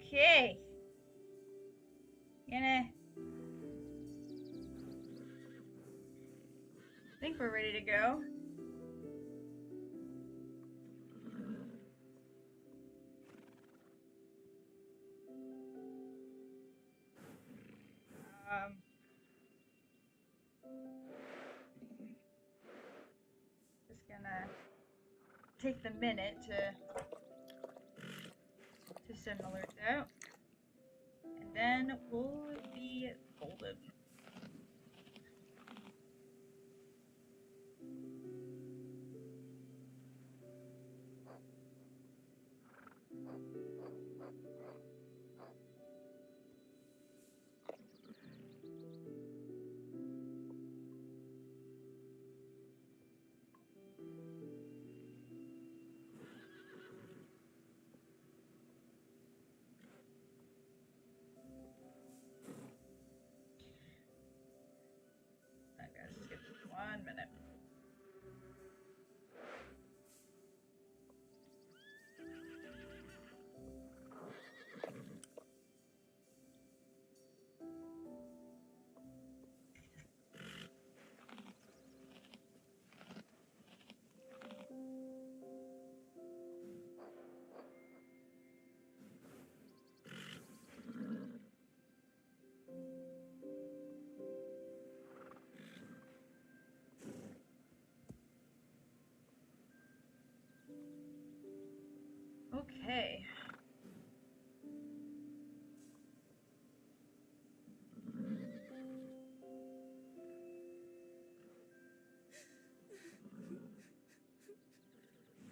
Okay. Gonna think we're ready to go. Um, just gonna take the minute to send alerts out, and then we'll be golden. Alright, guys, just give me 1 minute. Okay.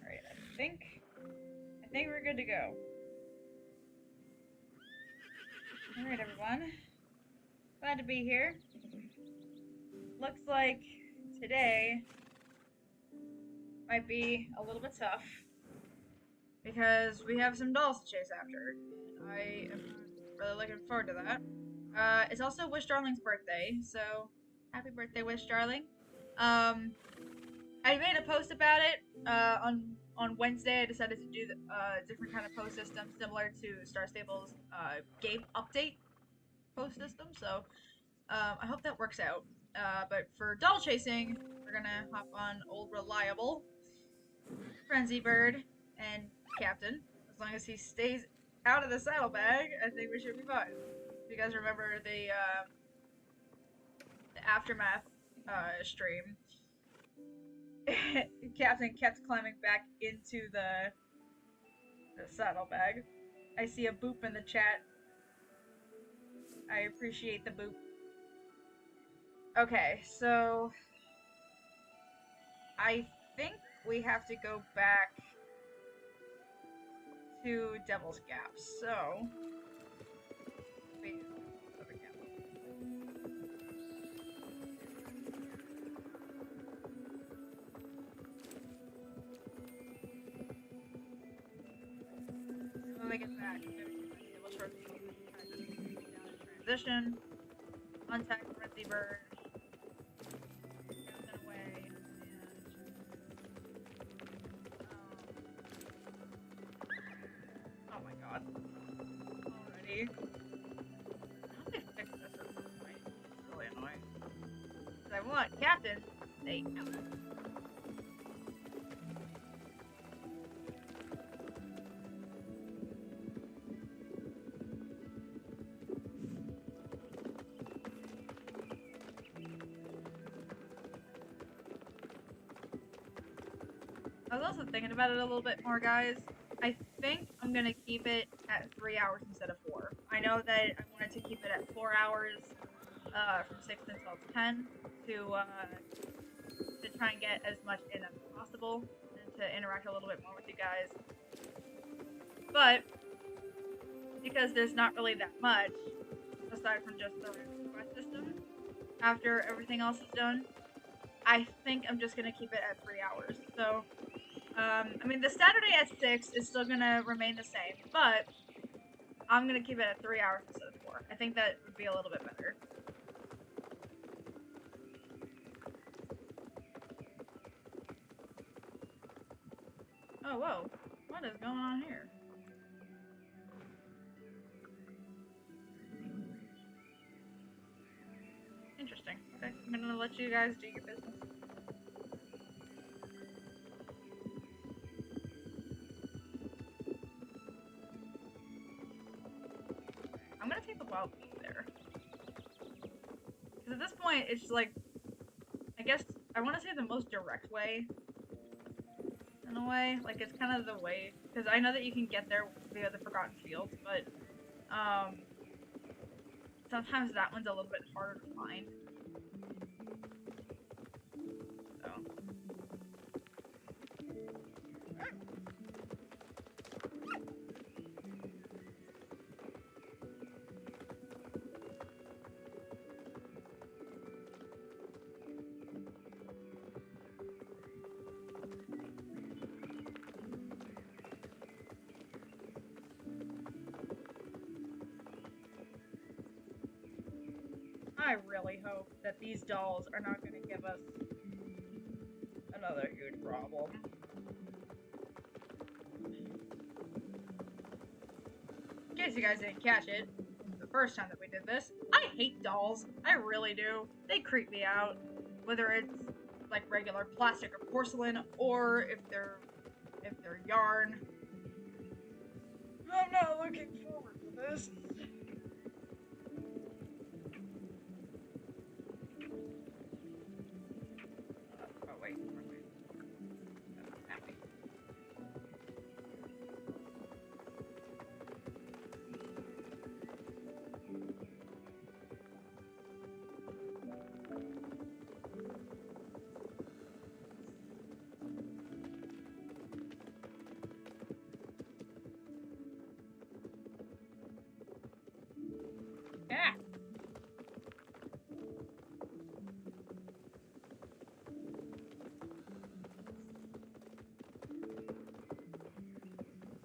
Alright, I think we're good to go. Alright, everyone. Glad to be here. Looks like today might be a little bit tough because we have some dolls to chase after. And I am really looking forward to that. It's also Wishdarling's birthday, so happy birthday, Wishdarling. I made a post about it on Wednesday. I decided to do a different kind of post system similar to Star Stable's game update post system. So I hope that works out. But for doll chasing, we're gonna hop on old reliable Frenzy Bird and Captain. As long as he stays out of the saddlebag, I think we should be fine. If you guys remember the aftermath stream, Captain kept climbing back into the saddlebag. I see a boop in the chat. I appreciate the boop. Okay, so I think we have to go back to Devil's Gap. So wait, other gap. When we get back, we'll sort of transition, contact Frenzy Bird, Captain away, and oh my god, already. How do they fix this at some point? It's really annoying. Because I want Captain to stay out. I was also thinking about it a little bit more, guys. I think I'm gonna keep it at 3 hours instead of 4. I know that I wanted to keep it at 4 hours, from 6 until 10, to try and get as much in as possible, and to interact a little bit more with you guys. But, because there's not really that much, aside from just the quest system, after everything else is done, I think I'm just gonna keep it at 3 hours. So, I mean, the Saturday at 6 is still gonna remain the same, but I'm gonna keep it at 3 hours instead of 4. I think that would be a little bit better. Oh, whoa. What is going on here? I'm gonna let you guys do your business. I'm gonna take the wild beet there. Because at this point, it's like, I guess, I want to say the most direct way. In a way. Like, it's kind of the way. Because I know that you can get there via the Forgotten Fields, but, sometimes that one's a little bit harder to find. So. I really hope that these dolls are not going to give us another huge problem. In case you guys didn't catch it, the first time that we did this, I hate dolls. I really do. They creep me out. Whether it's like regular plastic or porcelain, or if they're yarn. I'm not looking forward to this. Oh wait, wrong way. That way. Yeah.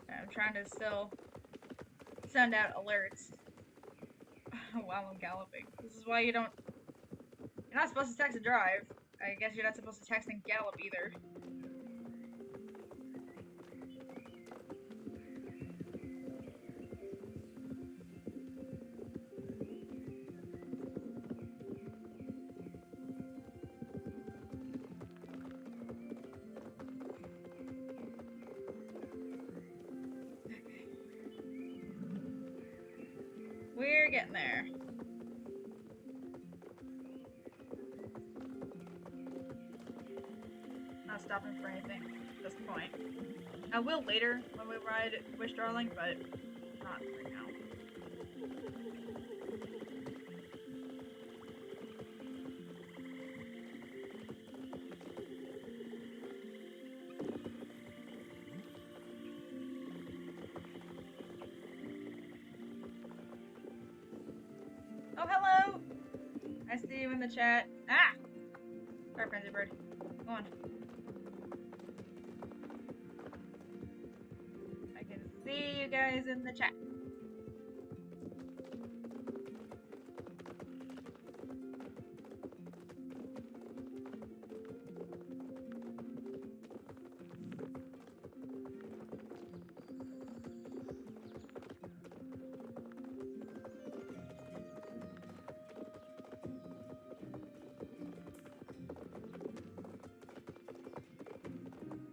I'm trying to still send out alerts while I'm galloping. This is why you're not supposed to text and drive. I guess you're not supposed to text and gallop either. We're getting there. Not stopping for anything at this point. I will later when we ride Wishdarling, but not right now. Oh, hello! I see you in the chat. Ah! Sorry, Frenzy Bird. Go on. I can see you guys in the chat.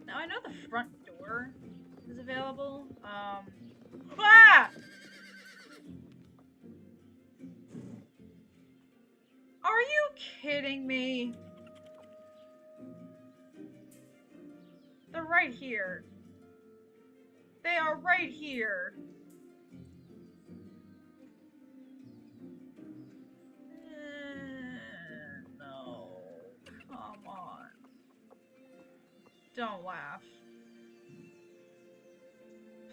Now I know the front door is available. Ah! Are you kidding me? They're right here. They are right here. No. Come on. Don't laugh.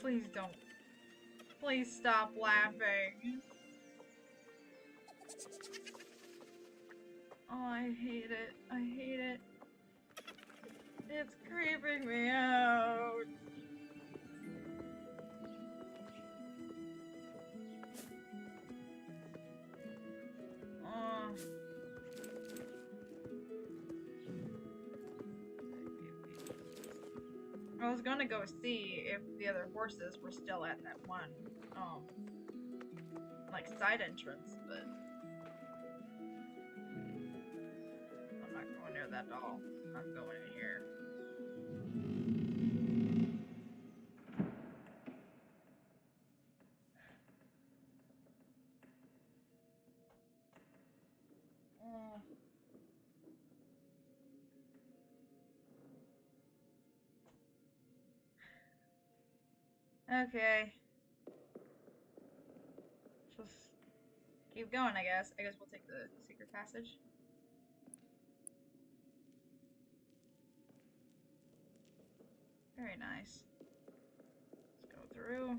Please don't. Please stop laughing. Oh, I hate it. I hate it. It's creeping me out. Oh. I was gonna go see if the other horses were still at that one, like, side entrance, but... near that doll. I'm going in here. Okay. Just keep going, I guess. I guess we'll take the secret passage. Very nice. Let's go through.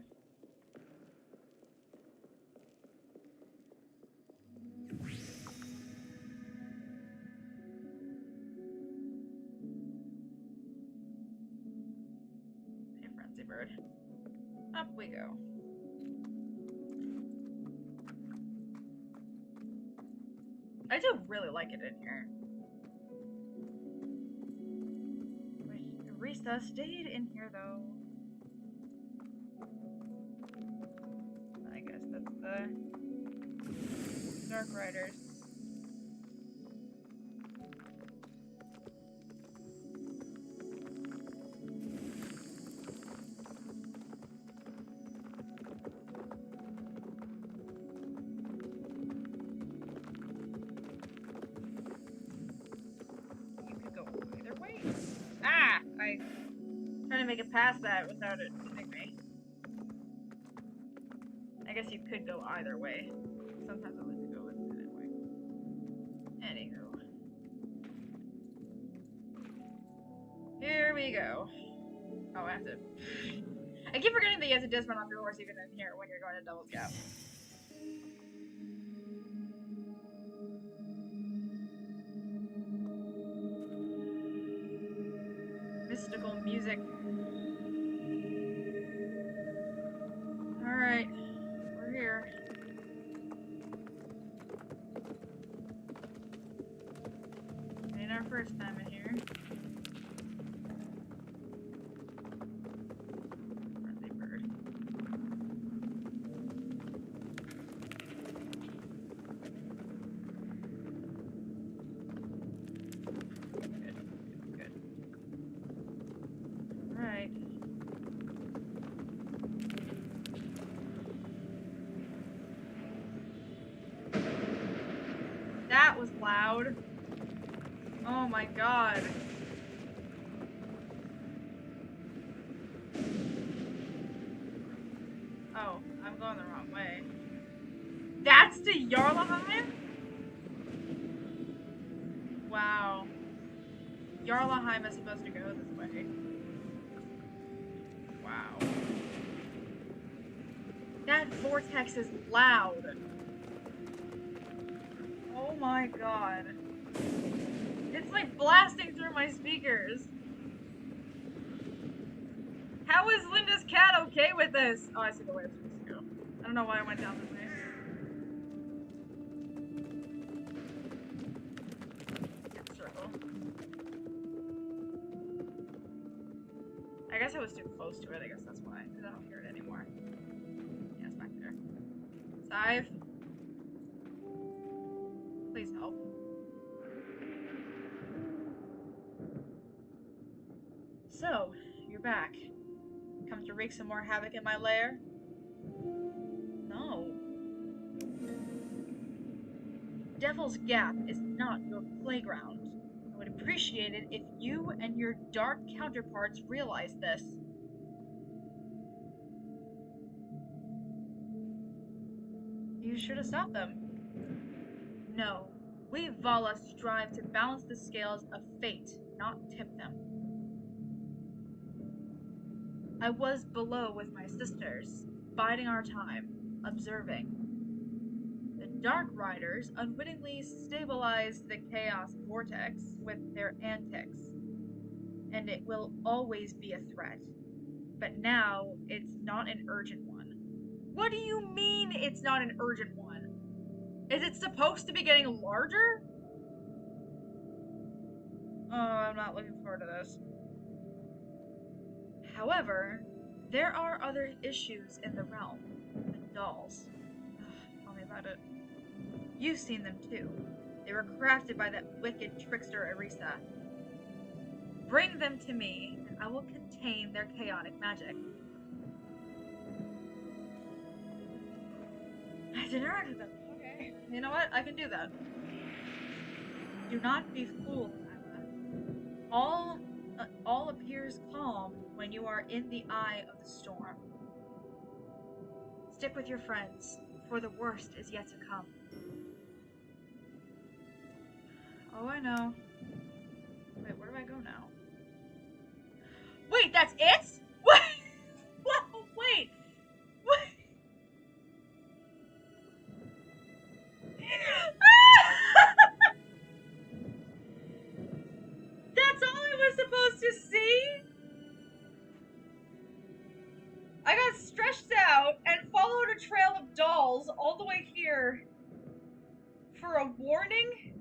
Hey, Frenzy Bird. Up we go. I do really like it in here. Erissa stayed in here though. I guess that's the Dark Riders. I trying to make it past that without it hitting me. I guess you could go either way. Sometimes I like to go that way. Anywho. Here we go. Oh, I have to... I keep forgetting that you have to dismount off your horse even in here when you're going to Devil's Gap. Mystical music. Alright, we're here. Ain't our first time in here. Friendly bird. Good. Alright. That was loud. Oh my god. Oh, I'm going the wrong way. That's to Jarlaheim? Wow. Jarlaheim is supposed to go this way. Wow. That vortex is loud. Oh my god. It's like blasting through my speakers. How is Linda's cat okay with this? Oh, I see the way I'm supposed to go. I don't know why I went down this way. Circle. I guess I was too close to it. I guess that's why. Because I don't hear it anymore. Yeah, it's back there. Scythe. Please help. So, you're back. Come to wreak some more havoc in my lair? No. Devil's Gap is not your playground. I would appreciate it if you and your dark counterparts realized this. You should have stopped them. No. We Vala strive to balance the scales of fate, not tip them. I was below with my sisters, biding our time, observing. The Dark Riders unwittingly stabilized the Chaos Vortex with their antics, and it will always be a threat. But now, it's not an urgent one. What do you mean it's not an urgent one? Is it supposed to be getting larger? Oh, I'm not looking forward to this. However, there are other issues in the realm. The dolls. Ugh, tell me about it. You've seen them too. They were crafted by that wicked trickster Erissa. Bring them to me, and I will contain their chaotic magic. I had to interact with them. Okay. You know what? I can do that. Do not be fooled, Emma. All appears calm when you are in the eye of the storm. Stick with your friends, for the worst is yet to come. Oh, I know. Wait, where do I go now? Wait, that's it? What? Wait. What? That's all I was supposed to see? I got stretched out and followed a trail of dolls all the way here for a warning?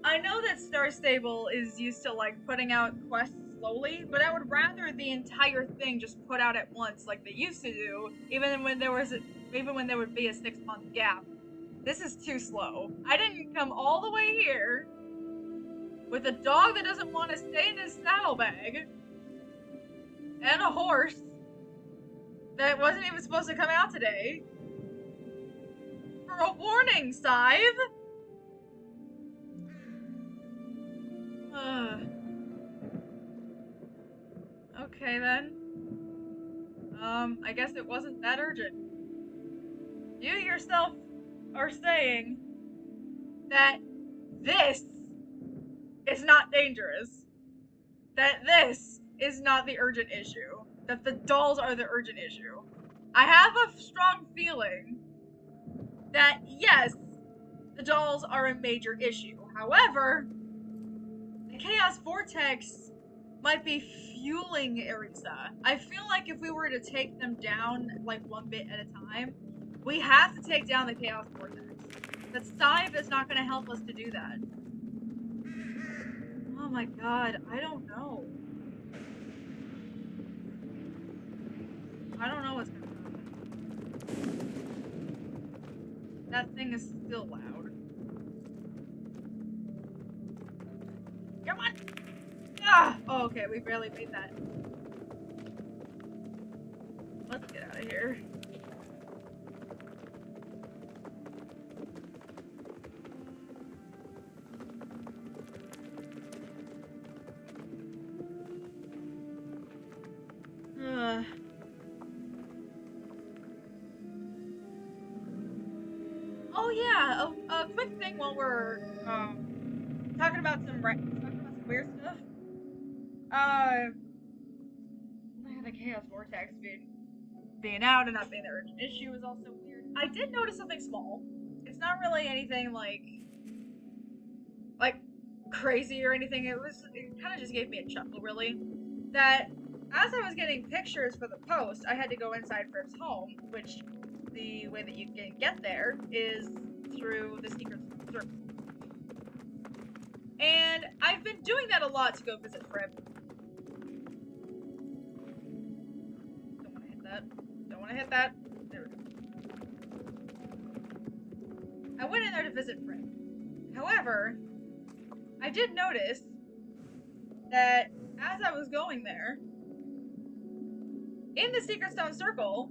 I know that Star Stable is used to, like, putting out quests slowly, but I would rather the entire thing just put out at once like they used to do, even when there would be a 6-month gap. This is too slow. I didn't come all the way here with a dog that doesn't want to stay in his saddlebag and a horse that wasn't even supposed to come out today for a warning, Scythe. Okay then. I guess it wasn't that urgent. You yourself are saying that this is not dangerous. That this is not the urgent issue. That the dolls are the urgent issue. I have a strong feeling that, yes, the dolls are a major issue. However, the Chaos Vortex might be fueling Erissa. I feel like if we were to take them down, like, one bit at a time, we have to take down the Chaos Vortex. But Scythe is not going to help us to do that. Oh my god, I don't know. I don't know what's going to happen. That thing is still loud. Come on! Ah! Oh, okay, we barely made that. Let's get out of here. Oh yeah, a quick thing while we're talking about some weird stuff. The Chaos Vortex being out and not being the urgent issue is also weird. I did notice something small. It's not really anything like crazy or anything. It kind of just gave me a chuckle, really. That as I was getting pictures for the post, I had to go inside Fripp's home, which the way that you can get there is through the secret circle. And I've been doing that a lot to go visit Fripp. Don't want to hit that. Don't want to hit that. There we go. I went in there to visit Fripp. However, I did notice that as I was going there, in the Secret Stone Circle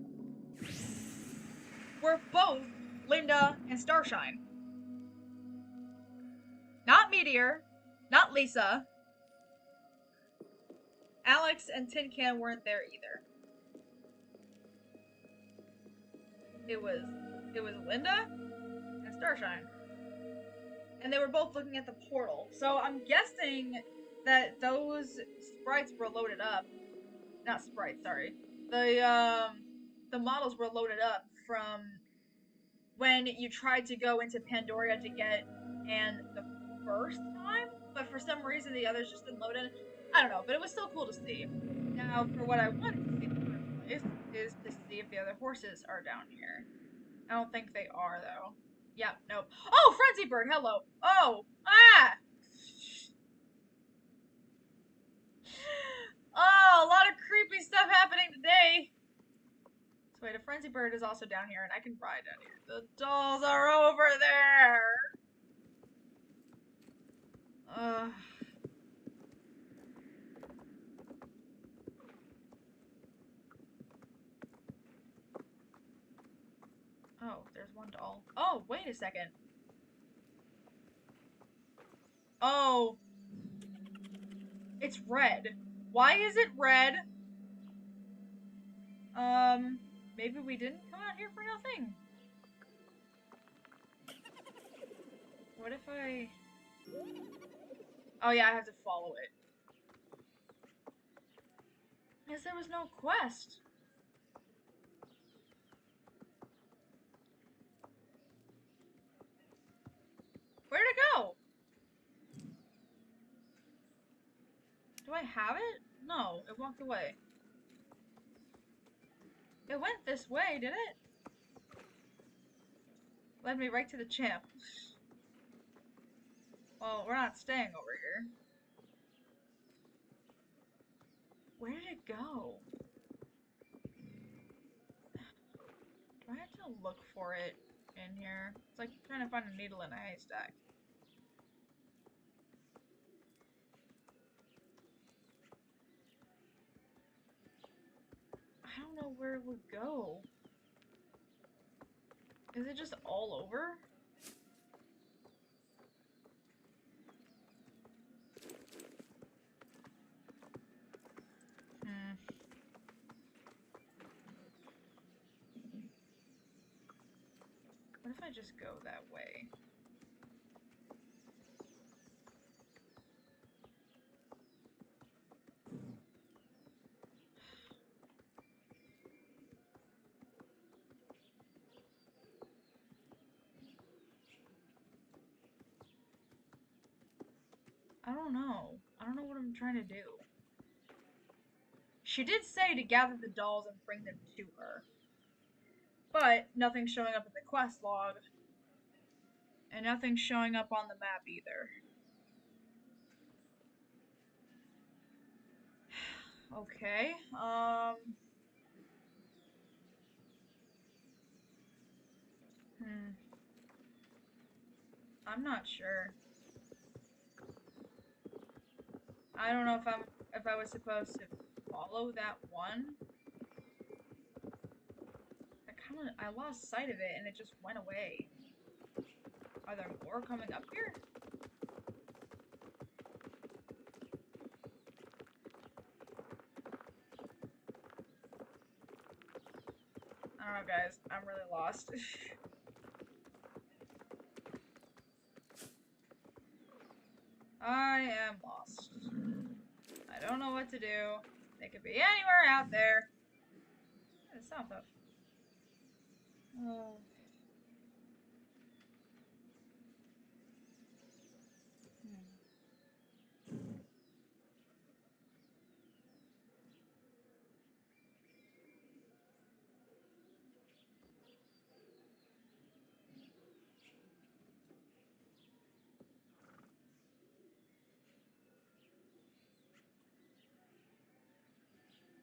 were both Linda and Starshine. Not Meteor, not Lisa. Alex and Tin Can weren't there either. It was Linda and Starshine. And they were both looking at the portal. So I'm guessing that those sprites were loaded up. Not sprites, sorry. The models were loaded up from when you tried to go into Pandoria to get Anne the first time, but for some reason the others just didn't load in. I don't know, but it was still cool to see. Now, for what I wanted to see in the first place is to see if the other horses are down here. I don't think they are, though. Yeah, nope. Oh, Frenzy Bird, hello. Oh, ah! Oh, a lot of creepy stuff happening today. So wait, a frenzy bird is also down here, and I can ride down here. The dolls are over there! Ugh. Oh, there's one doll. Oh, wait a second. Oh. It's red. Why is it red? Maybe we didn't come out here for nothing. What if I... Oh yeah, I have to follow it. Because there was no quest. Where'd it go? Do I have it? No, it walked away. It went this way, did it? Led me right to the champ. Well, we're not staying over here. Where did it go? Do I have to look for it in here? It's like trying to find a needle in a haystack. I don't know where it would go. Is it just all over? What if I just go that way? I don't know. I don't know what I'm trying to do. She did say to gather the dolls and bring them to her. But nothing's showing up in the quest log. And nothing's showing up on the map either. Okay, I'm not sure. I don't know if I was supposed to follow that one. I lost sight of it and it just went away. Are there more coming up here? I don't know, guys. I'm really lost. I am lost. I don't know what to do. They could be anywhere out there. It's south of. Oh.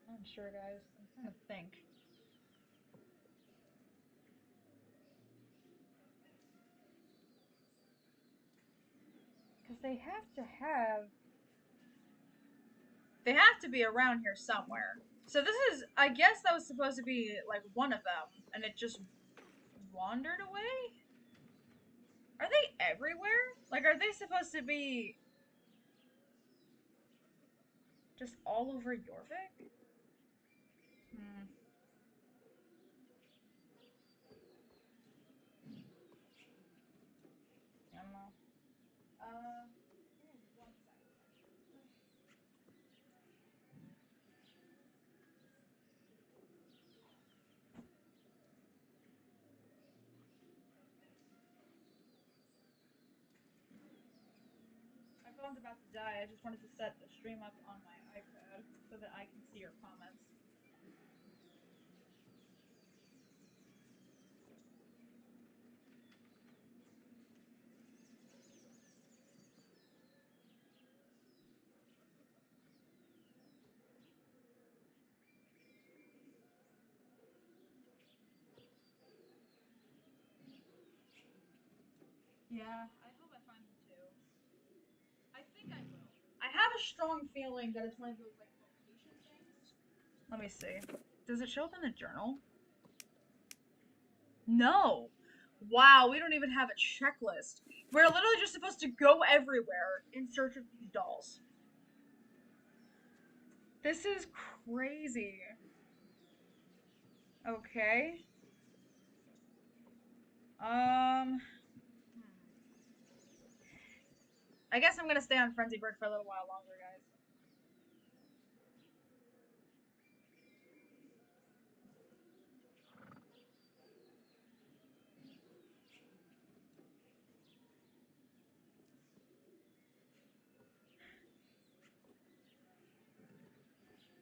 I'm sure, guys. I'm trying to think. Because they have to have... They have to be around here somewhere. So this is... I guess that was supposed to be, like, one of them. And it just wandered away? Are they everywhere? Like, are they supposed to be... just all over Jorvik? I don't know. Give me 1 second. My phone's about to die. I just wanted to set the stream up on my iPad so that I can see your comments. Yeah, I hope I find them too. I think I will. I have a strong feeling that it's one of those like location things. Let me see. Does it show up in the journal? No. Wow, we don't even have a checklist. We're literally just supposed to go everywhere in search of these dolls. This is crazy. Okay. Um. I guess I'm gonna stay on Frenzy Bird for a little while longer, guys.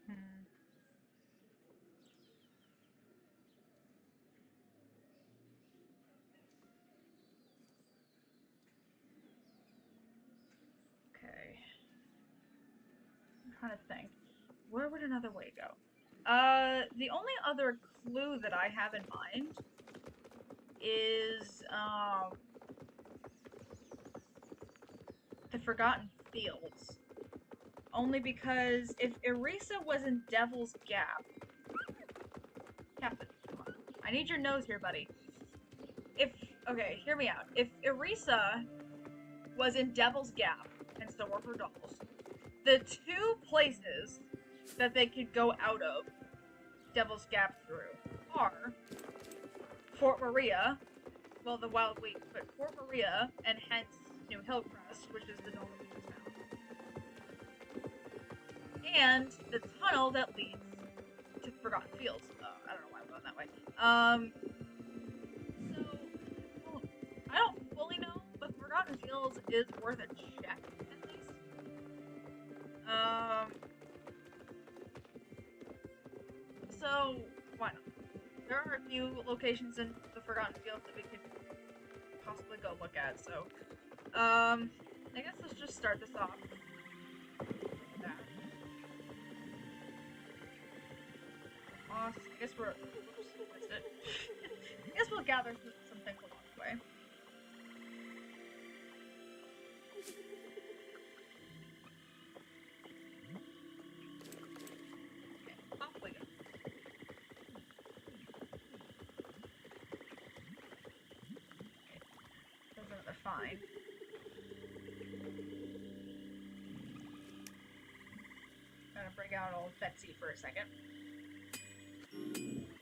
Hmm. Okay. I'm trying to think. Where would another way go? The only other clue that I have in mind is, the Forgotten Fields. Only because if Erissa was in Devil's Gap... Captain, come on. I need your nose here, buddy. Okay, hear me out. If Erissa was in Devil's Gap, and so were her dolls, the two places that they could go out of Devil's Gap through are Fort Maria, well, the Wild Week, but Fort Maria, and hence New Hillcrest, which is the doll that we just found, and the tunnel that leads to Forgotten Fields. I don't know why I'm going that way. So I don't fully know, but Forgotten Fields is worth a check at least. So why not? There are a few locations in the Forgotten Fields that we could possibly go look at. So, I guess let's just start this off. I guess we're just wasted. I guess we'll gather some things along the way. Okay, off we go. There's another find. Gotta bring out old Betsy for a second.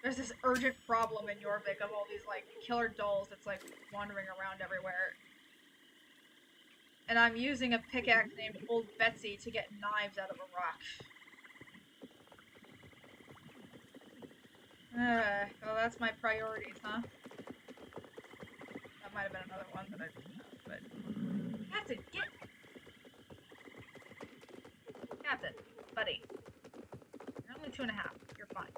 There's this urgent problem in Jorvik of all these, like, killer dolls that's, like, wandering around everywhere. And I'm using a pickaxe named Old Betsy to get knives out of a rock. Well, that's my priorities, huh? That might have been another one that I didn't have, but... Captain, get... Captain, buddy. You're only 2.5. You're fine.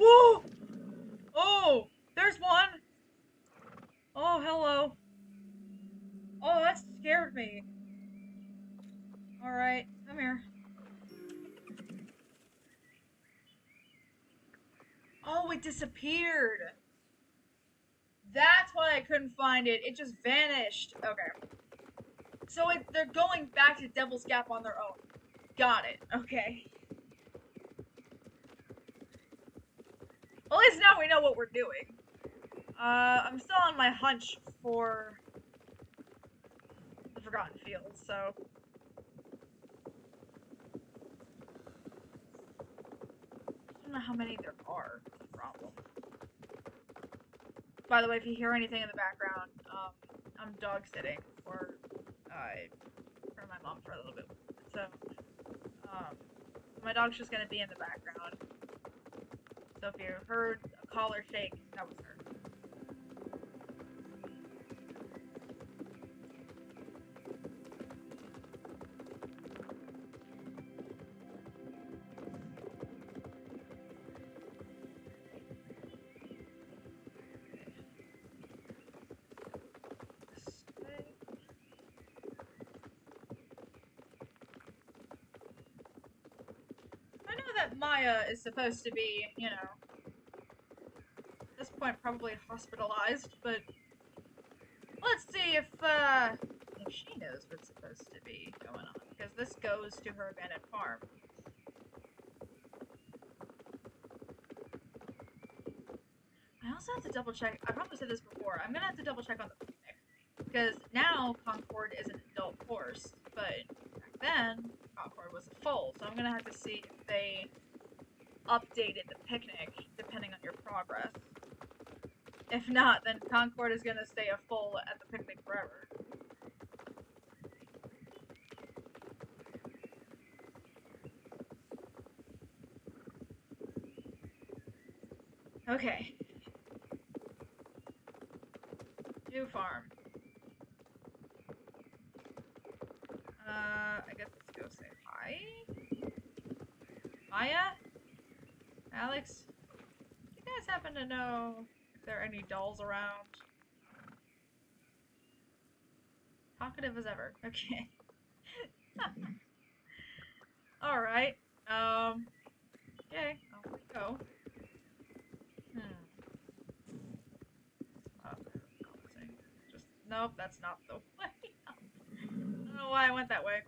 Whoa! Oh! There's one! Oh, hello. Oh, that scared me. Alright, come here. Oh, it disappeared! That's why I couldn't find it. It just vanished. Okay. So they're going back to Devil's Gap on their own. Got it. Okay. Well, at least now we know what we're doing. I'm still on my hunch for the Forgotten Fields, so... I don't know how many there are. That's the problem. By the way, if you hear anything in the background, I'm dog sitting for my mom for a little bit. So, my dog's just gonna be in the background. So if you heard a collar shake, that was her. that Maya is supposed to be, you know, at this point probably hospitalized, but let's see if she knows what's supposed to be going on, because this goes to her abandoned farm. I also have to double check. I probably said this before. I'm gonna have to double check on the picnic, because now Concord is an adult horse, but back then Concord was a foal. So I'm gonna have to see if they updated the picnic depending on your progress. If not, then Concord is gonna stay a foal at the picnic forever. Okay. New farm. I guess let's go say hi. Maya? Alex? Do you guys happen to know if there are any dolls around? Talkative as ever. Okay. Alright. Okay. Off we go. Just, nope, that's not the way. I don't know why I went that way.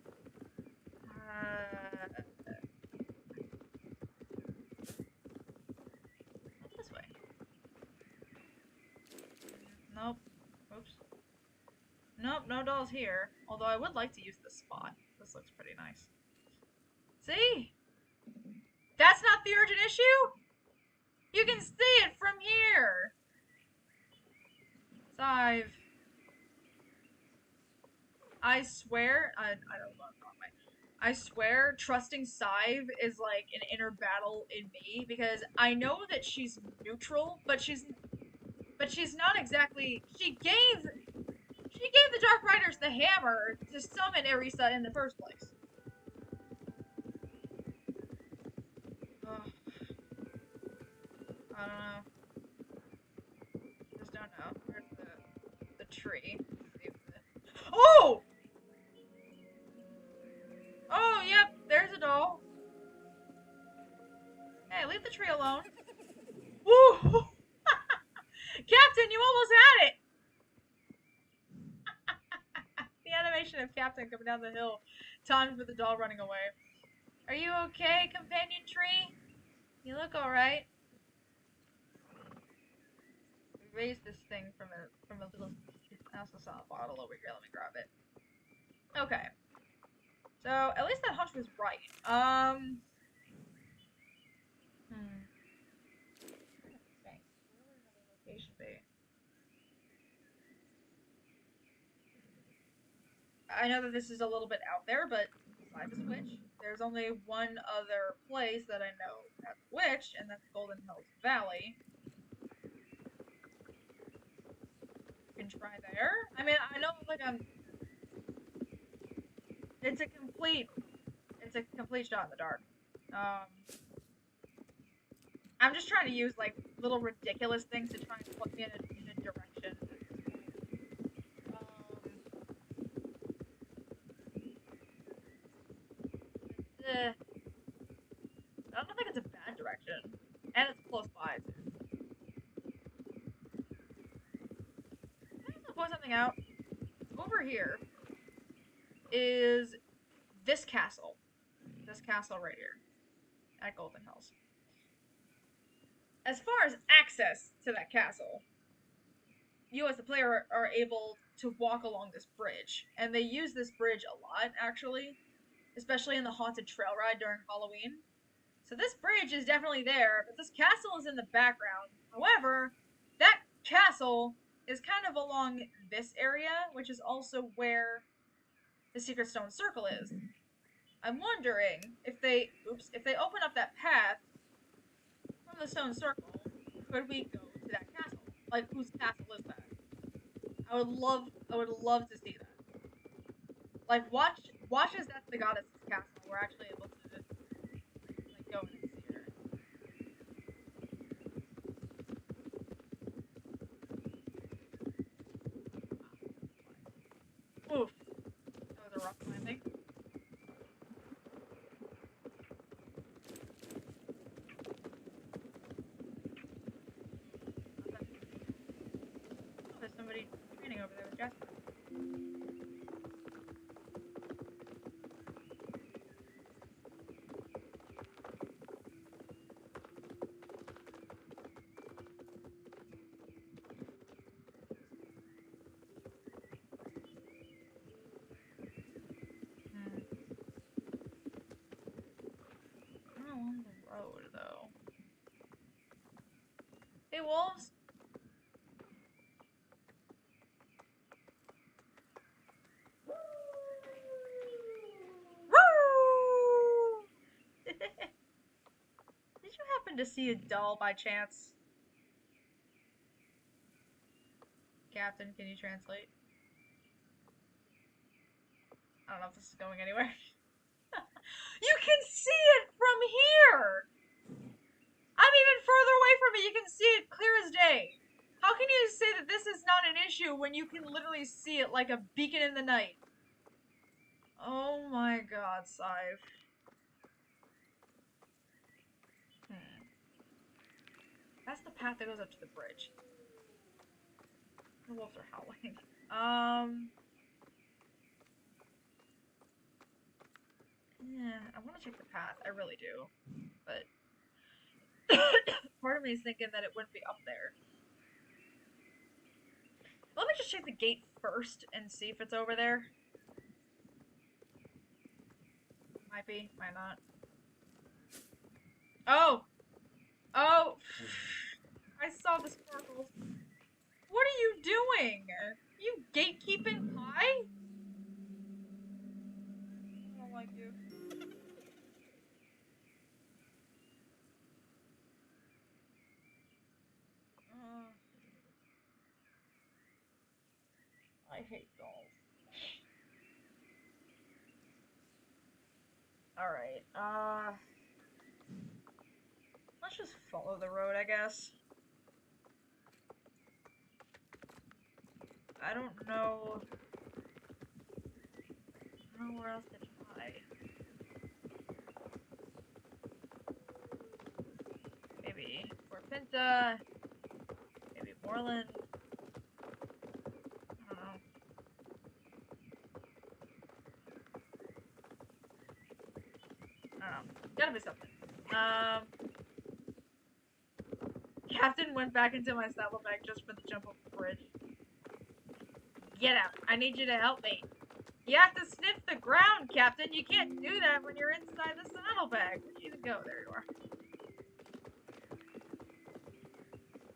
This way. Nope. Oops. Nope, no dolls here. Although I would like to use this spot. This looks pretty nice. See? That's not the urgent issue? You can see it from here! Sive. I swear, I don't know the wrong way. I swear, trusting Sive is like an inner battle in me, because I know that she's neutral, but she's not exactly. She gave the Dark Riders the hammer to summon Erissa in the first place. Ugh. I don't know. Just don't know. Where's the tree? Oh! Oh, yep, there's a doll. Hey, leave the tree alone. Woo! Captain, you almost had it! The animation of Captain coming down the hill, timed with the doll running away. Are you okay, companion tree? You look alright. We raised this thing from a little. I also saw a bottle over here. Let me grab it. Okay. So at least that hunch was right. Location be. I know that this is a little bit out there, but Sive is a witch. There's only one other place that I know that's a witch, and that's Golden Hills Valley. You can try there. I mean, I know, like, it's a complete shot in the dark. I'm just trying to use, like, little ridiculous things to try and put me in a direction. I don't think it's a bad direction. And it's close by, too. I'm gonna point something out. Over here is this castle. This castle right here. At Golden Hills. As far as access to that castle, you as the player are able to walk along this bridge. And they use this bridge a lot, actually. Especially in the haunted trail ride during Halloween. So this bridge is definitely there, but this castle is in the background. However, that castle is kind of along this area, which is also where the Secret Stone Circle is. I'm wondering if they open up that path from the Stone Circle, could we go to that castle? Like, whose castle is that? I would love to see that. Like, watch as that's the goddess's castle. We're actually able to just, like, go and see her. Oof. That was a rough landing. wolves? Woo! Did you happen to see a doll by chance? Captain, can you translate? I don't know if this is going anywhere. You can see it from here! I'm even further away from it. You can see it clear as day. How can you say that this is not an issue when you can literally see it like a beacon in the night? Oh my god, Scythe. That's the path that goes up to the bridge. The wolves are howling. Yeah, I want to check the path. I really do. But part of me is thinking that it wouldn't be up there. Let me just check the gate first and see if it's over there. Might be, might not. Oh! Oh! I saw the sparkles. What are you doing? You gatekeeping pie? I don't like you. I hate dolls. Alright, let's just follow the road, I guess. I don't know where else to try. Maybe Fort Pinta, maybe Moreland. I don't know. I don't know. Gotta be something. Captain went back into my saddlebag just for the jump over the bridge. Get out. I need you to help me. You have to sniff the ground, Captain. You can't do that when you're inside the saddlebag. Where'd you even go? There you are.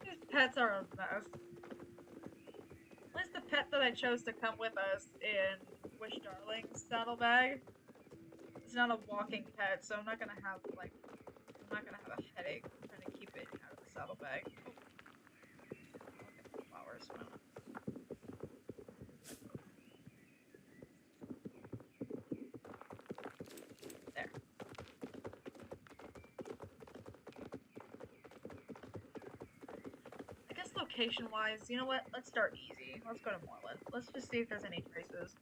These pets are a mess. At least the pet that I chose to come with us in Wishdarling's saddlebag is not a walking pet, so I'm not gonna have, like, I'm not gonna have a headache trying to keep it out of the saddlebag. Oh. Look at the flowers. There. I guess location-wise, you know what? Let's start easy. Let's go to Moreland. Let's just see if there's any traces.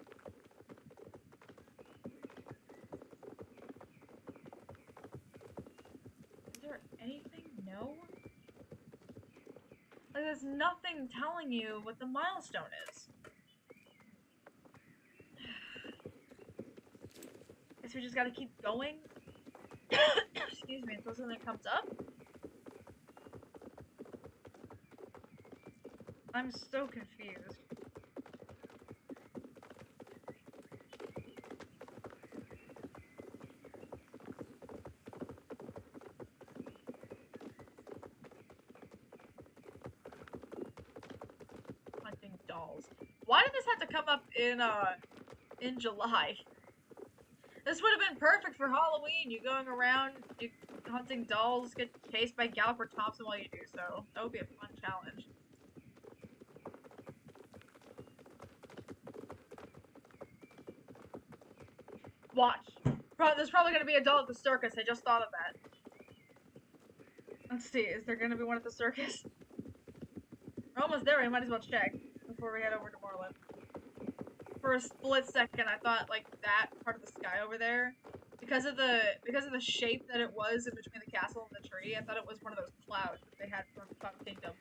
Is there anything? No? Like, there's nothing telling you what the milestone is. Guess we just gotta keep going? Excuse me, until something comes up? I'm so confused. Hunting dolls. Why did this have to come up in July? This would have been perfect for Halloween. You going around, you hunting dolls, get chased by Galloper Thompson while you do so. That would be a fun challenge. Watch. There's probably going to be a doll at the circus. I just thought of that. Let's see. Is there going to be one at the circus? We're almost there. We might as well check before we head over to Moreland. For a split second, I thought, like, that part of the sky over there, because of the shape that it was in between the castle and the tree, I thought it was one of those clouds that they had from Cloud Kingdom.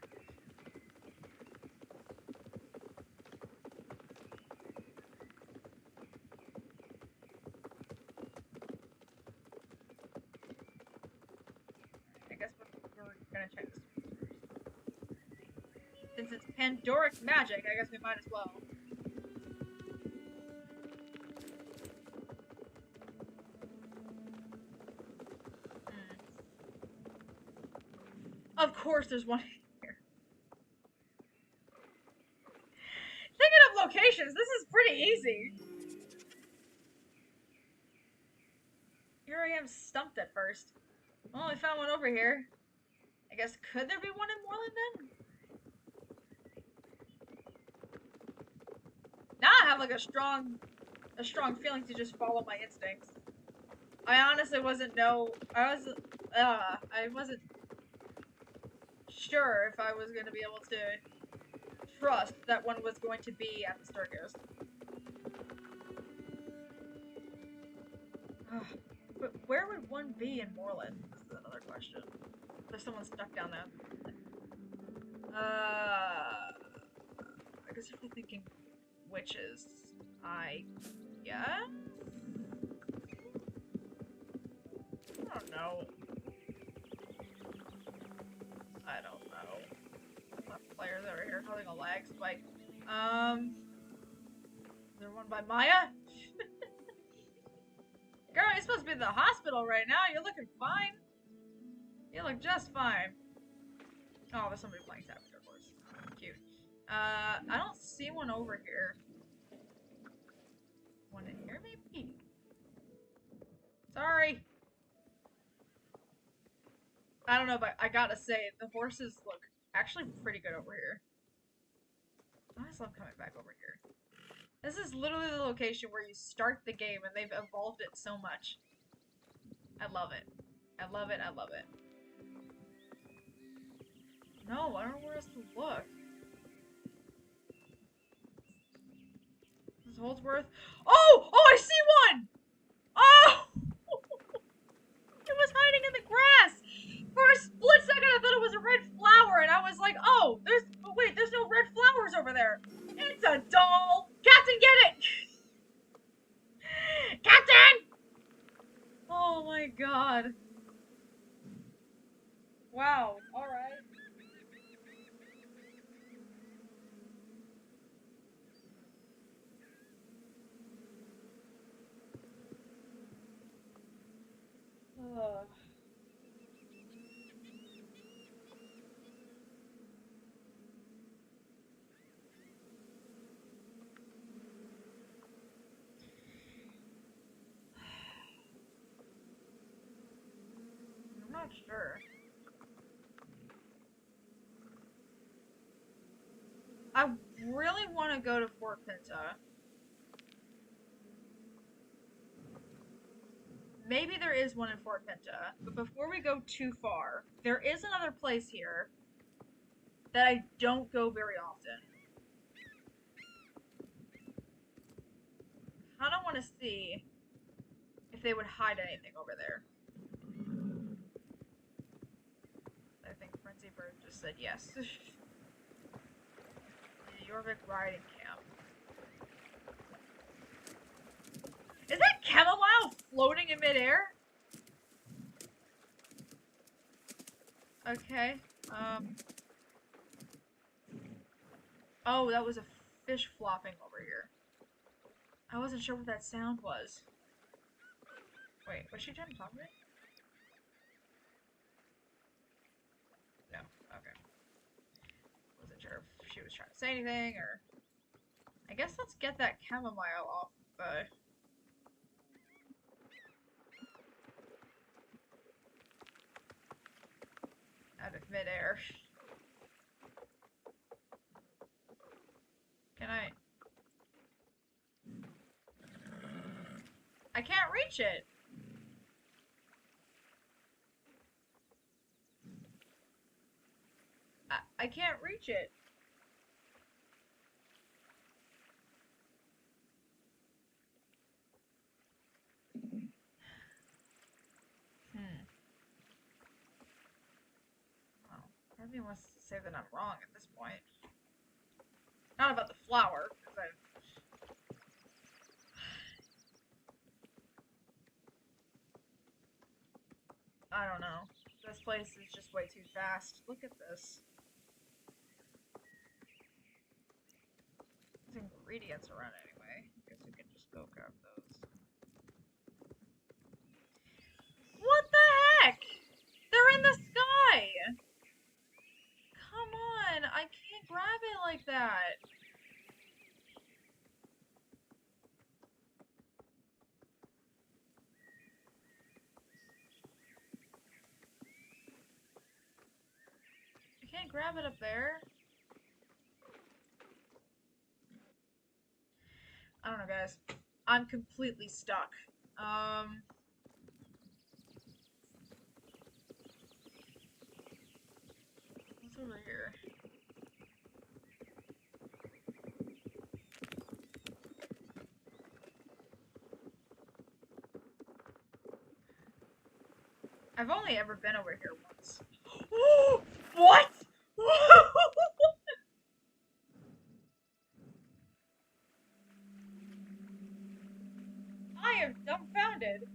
I guess we're gonna check this first. Since it's Pandoric magic, I guess we might as well. Of course there's one here. crazy. Here I am stumped at first. Well, we found one over here. I guess, could there be one in Moreland then? Now I have like a strong feeling to just follow my instincts. I honestly wasn't I wasn't sure if I was gonna be able to trust that one was going to be at the circus. But where would one be in Moreland? This is another question. There's someone stuck down there. I guess if you're thinking witches, I guess? I don't know. Players over here having a lag spike. Is there one by Maya? Girl, you're supposed to be in the hospital right now. You're looking fine. You look just fine. Oh, there's somebody playing Scavenger, of course. Cute. I don't see one over here. One in here, maybe? Sorry. I don't know, but I gotta say, the horses look actually pretty good over here. I just love coming back over here. This is literally the location where you start the game and they've evolved it so much. I love it. I love it, I love it. No, I don't know where else to look. This is Holdsworth. Oh! Oh, I see one! Oh! It was hiding in the grass! For a split second, I thought it was a red flower, and I was like, oh, wait, there's no red flowers over there. It's a doll! Captain, get it! Captain! Oh my god. Wow, alright. I'm not sure. I really want to go to Fort Pinta. Maybe there is one in Fort Pinta, but before we go too far, there is another place here that I don't go very often. I don't want to see if they would hide anything over there. I think Frenzy Bird just said yes. Jorvik riding camp. Is that chamomile floating in midair? Okay. Oh, that was a fish flopping over here. I wasn't sure what that sound was. Wait, was she trying to talk to me? No. Okay. Wasn't sure if she was trying to say anything, or... I guess let's get that chamomile off out of midair. Can I can't reach it! I can't reach it. Well, part of me wants to say that I'm wrong at this point. Not about the flower, because I don't know. This place is just way too fast. Look at this. There's ingredients around anyway. I guess we can just go grab those. What the heck? They're in the sky! Come on, I can't grab it like that. can't grab it up there. I don't know, guys. I'm completely stuck. What's over here? I've only ever been over here once. What? I am dumbfounded.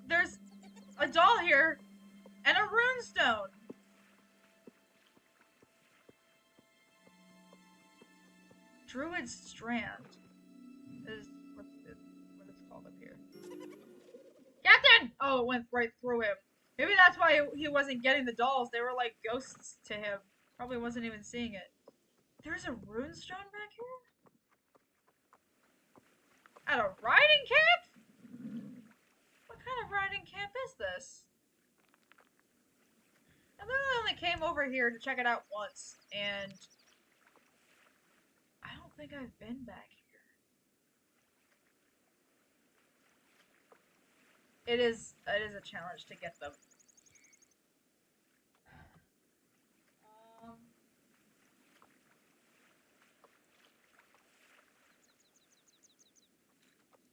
There's a doll here and a runestone. Druid's Strand is what it's called up here. Captain! Oh, it went right through him. Maybe that's why he wasn't getting the dolls. They were like ghosts to him. Probably wasn't even seeing it. There's a runestone back here? At a riding camp? What kind of riding camp is this? I literally only came over here to check it out once, and I don't think I've been back here. It is a challenge to get them.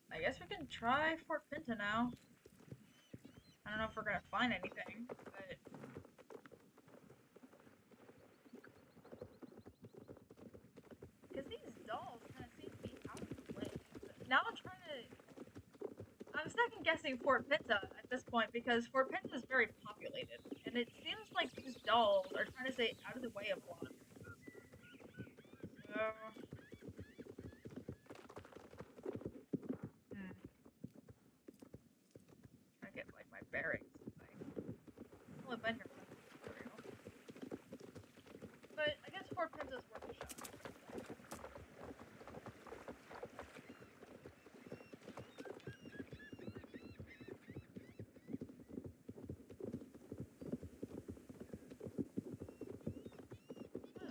I guess we can try Fort Pinta now. I don't know if we're gonna find anything, but because these dolls kind of seem to be out of the way. But now I'm second guessing Fort Pinta at this point because Fort Pinta is very populated, and it seems like these dolls are trying to stay out of the way of a lot of things. So get like my bearings. I'll have been here for that. But I guess Fort Pinta's worth a shot.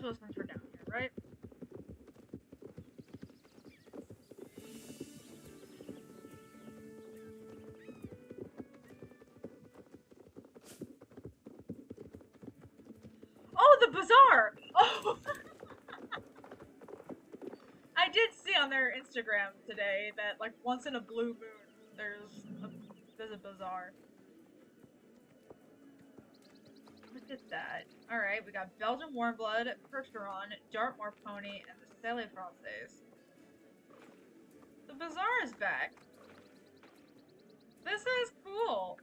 Those ones were down here, right? Oh, the bazaar! Oh! I did see on their Instagram today that, like, once in a blue moon, there's a bazaar. Look at that. Alright, we got Belgian Warmblood, Percheron, Dartmoor Pony, and the Salé Française. The bazaar is back. This is cool.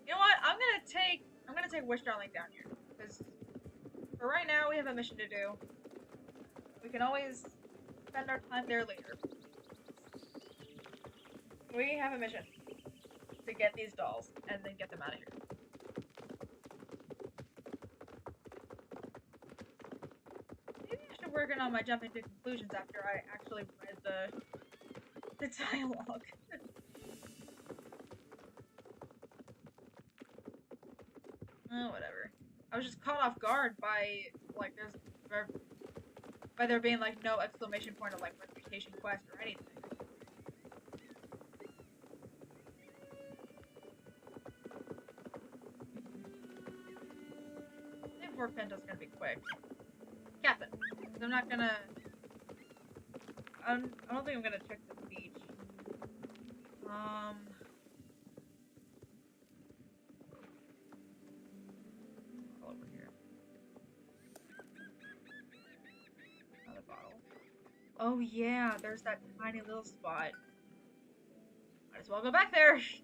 You know what? I'm gonna take Wishdarling down here. Because for right now we have a mission to do. We can always spend our time there later. We have a mission to get these dolls and then get them out of here. Maybe I should work on my jumping to conclusions after I actually read the dialogue. Oh, whatever. I was just caught off guard by, like, by there being, like, no exclamation point of, like, reputation quest or anything. I think Fort Pinta's gonna be quick. Captain. I'm not gonna... I don't think I'm gonna check the beach. Over here. Another bottle. Oh yeah, there's that tiny little spot. Might as well go back there. See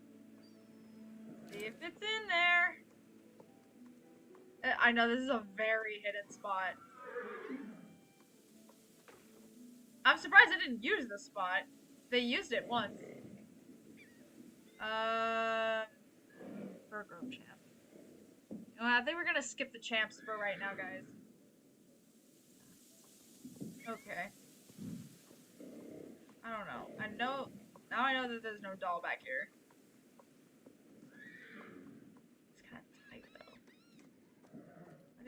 if it's in there. I know this is a very hidden spot. I'm surprised I didn't use this spot. They used it once. Burger champ. You know, I think we're gonna skip the champs for right now, guys. Okay. I don't know. Now I know that there's no doll back here. It's kind of tight,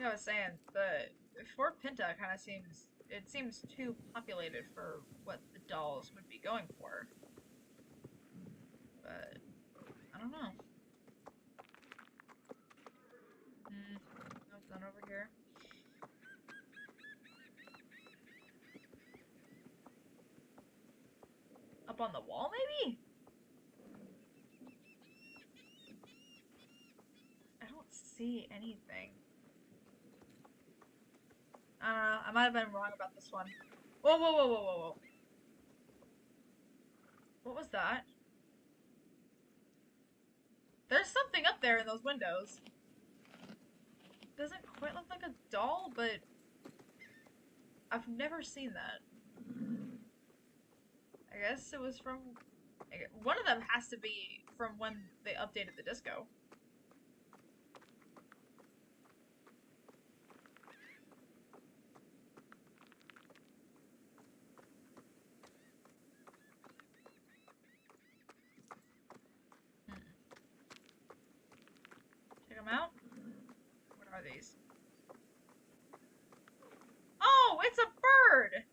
though. Like I was saying, the Fort Pinta kind of seems too populated for what the dolls would be going for. But I don't know. Nothing over here. Up on the wall, maybe? I don't see anything. I don't know. I might have been wrong about this one. Whoa, whoa, whoa, whoa, whoa, whoa. What was that? There's something up there in those windows. Doesn't quite look like a doll, but I've never seen that. I guess it was from... One of them has to be from when they updated the disco. Check them out. What are these? Oh, it's a bird!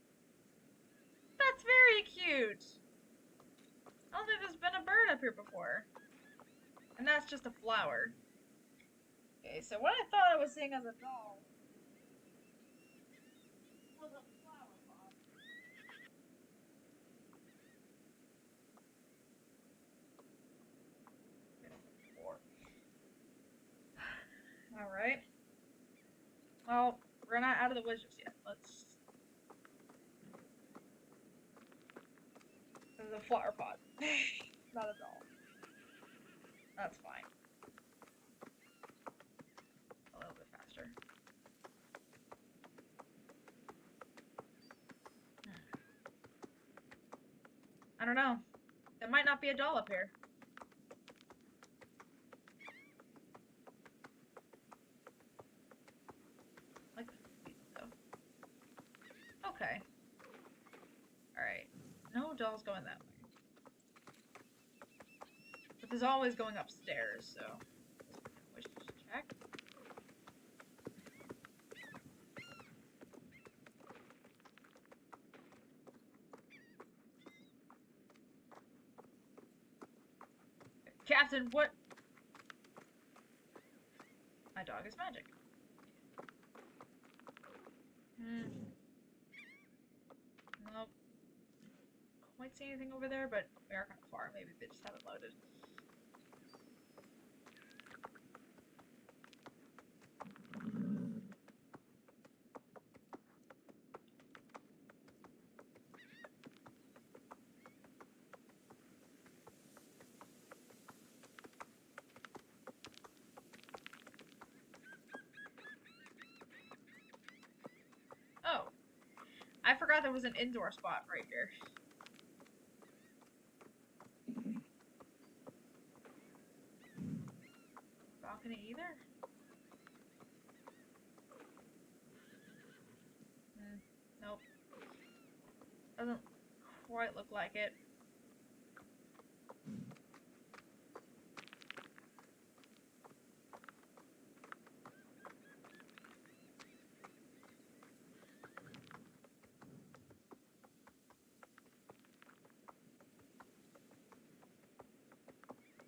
That's very cute! I don't think there's been a bird up here before. And that's just a flower. Okay, so what I thought I was seeing as a doll was a flower pot. Alright. Well, we're not out of the woods just yet. Let's... This is a flower pot. Not a doll. That's fine. A little bit faster. I don't know. There might not be a doll up here. Like the feet, though. Okay. Alright. No dolls going that way. But there's always going upstairs, so... We should check. Captain, what? My dog is magic. Nope. Quite see anything over there, but we are kind of far. Maybe they just haven't loaded. Oh. I forgot there was an indoor spot right here. Balcony either? Nope. Doesn't quite look like it.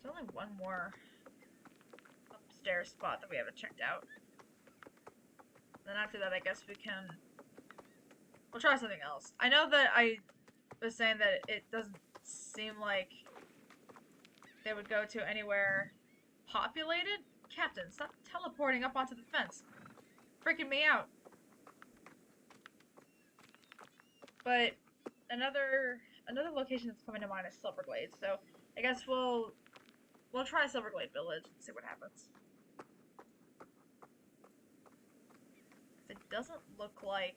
There's only one more upstairs spot that we haven't checked out. Then after that, I guess we'll try something else. I know that I was saying that it doesn't seem like they would go to anywhere populated. Captain, stop teleporting up onto the fence. Freaking me out. But another location that's coming to mind is Silverglade, so I guess we'll try Silverglade Village and see what happens. It doesn't look like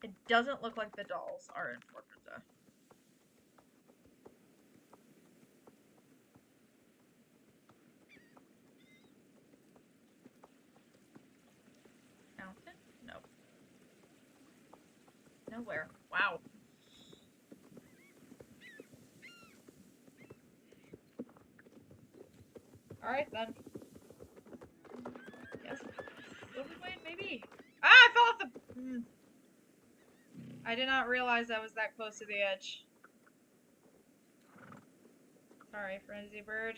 the dolls are in Fort Pinta. Mountain? Nope. Nowhere. Wow. Alright then. Yes. maybe? Ah, I fell off the... I did not realize I was that close to the edge. Sorry, Frenzy Bird.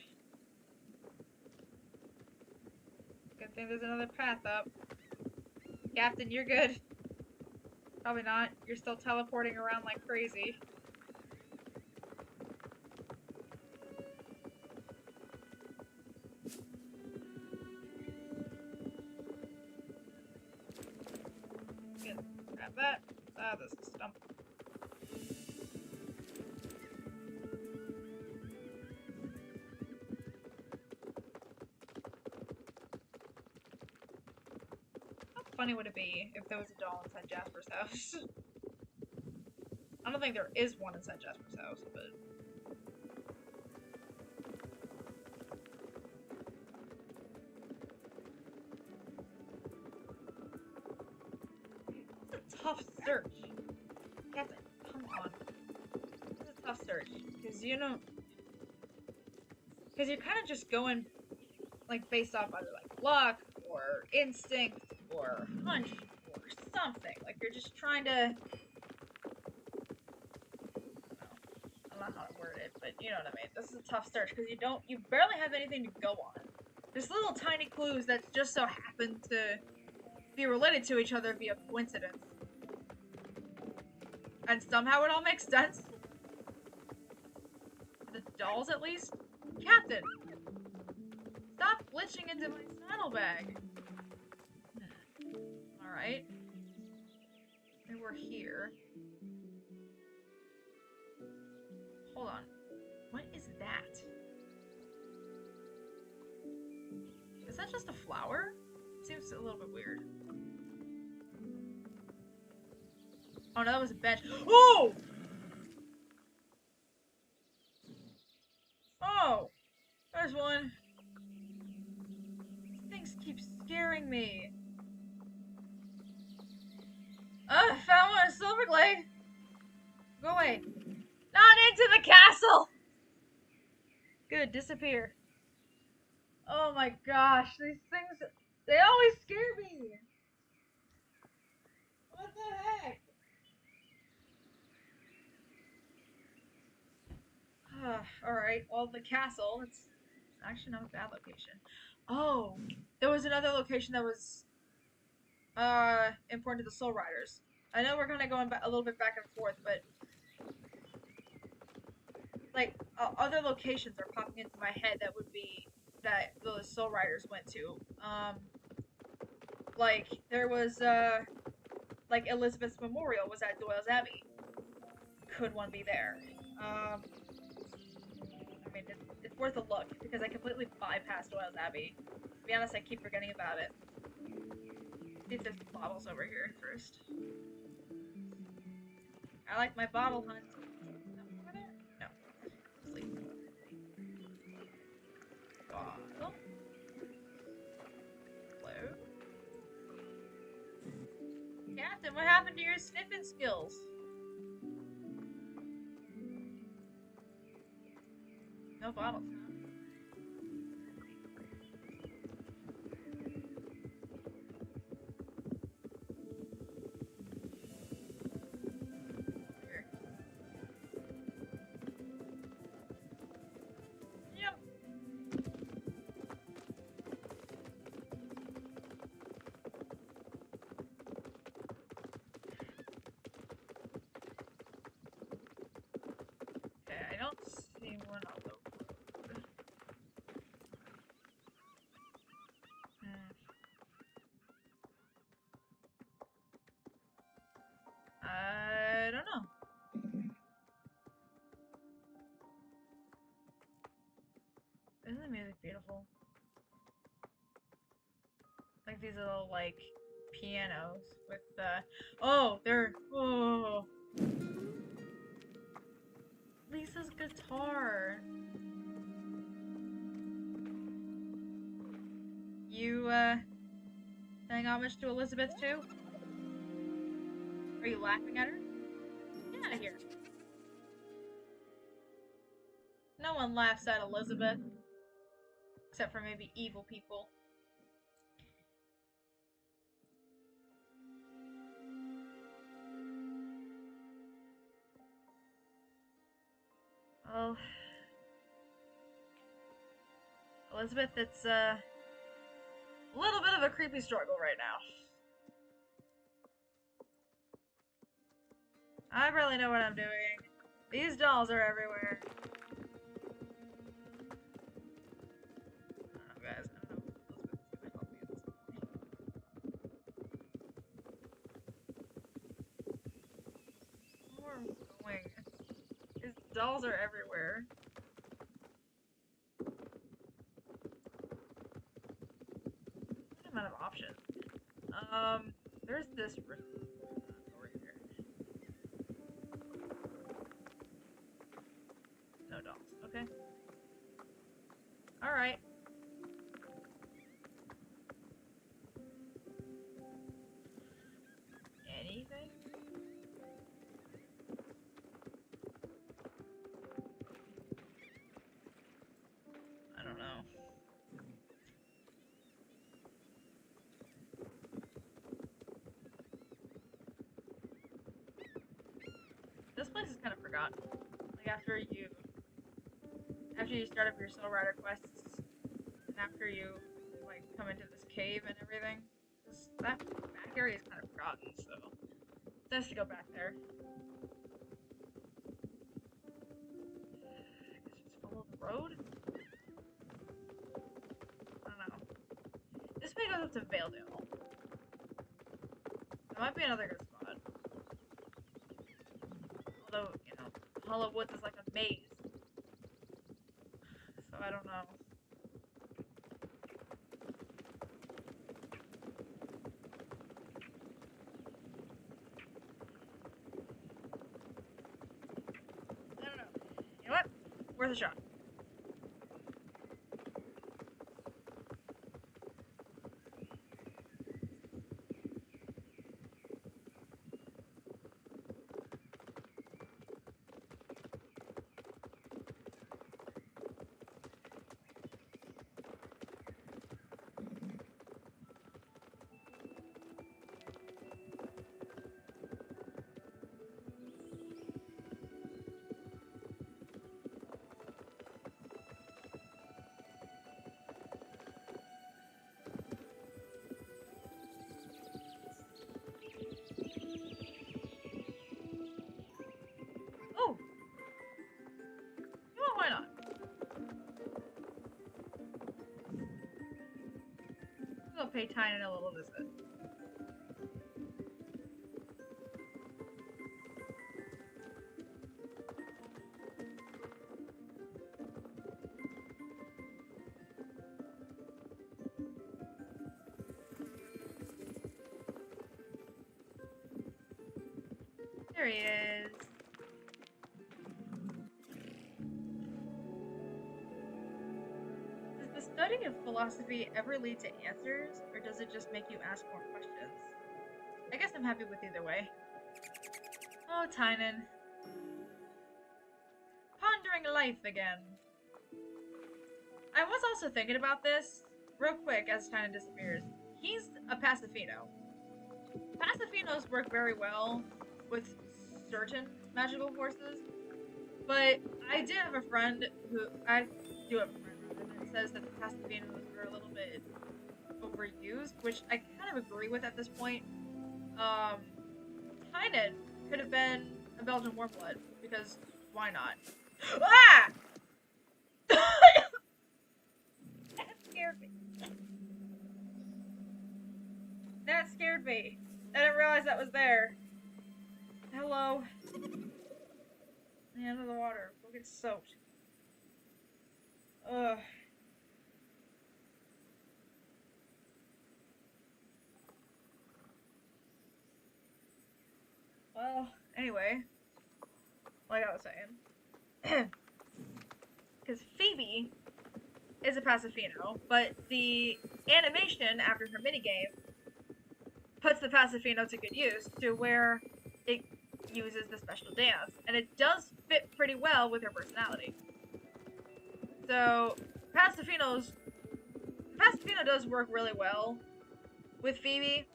Good thing there's another path up. Captain, you're good. Probably not. You're still teleporting around like crazy. Good. Grab that. Ah, this is a stump. How funny would it be if there was a doll inside Jasper's house? I don't think there is one inside Jasper's house, but... It's a tough search. Captain, come on. This is a tough search. Because, you know... Because you're kind of just going, like, based off either, like, luck, or instinct, or hunch, or something. Like, you're just trying to... I don't know how to word it, but you know what I mean. This is a tough search, because you barely have anything to go on. There's little tiny clues that just so happen to be related to each other via coincidence. And somehow it all makes sense. The dolls, at least? Captain! Stop glitching into my saddlebag! Alright. And we're here. Hold on. What is that? Is that just a flower? Seems a little bit weird. Oh no, that was a bench. Oh! Oh! There's one. These things keep scaring me. I found one in Silverglade. Go away. Not into the castle! Good, disappear. Oh my gosh, these things, they always scare me. What the heck? Alright, well, the castle, it's actually not a bad location. Oh, there was another location that was important to the Soul Riders. I know we're kind of going a little bit back and forth, but like other locations are popping into my head that would be that the Soul Riders went to. Like there was like Elizabeth's Memorial was at Doyle's Abbey. Could one be there? I mean, it's worth a look because I completely bypassed Doyle's Abbey. To be honest, I keep forgetting about it. See if there's bottles over here first. I like my bottle hunt. No, over there? No. Sleep. Bottle. Hello? Captain, what happened to your sniffing skills? No bottles, huh? I don't see one on the road. I don't know. Isn't the music beautiful? Like these little, like, pianos with the... Oh, they're... Oh... Lisa's guitar. You, paying homage to Elizabeth, too? Are you laughing at her? Get out of here. No one laughs at Elizabeth. Except for maybe evil people. Well, Elizabeth, it's a little bit of a creepy struggle right now. I barely know what I'm doing. These dolls are everywhere. I don't know, guys. I don't know if Elizabeth is gonna help me at this point. Where am I going? These dolls are everywhere. What amount of options? There's this over here. No dolls. Okay. Alright. Anything? I don't know. This place is kind of forgotten. Like after you start up your Soul Rider quests, and after you like come into this cave and everything, that back area is kind of forgotten. So it's nice to go back there. I guess just follow the road. I don't know. This way goes up to Valedale. That might be another good spot. Although, you know, Hollow Woods is like a maze. So I don't know. I don't know. You know what? Worth a shot. Why not? I'll pay Tynan a little visit. There he is. Does the study of philosophy ever lead to answers, or does it just make you ask more questions? I guess I'm happy with either way. Oh, Tynan. Pondering life again. I was also thinking about this, real quick, as Tynan disappears. He's a Pacifino. Pacifinos work very well with certain magical forces, but I did have a friend that says that the Pacifinos are a little bit overused, which I kind of agree with at this point. Tynan could have been a Belgian Warblood, because why not? Ah! That scared me. That scared me. I didn't realize that was there. Hello. The end of the water. We'll get soaked. Ugh. Well, anyway. Like I was saying. Because Phoebe is a Pacifino, but the animation after her minigame puts the Pacifino to good use, to where it uses the special dance, and it does fit pretty well with her personality. So, Pacifino does work really well with Phoebe,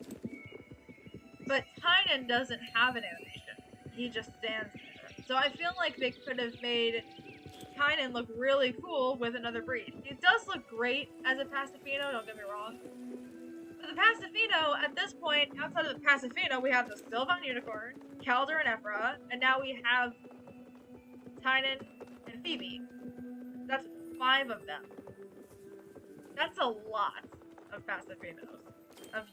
but Tynan doesn't have an animation. He just stands there. So I feel like they could have made Kynan look really cool with another breed. It does look great as a Pacifino, don't get me wrong. But the Pacifino, at this point, outside of the Pacifino, we have the Sylvan Unicorn, Calder and Ephra, and now we have Tynan and Phoebe. That's 5 of them. That's a lot of Pacifinos. Of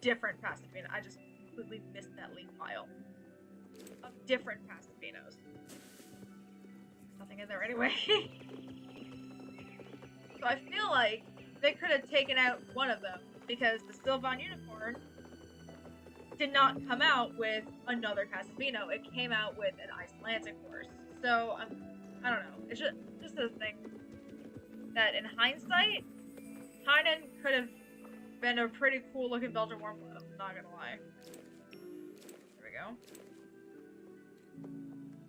different Pacifinos. I just completely missed that link file. Of different Pacifinos. Nothing in there anyway. So I feel like they could have taken out one of them because the Sylvan Unicorn did not come out with another Pacifino. It came out with an Icelandic horse. So I don't know. It's just a thing that in hindsight, Tynan could have been a pretty cool looking Belgian Warmblood. I'm not gonna lie. There we go.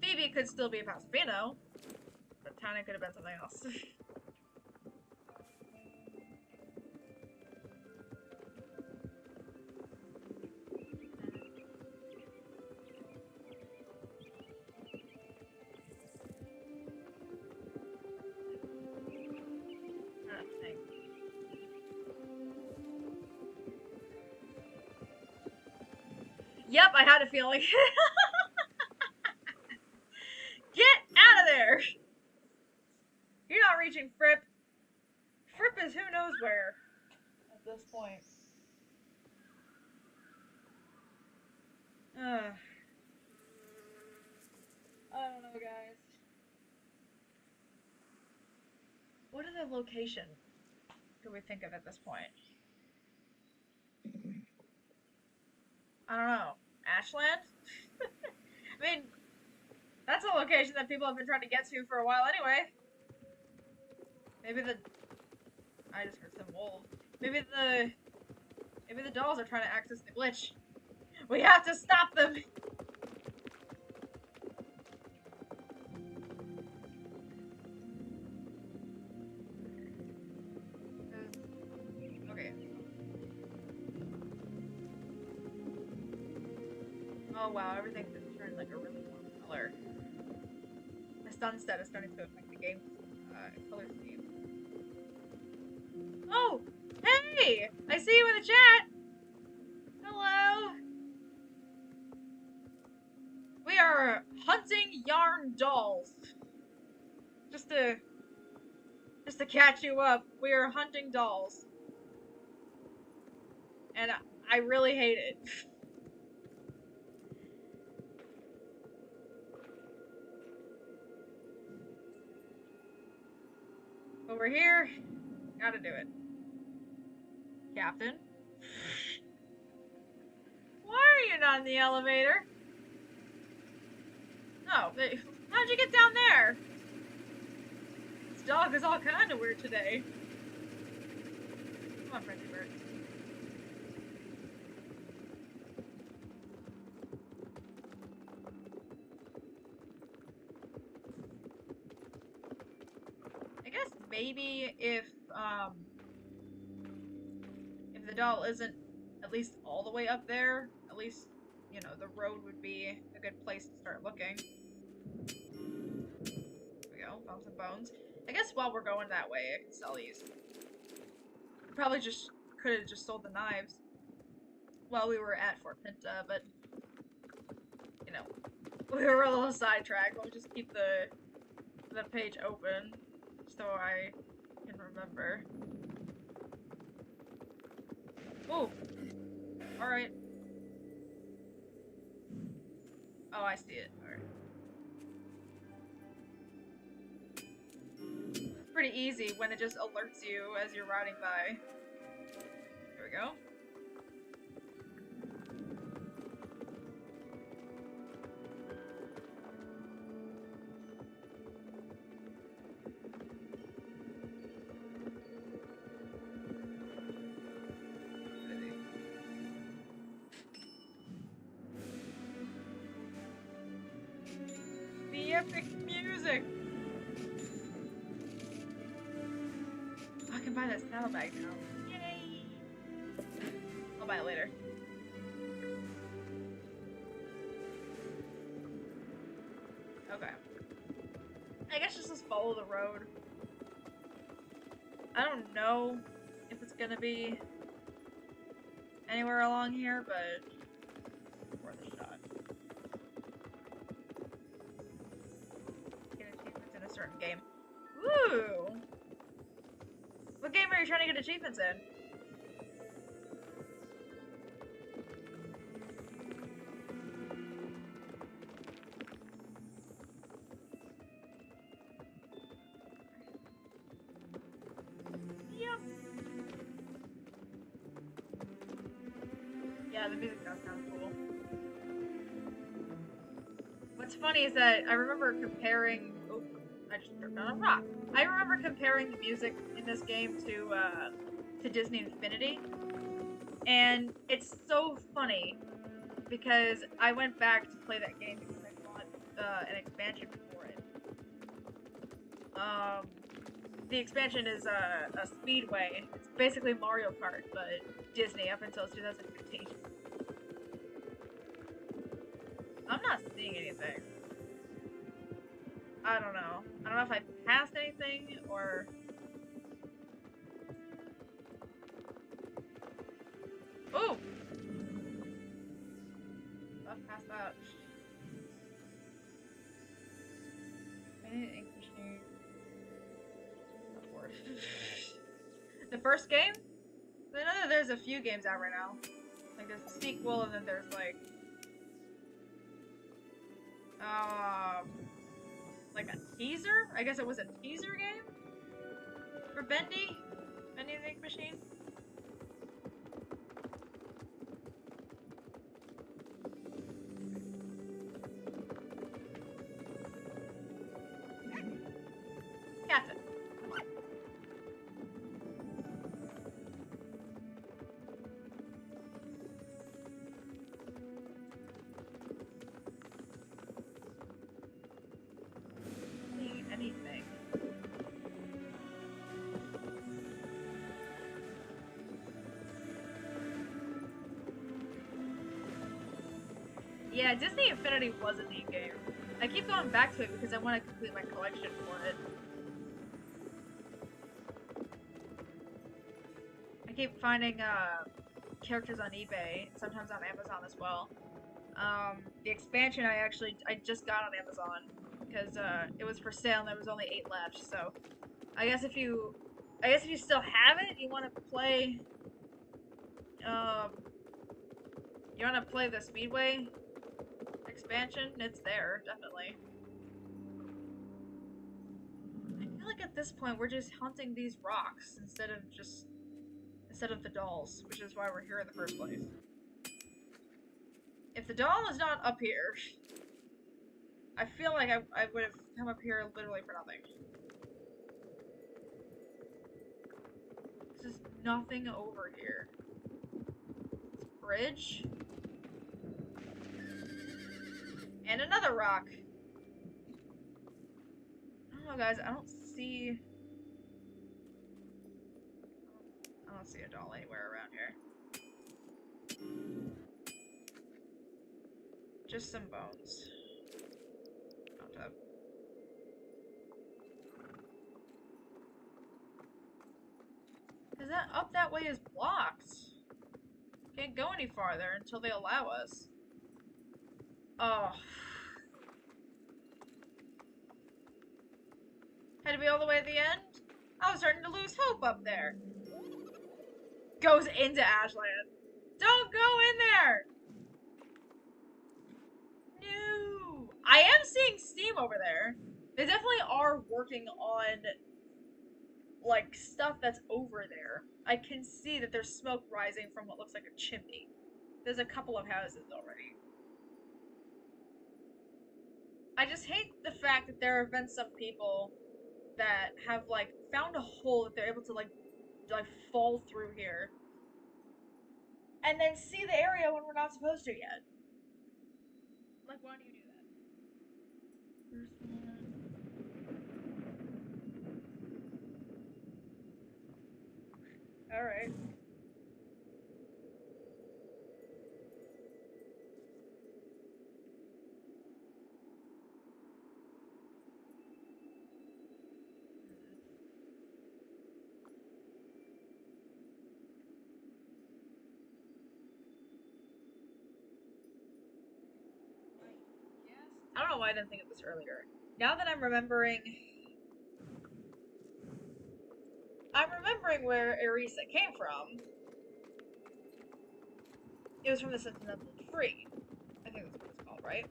Phoebe could still be a Pacifino, but Tynan could have been something else. Yep, I had a feeling. Get out of there! You're not reaching Fripp. Fripp is who knows where at this point. I don't know, guys. What are the locations do we think of at this point? I don't know. Ashland? I mean, that's a location that people have been trying to get to for a while anyway. Maybe I just heard some wolves. Maybe the dolls are trying to access the glitch. We have to stop them! Okay. Oh wow, everything's turned like a really warm color. The sunset is starting to affect the game color scheme. Oh! Hey! I see you in the chat! Hello! We are hunting yarn dolls. Just to catch you up, we are hunting dolls. And I really hate it. Over here, gotta do it. Captain? Why are you not in the elevator? Oh, how'd you get down there? This dog is all kind of weird today. Come on, friendly bird. I guess maybe if the doll isn't at least all the way up there, at least, you know, the road would be a good place to start looking. There we go, found some bones. I guess while we're going that way, I can sell these. Probably just could have just sold the knives while we were at Fort Pinta, but you know, we were a little sidetracked. We'll just keep the page open so I can remember. Oh, all right. Oh, I see it. All right. It's pretty easy when it just alerts you as you're riding by. There we go. The epic music! I can buy that saddlebag now. Yay! I'll buy it later. Okay. I guess just follow the road. I don't know if it's gonna be anywhere along here, but worth a shot. Get achievements in a certain game. Woo! What game are you trying to get achievements in? Yep. Yeah, the music does sound cool. What's funny is that I remember comparing. Oh, I just tripped on a rock. I remember comparing the music in this game to Disney Infinity, and it's so funny because I went back to play that game because I bought an expansion for it. The expansion is a Speedway. It's basically Mario Kart, but Disney up until 2015. I'm not seeing anything. I don't know. I don't know if I passed anything or... Ooh! I've passed that. The first game? I know that there's a few games out right now. Like there's a sequel and then there's like a teaser? I guess it was a teaser game? For Bendy? Bendy the Ink Machine? Captain. Anything. Yeah, Disney Infinity was a neat game. I keep going back to it because I want to complete my collection for it. I keep finding characters on eBay, sometimes on Amazon as well. The expansion I just got on Amazon because it was for sale and there was only 8 left. So I guess if you still have it, you want to play the Speedway expansion, it's there, definitely. I feel like at this point we're just hunting these rocks instead of the dolls, which is why we're here in the first place. If the doll is not up here, I feel like I would have come up here literally for nothing. There's nothing over here. This bridge. And another rock. I don't know, guys. I don't see a doll anywhere around here. Just some bones. On top. Cause that up that way is blocked. Can't go any farther until they allow us. Oh. Had to be all the way at the end? I was starting to lose hope up there. Goes into Ashland. Don't go in there! No! I am seeing steam over there. They definitely are working on, like, stuff that's over there. I can see that there's smoke rising from what looks like a chimney. There's a couple of houses already. I just hate the fact that there have been some people that have, like, found a hole that they're able to, like fall through here. And then see the area when we're not supposed to yet. Like, why do you do that? First one. Alright. know why I didn't think of this earlier. Now that I'm remembering where Erissa came from. It was from the Sentinel Tree. I think that's what it's called, right?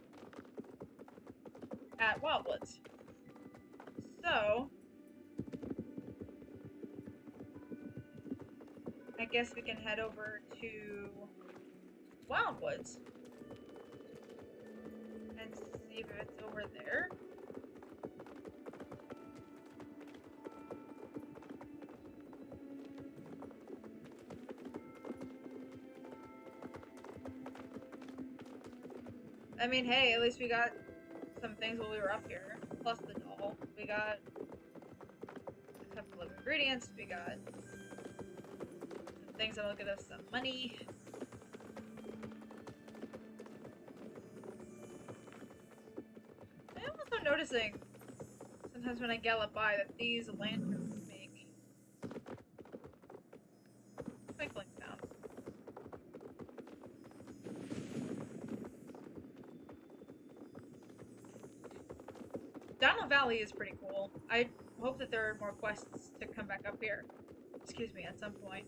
At Wildwoods. So, I guess we can head over to Wildwoods and see if it's over there. I mean, hey, at least we got some things while we were up here. Plus the doll. We got a couple of ingredients. We got some things that'll get us some money. I'm also noticing sometimes when I gallop by that these lanterns make twinkling sounds. Downhill Valley is pretty cool. I hope that there are more quests to come back up here. Excuse me, at some point.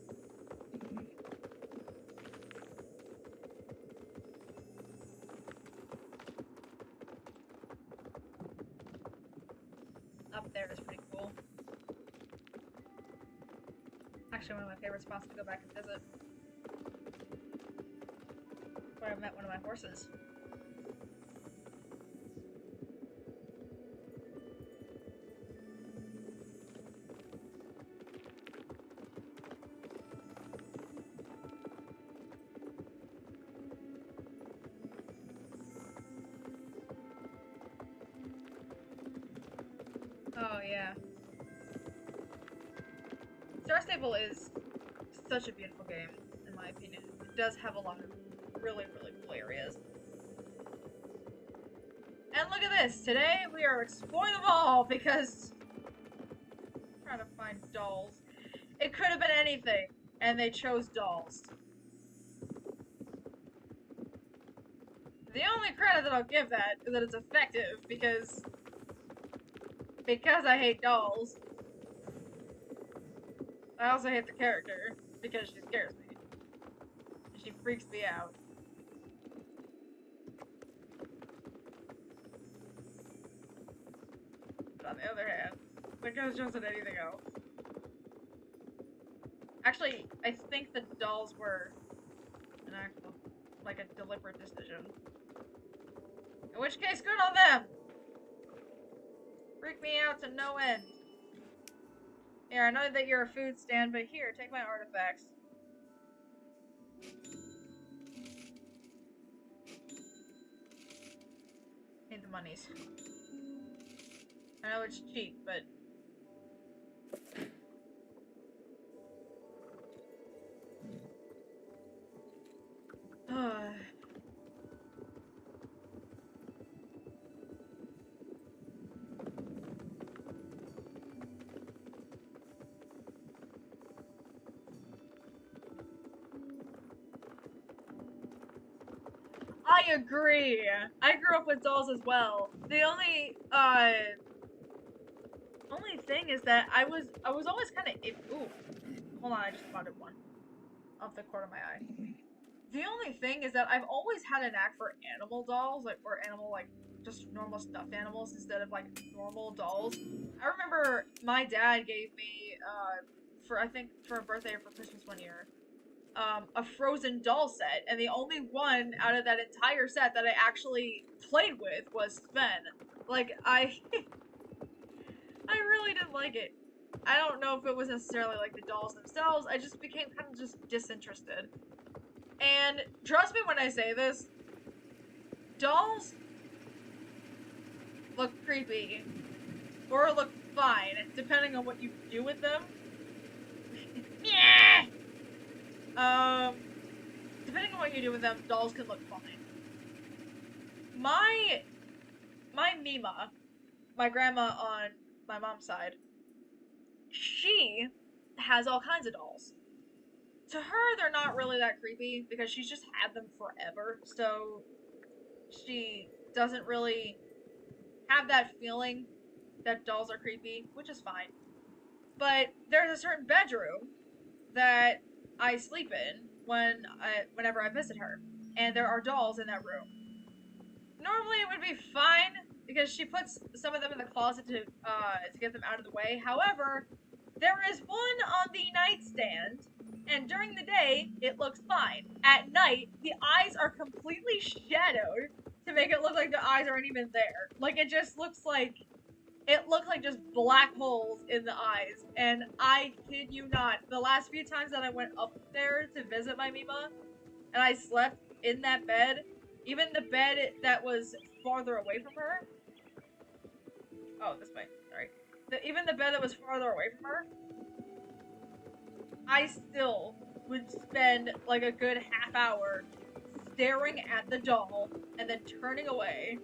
Up there is pretty cool. Actually, one of my favorite spots to go back and visit. Where I met one of my horses. Oh, yeah. Star Stable is such a beautiful game, in my opinion. It does have a lot of really, really cool areas. And look at this! Today we are exploring them all because I'm trying to find dolls. It could have been anything, and they chose dolls. The only credit that I'll give that is that it's effective because I hate dolls. I also hate the character because she scares me. She freaks me out. But on the other hand, the ghost jumps at anything else. Actually, I think the dolls were an actual, like a deliberate decision. In which case, good on them! Freak me out to no end. Here, I know that you're a food stand, but here, take my artifacts. Need the monies. I know it's cheap, but... I agree. I grew up with dolls as well. The only thing is that I was always kind of ooh, hold on, I just spotted one off the corner of my eye. The only thing is that I've always had a knack for animal dolls, or animal, just normal stuffed animals instead of, normal dolls. I remember my dad gave me, I think for a birthday or for Christmas one year, a Frozen doll set, and the only one out of that entire set that I actually played with was Sven. I really didn't like it. I don't know if it was necessarily, the dolls themselves, I just became kind of just disinterested. And, trust me when I say this, dolls look creepy, or look fine, depending on what you do with them. Yeah! Depending on what you do with them, dolls can look fine. My Mima, my grandma on my mom's side, she has all kinds of dolls. To her, they're not really that creepy because she's just had them forever, so she doesn't really have that feeling that dolls are creepy, which is fine. But there's a certain bedroom that I sleep in whenever I visit her, and there are dolls in that room. Normally it would be fine because she puts some of them in the closet to get them out of the way. However, there is one on the nightstand, and during the day it looks fine. At night, the eyes are completely shadowed to make it look like the eyes aren't even there. Like it just looks like just black holes in the eyes. And I kid you not, the last few times that I went up there to visit my Mima, and I slept in that bed, even the bed that was farther away from her. Oh, this way. Sorry. Even the bed that was farther away from her, I still would spend like a good half hour staring at the doll and then turning away,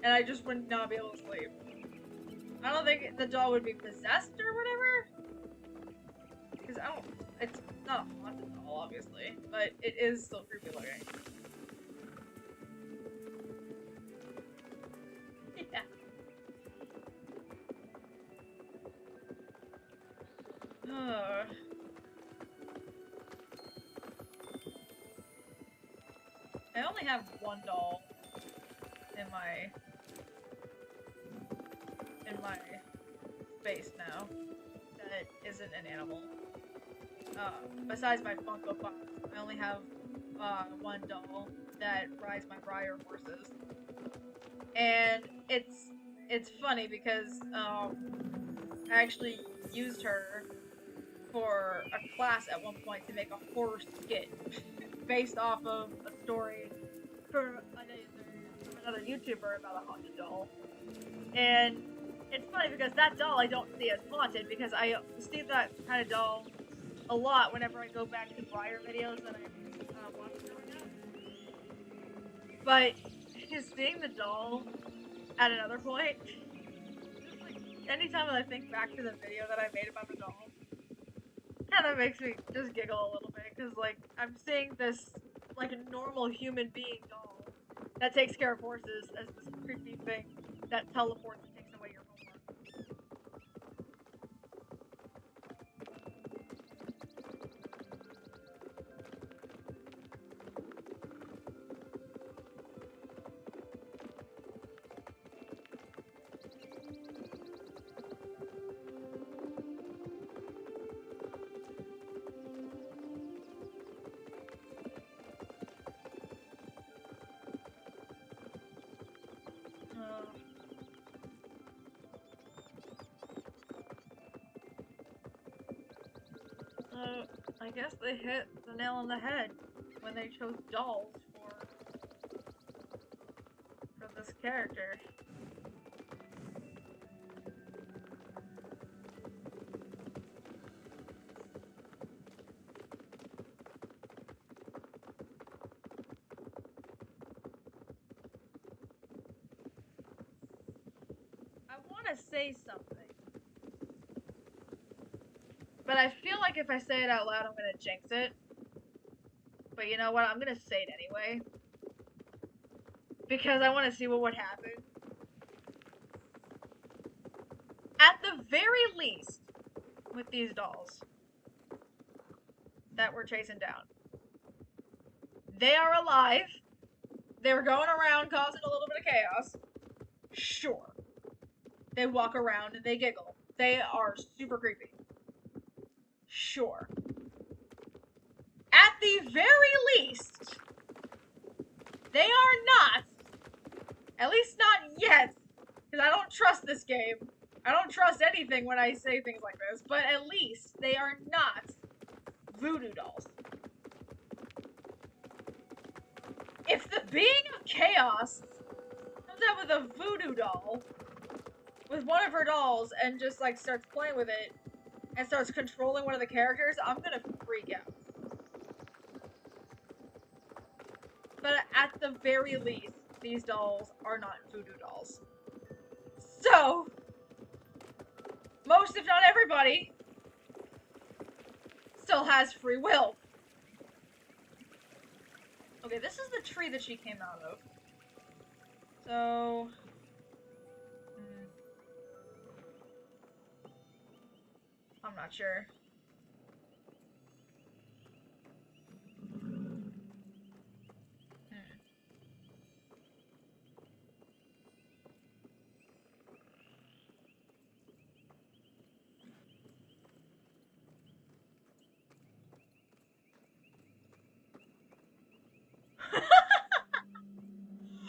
and I just would not be able to sleep. I don't think the doll would be possessed or whatever, because it's not a haunted doll, obviously, but it is still creepy looking. Yeah. I only have one doll in my space now that isn't an animal. Besides my Funko Pops, I only have one doll that rides my Briar horses, and it's funny because I actually used her for a class at one point to make a horror skit based off of a story from another YouTuber about a haunted doll. And it's funny because that doll I don't see as haunted because I see that kind of doll a lot whenever I go back to Briar videos that I watched growing up. But seeing the doll at another point, just like anytime that I think back to the video that I made about the doll, kind of makes me just giggle a little bit because like I'm seeing this like a normal human being doll that takes care of horses as this creepy thing that teleports and takes away your homework. I guess they hit the nail on the head when they chose dolls for this character. I want to say something, but I feel like if I say it out loud, I'm gonna jinx it. But you know what? I'm gonna say it anyway. Because I want to see what would happen. At the very least, with these dolls that we're chasing down, they are alive. They're going around causing a little bit of chaos. Sure. They walk around and they giggle. They are super creepy. Sure. At the very least, they are not, at least not yet, because I don't trust this game. I don't trust anything when I say things like this, but at least they are not voodoo dolls. If the being of chaos comes out with a voodoo doll, with one of her dolls, and just like starts playing with it, and starts controlling one of the characters, I'm gonna freak out. But at the very least, these dolls are not voodoo dolls. So, most if not everybody still has free will. Okay, this is the tree that she came out of. So, I'm not sure.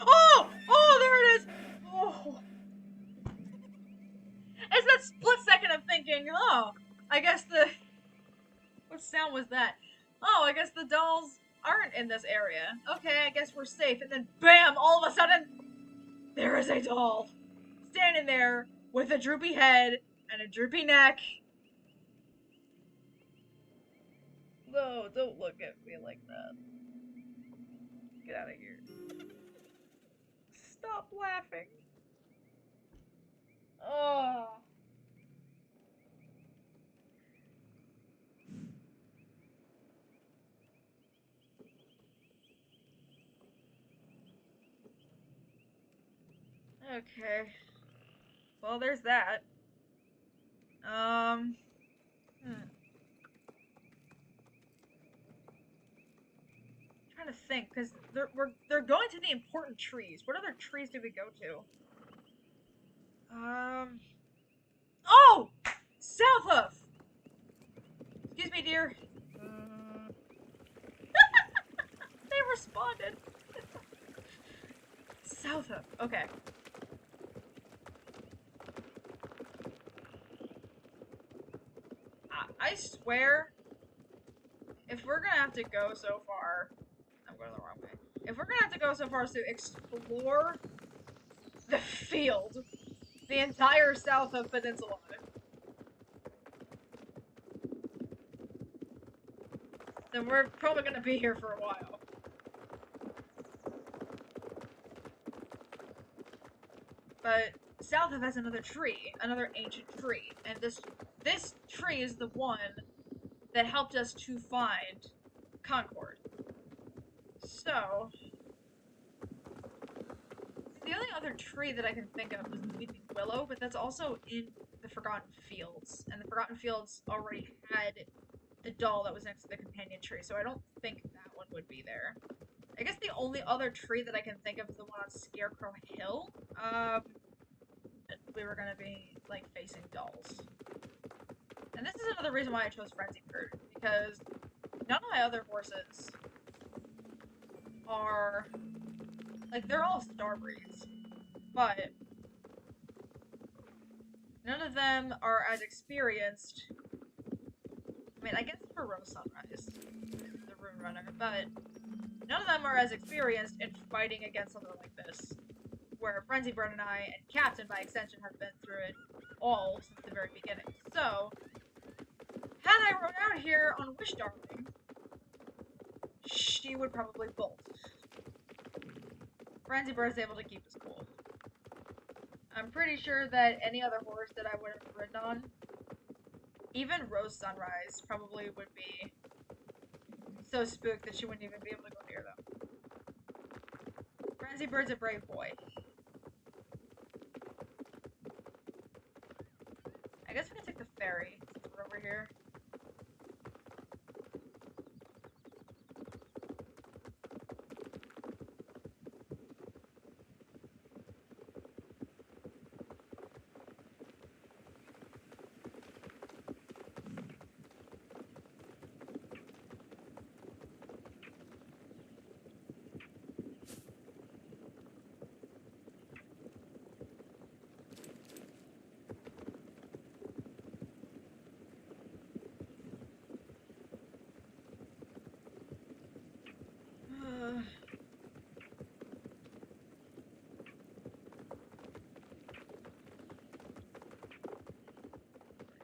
Oh! Oh, there it is! Oh. It's that split second of thinking, oh, I guess the... What sound was that? Oh, I guess the dolls aren't in this area. Okay, I guess we're safe. And then BAM! All of a sudden, there is a doll. Standing there with a droopy head and a droopy neck. No, don't look at me like that. Get out of here. Stop laughing. Oh. Okay. Well, there's that. Trying to think, because they're going to the important trees. What other trees do we go to? Oh! Southhoof! Excuse me, dear. They responded. Southhoof. Okay. I swear, if we're gonna have to go so far, I'm going the wrong way. If we're gonna have to go so far as to explore the field, the entire Southhoof Peninsula, then we're probably gonna be here for a while. But Southhoof has another tree, another ancient tree, and this tree is the one that helped us to find Concord. So, the only other tree that I can think of is the Weeping Willow, but that's also in the Forgotten Fields, and the Forgotten Fields already had the doll that was next to the companion tree, so I don't think that one would be there. I guess the only other tree that I can think of is the one on Scarecrow Hill. We were gonna be, like, facing dolls. And this is another reason why I chose Frenzy Bird, because none of my other horses are, like, they're all star breeds, but none of them are as experienced. I mean, I guess for Rose Sunrise, the Rune Runner, but none of them are as experienced in fighting against something like this, where Frenzy Bird and I, and Captain by extension, have been through it all since the very beginning. So, had I run out here on Wishdarling, she would probably bolt. Frenzy Bird is able to keep us cool. I'm pretty sure that any other horse that I would have ridden on, even Rose Sunrise, probably would be so spooked that she wouldn't even be able to go near them. Frenzy Bird's a brave boy. I guess we can take the ferry since we're over here.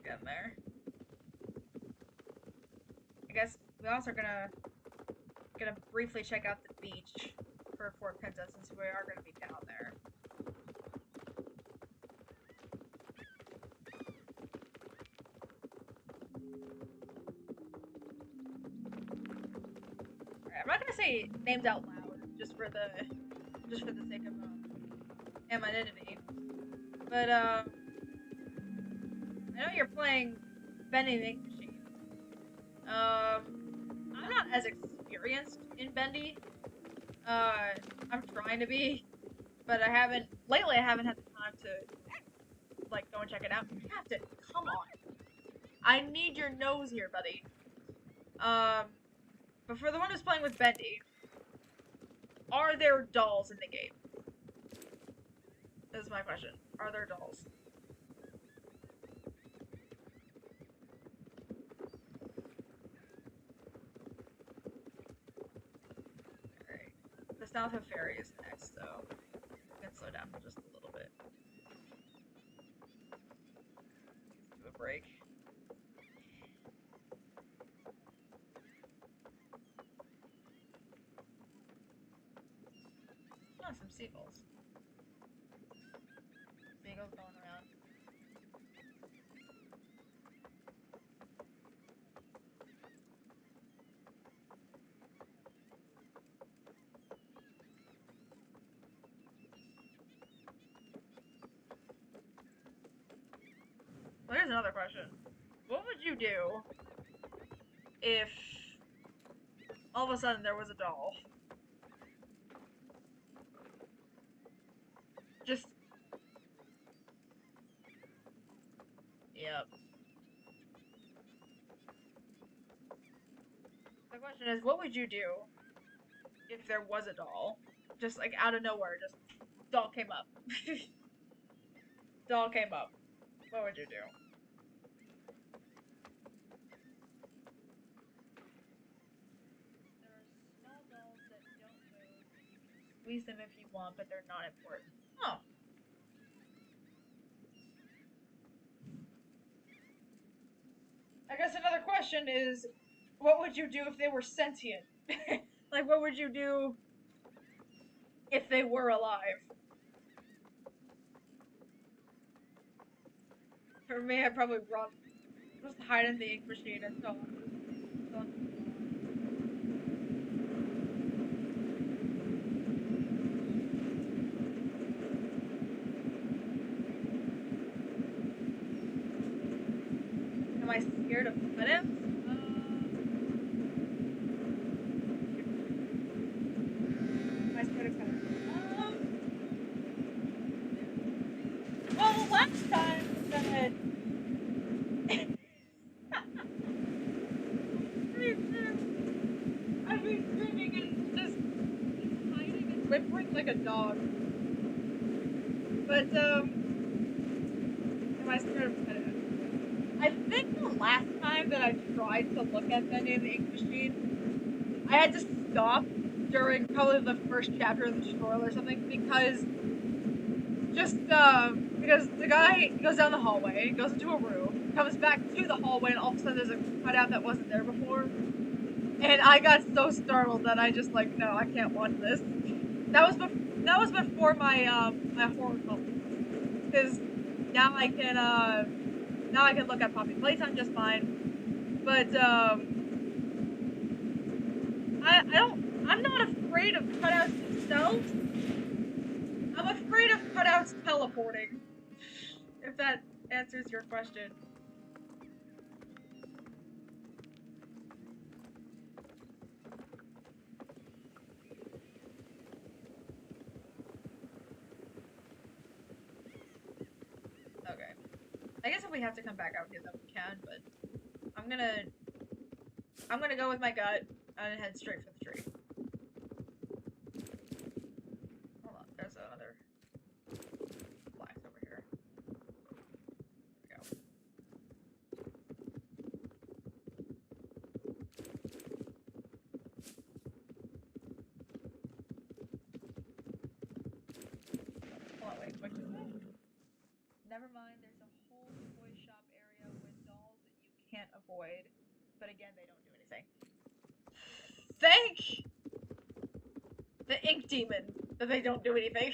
Getting there. I guess we also are gonna briefly check out the beach for Fort Princess since we are gonna be down there. Alright, I'm not gonna say names out loud just for the sake of anonymity, but I know you're playing bending the ink machine. I'm not as experienced in bendy. I'm trying to be, but lately I haven't had the time to, like, go and check it out. Captain, come on. I need your nose here, buddy. But for the one who's playing with bendy, are there dolls in the game? This is my question. Are there dolls? Alright. The South of Fairy is next, so I can slow down for just a little bit. Do a break. Oh, some seagulls. Seagulls going around. Well, here's another question. What would you do if all of a sudden there was a doll? Just... Yep. The question is, what would you do if there was a doll? Just, like, out of nowhere, just... Doll came up. Doll came up. What would you do? There are small dolls that don't move. Squeeze them if you want, but they're not important. Oh. I guess another question is, what would you do if they were sentient? Like, what would you do if they were alive? For me, I'd probably run. Just hide in the ink machine until Am I scared of minutes? Am I scared of minutes? Well, last time that I've been screaming and just hiding and whimpering like a dog. But, am I scared of minutes? I think the last time that I tried to look at Bendy in the ink machine, I had to stop during probably the first chapter of the tutorial or something because the guy goes down the hallway, goes into a room, comes back to the hallway, and all of a sudden there's a cutout that wasn't there before. And I got so startled that I just like, no, I can't watch this. That was before my my horror film, because now I can look at Poppy Playtime just fine. But I'm not afraid of cutouts themselves. I'm afraid of cutouts teleporting. If that answers your question. Okay. I guess if we have to come back out here, then we can, but I'm gonna go with my gut and head straight for the tree. Hold on, there's another flax over here. There we go. Hold on, wait, never mind, there's a whole toy shop area with dolls that you can't avoid, but again, they don't do anything. Thank the ink demon that they don't do anything.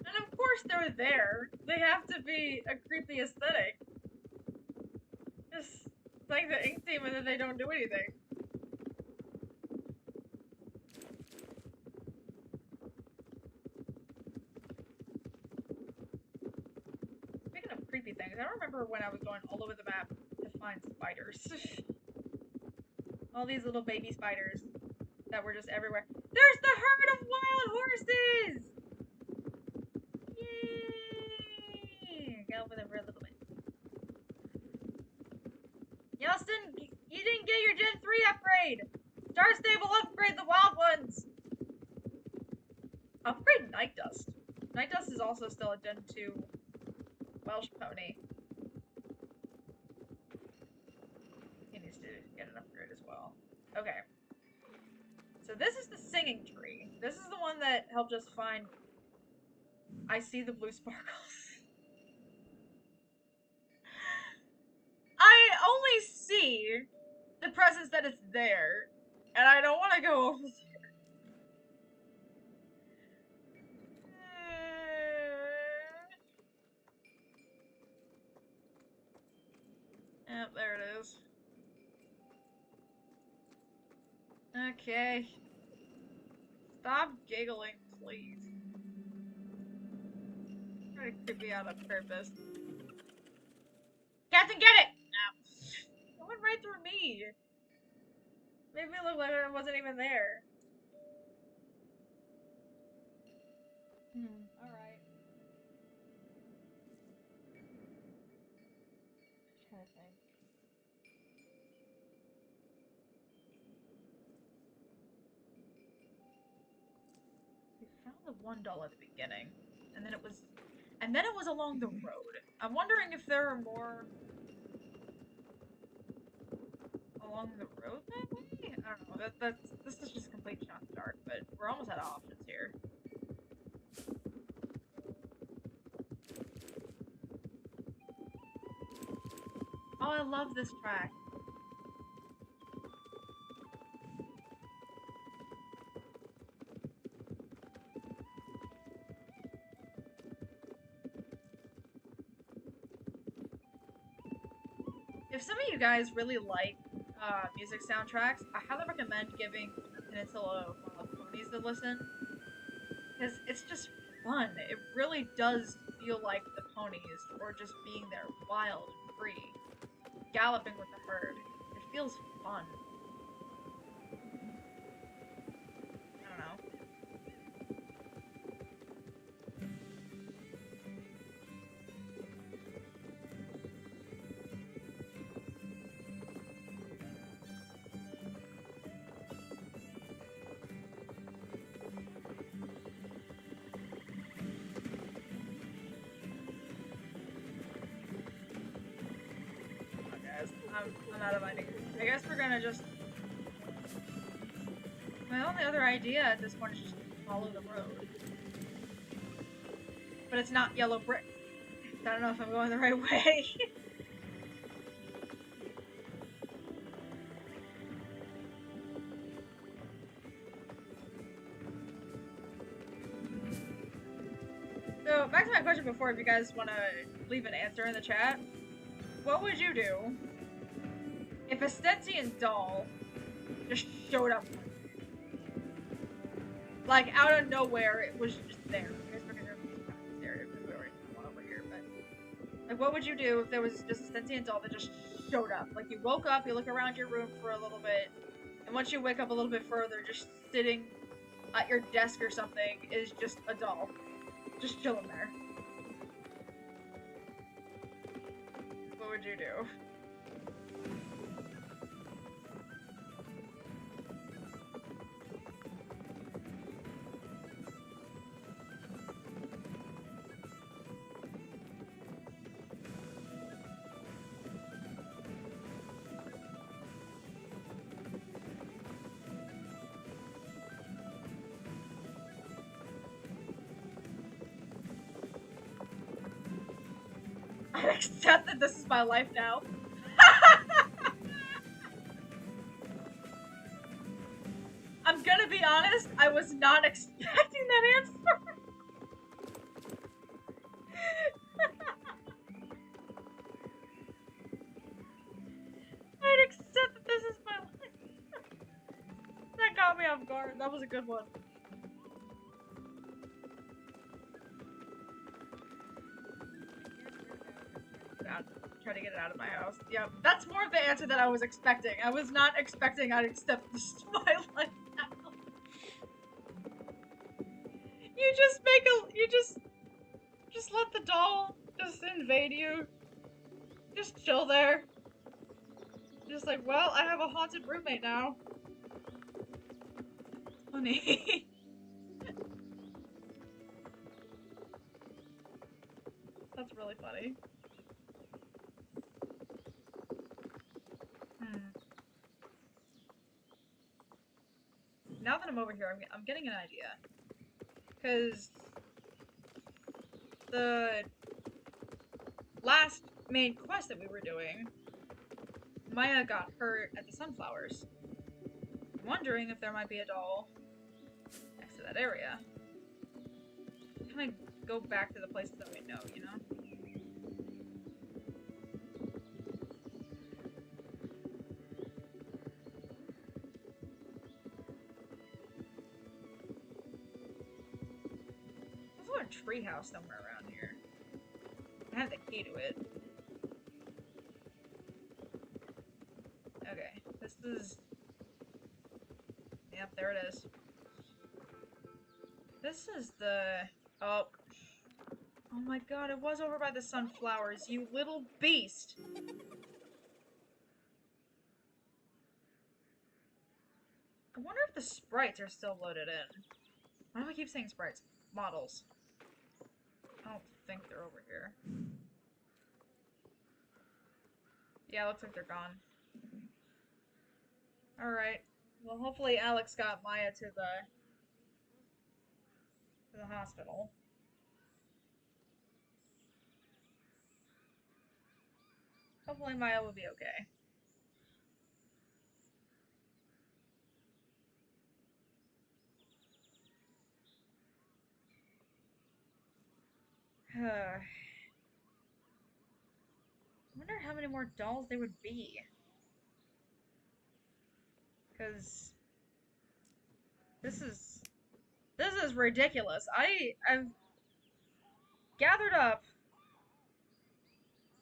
And of course they're there. They have to be a creepy aesthetic. Just like the ink demon that they don't do anything. creepy things. I don't remember when I was going all over the map to find spiders. All these little baby spiders that were just everywhere. There's the herd of wild horses! Yay! Go over there for a little bit. Yelston, you didn't get your Gen 3 upgrade! Star Stable, upgrade the wild ones! Upgrade Night Dust. Night Dust is also still a Gen 2 Welsh pony. He needs to get an upgrade as well. Okay. So this is the singing tree. This is the one that helped us find... I see the blue sparkles. I only see the presence that it's there, and I don't want to go over there. Yep, there it is. Okay. Stop giggling, please. Try to creep me out on purpose. Captain, get it! No. It went right through me. Made me look like I wasn't even there. Alright. Trying to think. We found the $1 at the beginning, and then it was along the road. I'm wondering if there are more along the road that way? I don't know. This is just a complete shot in the dark, but we're almost out of options here. Oh, I love this track. If some of you guys really like music soundtracks, I highly recommend giving Peninsula of Wild Ponies a listen. Because it's just fun. It really does feel like the ponies, or just being there wild and free. Galloping with the herd. It feels fun. I don't know. I'm out of ideas. I guess we're gonna just... My only other idea at this point is just follow the road. But it's not yellow brick. I don't know if I'm going the right way. So, back to my question before, if you guys want to leave an answer in the chat. What would you do if a Stensian doll just showed up? Like, out of nowhere, it was just there. I guess we're gonna be there because we already have one over here, but... Like, what would you do if there was just a Stensian doll that just showed up? Like, you woke up, you look around your room for a little bit, and once you wake up a little bit further, just sitting at your desk or something is just a doll. Just chilling there. What would you do? I accept that this is my life now. I'm gonna be honest, I was not expecting that answer. I'd accept that this is my life. That got me off guard. That was a good one. out. Try to get it out of my house. Yeah, that's more of the answer that I was expecting. I was not expecting I'd accept this to my life now. You just make a. You just let the doll just invade you. Just chill there. Just like, well, I have a haunted roommate now. Funny. That's really funny. Now that I'm over here, I'm getting an idea. Because the last main quest that we were doing, Maya got hurt at the sunflowers. I'm wondering if there might be a doll next to that area. Kind of go back to the places that we know, you know? There's a treehouse somewhere around here. I have the key to it. Okay, this is... Yep, there it is. This is the... Oh. Oh my god, it was over by the sunflowers, you little beast! I wonder if the sprites are still loaded in. Why do I keep saying sprites? Models. I don't think they're over here. Yeah, looks like they're gone. Alright. Well, hopefully Alex got Maya to the hospital. Hopefully Maya will be okay. I wonder how many more dolls there would be. Because this is ridiculous. I've gathered up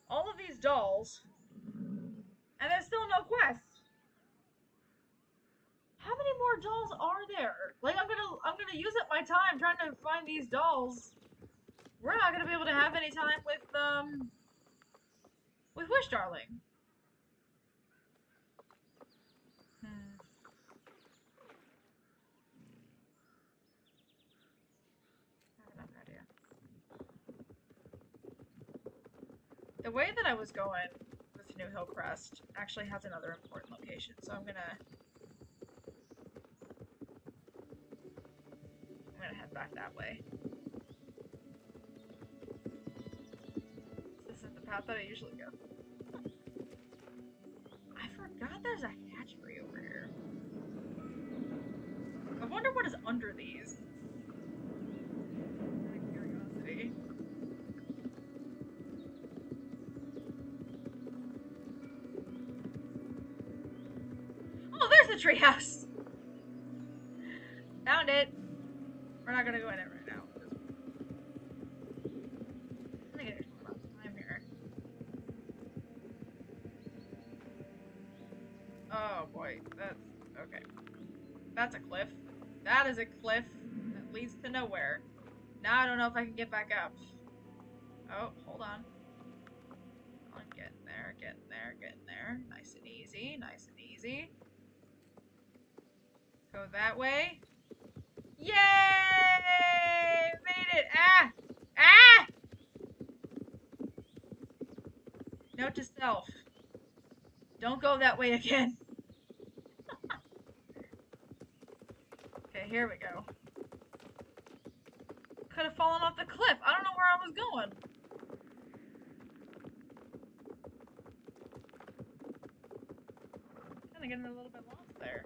all of these dolls, and there's still no quest. How many more dolls are there? Like, I'm gonna use up my time trying to find these dolls. We're not gonna be able to have any time with Wishdarling. I have another idea. The way that I was going with New Hillcrest actually has another important location, so I'm gonna head back that way. This isn't the path that I usually go. I forgot there's a hatchery over here. I wonder what is under these. Out of curiosity. Oh, there's the treehouse! Found it! We're not gonna go in it right now. I'm gonna get a lot of time here. Oh boy, that's... okay. That's a cliff. That is a cliff that leads to nowhere. Now I don't know if I can get back up. Oh, hold on. I'm getting there, getting there, getting there. Nice and easy, nice and easy. Go that way. Yay! Made it! Ah! Ah! Note to self. Don't go that way again. Okay, here we go. Could have fallen off the cliff. I don't know where I was going. Kind of getting a little bit lost there.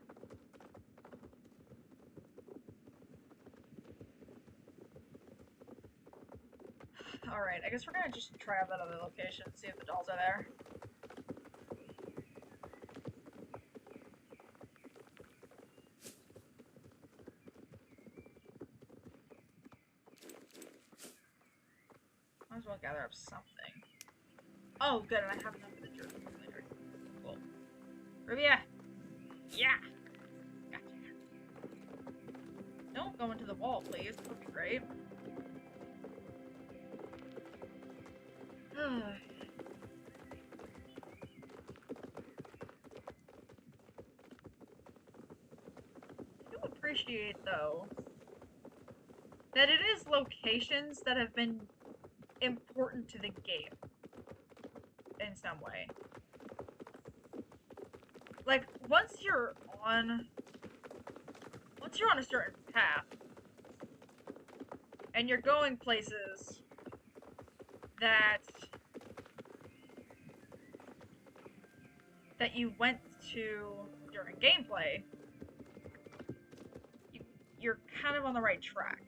Alright, I guess we're gonna just try out that other location and see if the dolls are there. Might as well gather up something. Oh, good, and I have enough of the jerk later. Cool. Rubia! Yeah! Gotcha. Don't go into the wall, please. That would be great. I do appreciate, though, that it is locations that have been important to the game in some way. Like, once you're on a certain path and you're going places that you went to during gameplay, you're kind of on the right track.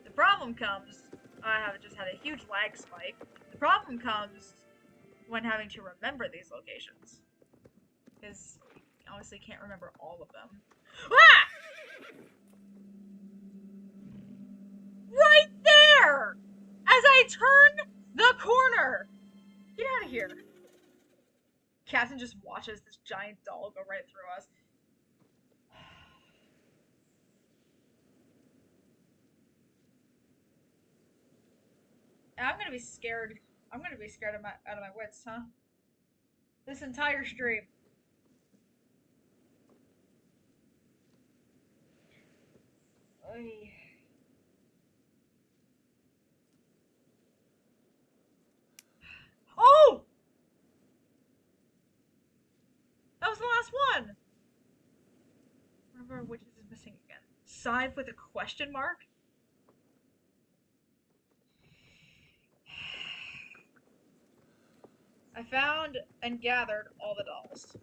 The problem comes, I have just had a huge lag spike. The problem comes when having to remember these locations. Because you obviously can't remember all of them. Ah! Right there! As I turn the corner! Get out of here. Captain just watches this giant doll go right through us. I'm gonna be scared. I'm gonna be scared out of my wits, huh? This entire stream. Oy. Oh! That was the last one! Remember which is missing again. Scythe with a question mark? I found and gathered all the dolls.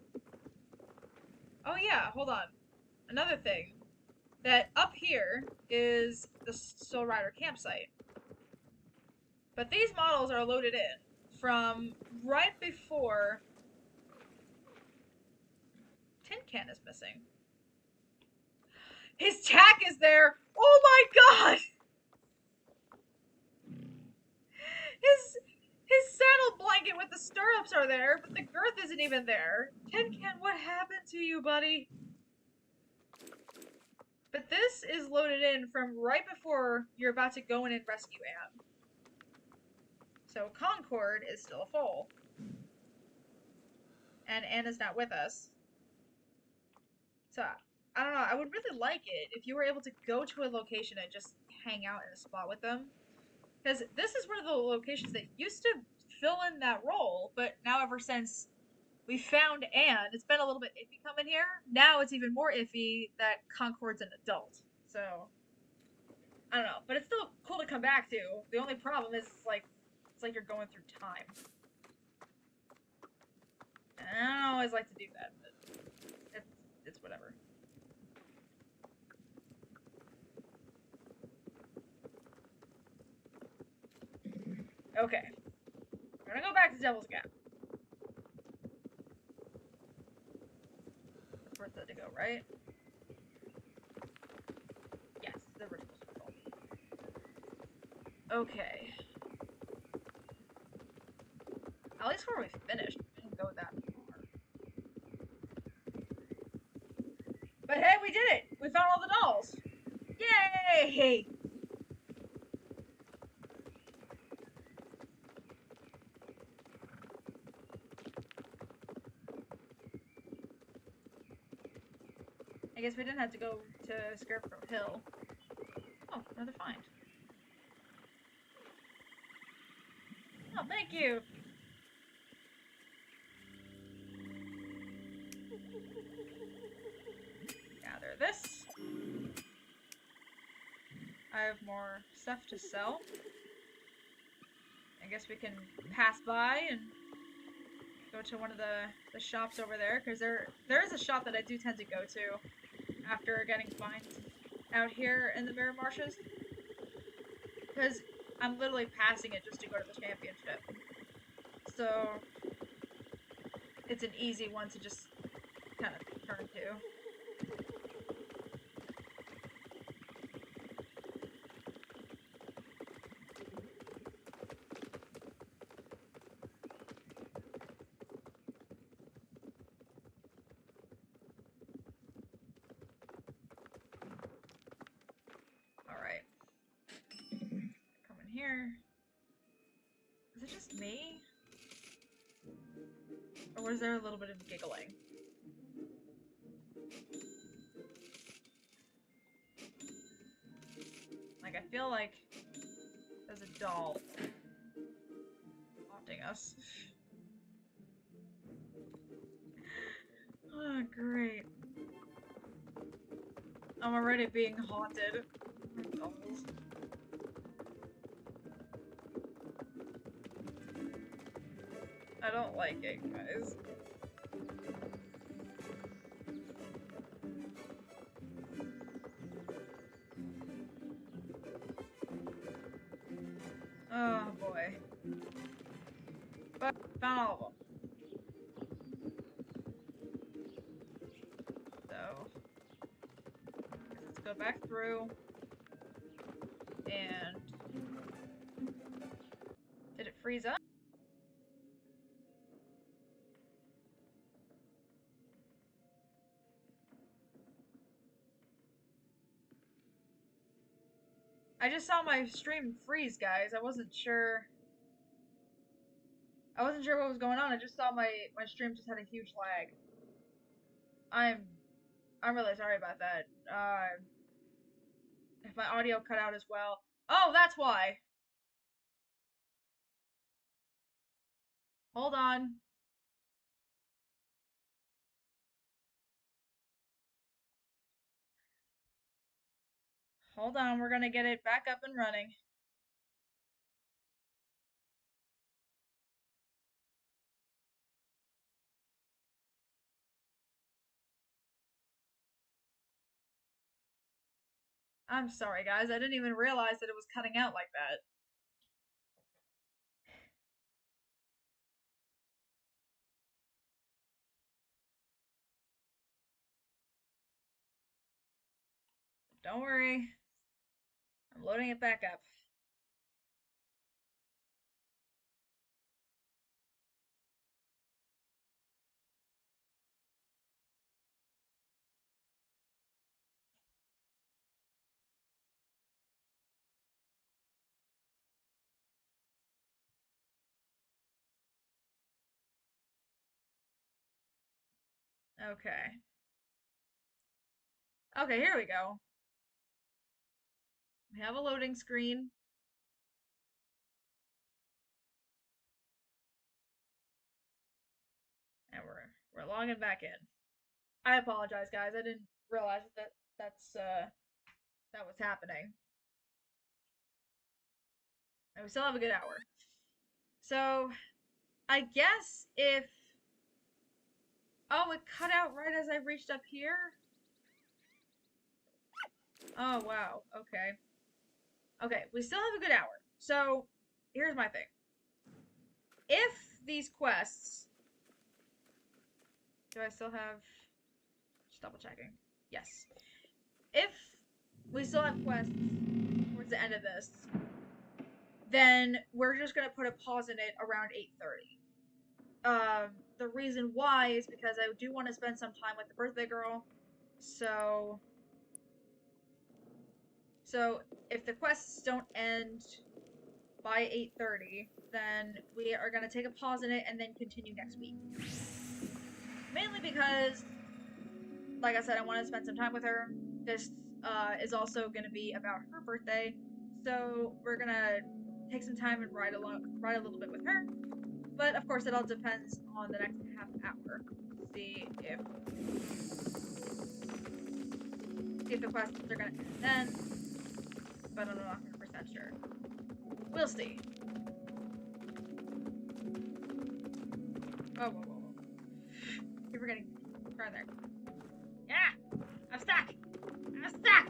Oh yeah, hold on. Another thing. That up here is the Soul Rider campsite. But these models are loaded in from right before Tin Can is missing. His tack is there! Oh my god! His saddle blanket with the stirrups are there, but the girth isn't even there. Tin Can, what happened to you, buddy? But this is loaded in from right before you're about to go in and rescue Anne. So Concord is still full. And Anna's not with us. So, I don't know, I would really like it if you were able to go to a location and just hang out in a spot with them. Because this is one of the locations that used to fill in that role, but now ever since we found Anne, it's been a little bit iffy coming here. Now it's even more iffy that Concord's an adult. So, I don't know. But it's still cool to come back to. The only problem is, it's like you're going through time. And I don't always like to do that, but it's whatever. Okay. We're gonna go back to Devil's Gap. Where's that to go, right? Yes, the ritual circle. Okay. At least where we finished, we didn't go that far. But hey, we did it! We found all the dolls! Yay! I guess we didn't have to go to Scarecrow Hill. Oh, another find. Oh, thank you! Gather this. I have more stuff to sell. I guess we can pass by and go to one of the shops over there, because there is a shop that I do tend to go to after getting finds out here in the Mirror Marshes. Because I'm literally passing it just to go to the championship. So it's an easy one to just kind of turn to. there... Is it just me? Or was there a little bit of giggling? Like, I feel like there's a doll haunting us. Oh, great. I'm already being haunted. Dolls. I don't like it, guys. Oh boy. But found all of them. So let's go back through and did it freeze up? I just saw my stream freeze, guys. I wasn't sure what was going on. I just saw my stream just had a huge lag. I'm really sorry about that. If my audio cut out as well. Oh, that's why. Hold on. Hold on, we're gonna get it back up and running. I'm sorry, guys. I didn't even realize that it was cutting out like that. Don't worry. I'm loading it back up. Okay. Okay, here we go. We have a loading screen. And we're logging back in. I apologize, guys. I didn't realize that was happening. And we still have a good hour. So, I guess if... Oh, it cut out right as I reached up here? Oh, wow. Okay. Okay, we still have a good hour. So, here's my thing. If these quests... Do I still have... Just double checking. Yes. If we still have quests towards the end of this, then we're just going to put a pause in it around 8:30. The reason why is because I do want to spend some time with the birthday girl. So if the quests don't end by 8:30, then we are going to take a pause in it and then continue next week. Mainly because, like I said, I want to spend some time with her. This is also going to be about her birthday, so we're going to take some time and ride a little bit with her. But of course, it all depends on the next half hour. See if the questions are gonna end then. But I'm not 100% sure. We'll see. Whoa, whoa, whoa, whoa. Keep forgetting. Turn there. Yeah! I'm stuck! I'm stuck!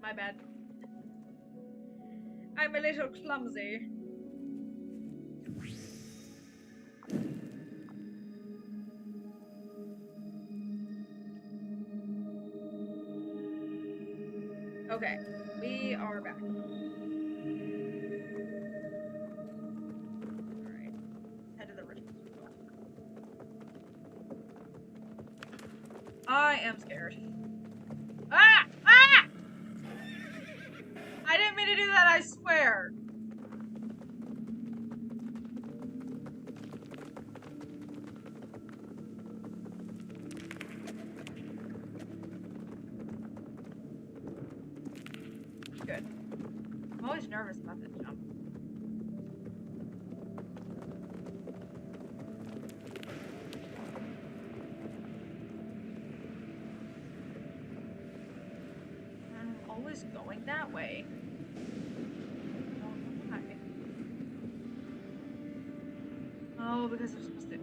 My bad. I'm a little clumsy. Okay, we are back. Alright, head to the ritual. I am scared. Ah! Ah! didn't mean to do that, I swear. Good. I'm always nervous about this jump. I'm always going that way. Oh, because I'm supposed to.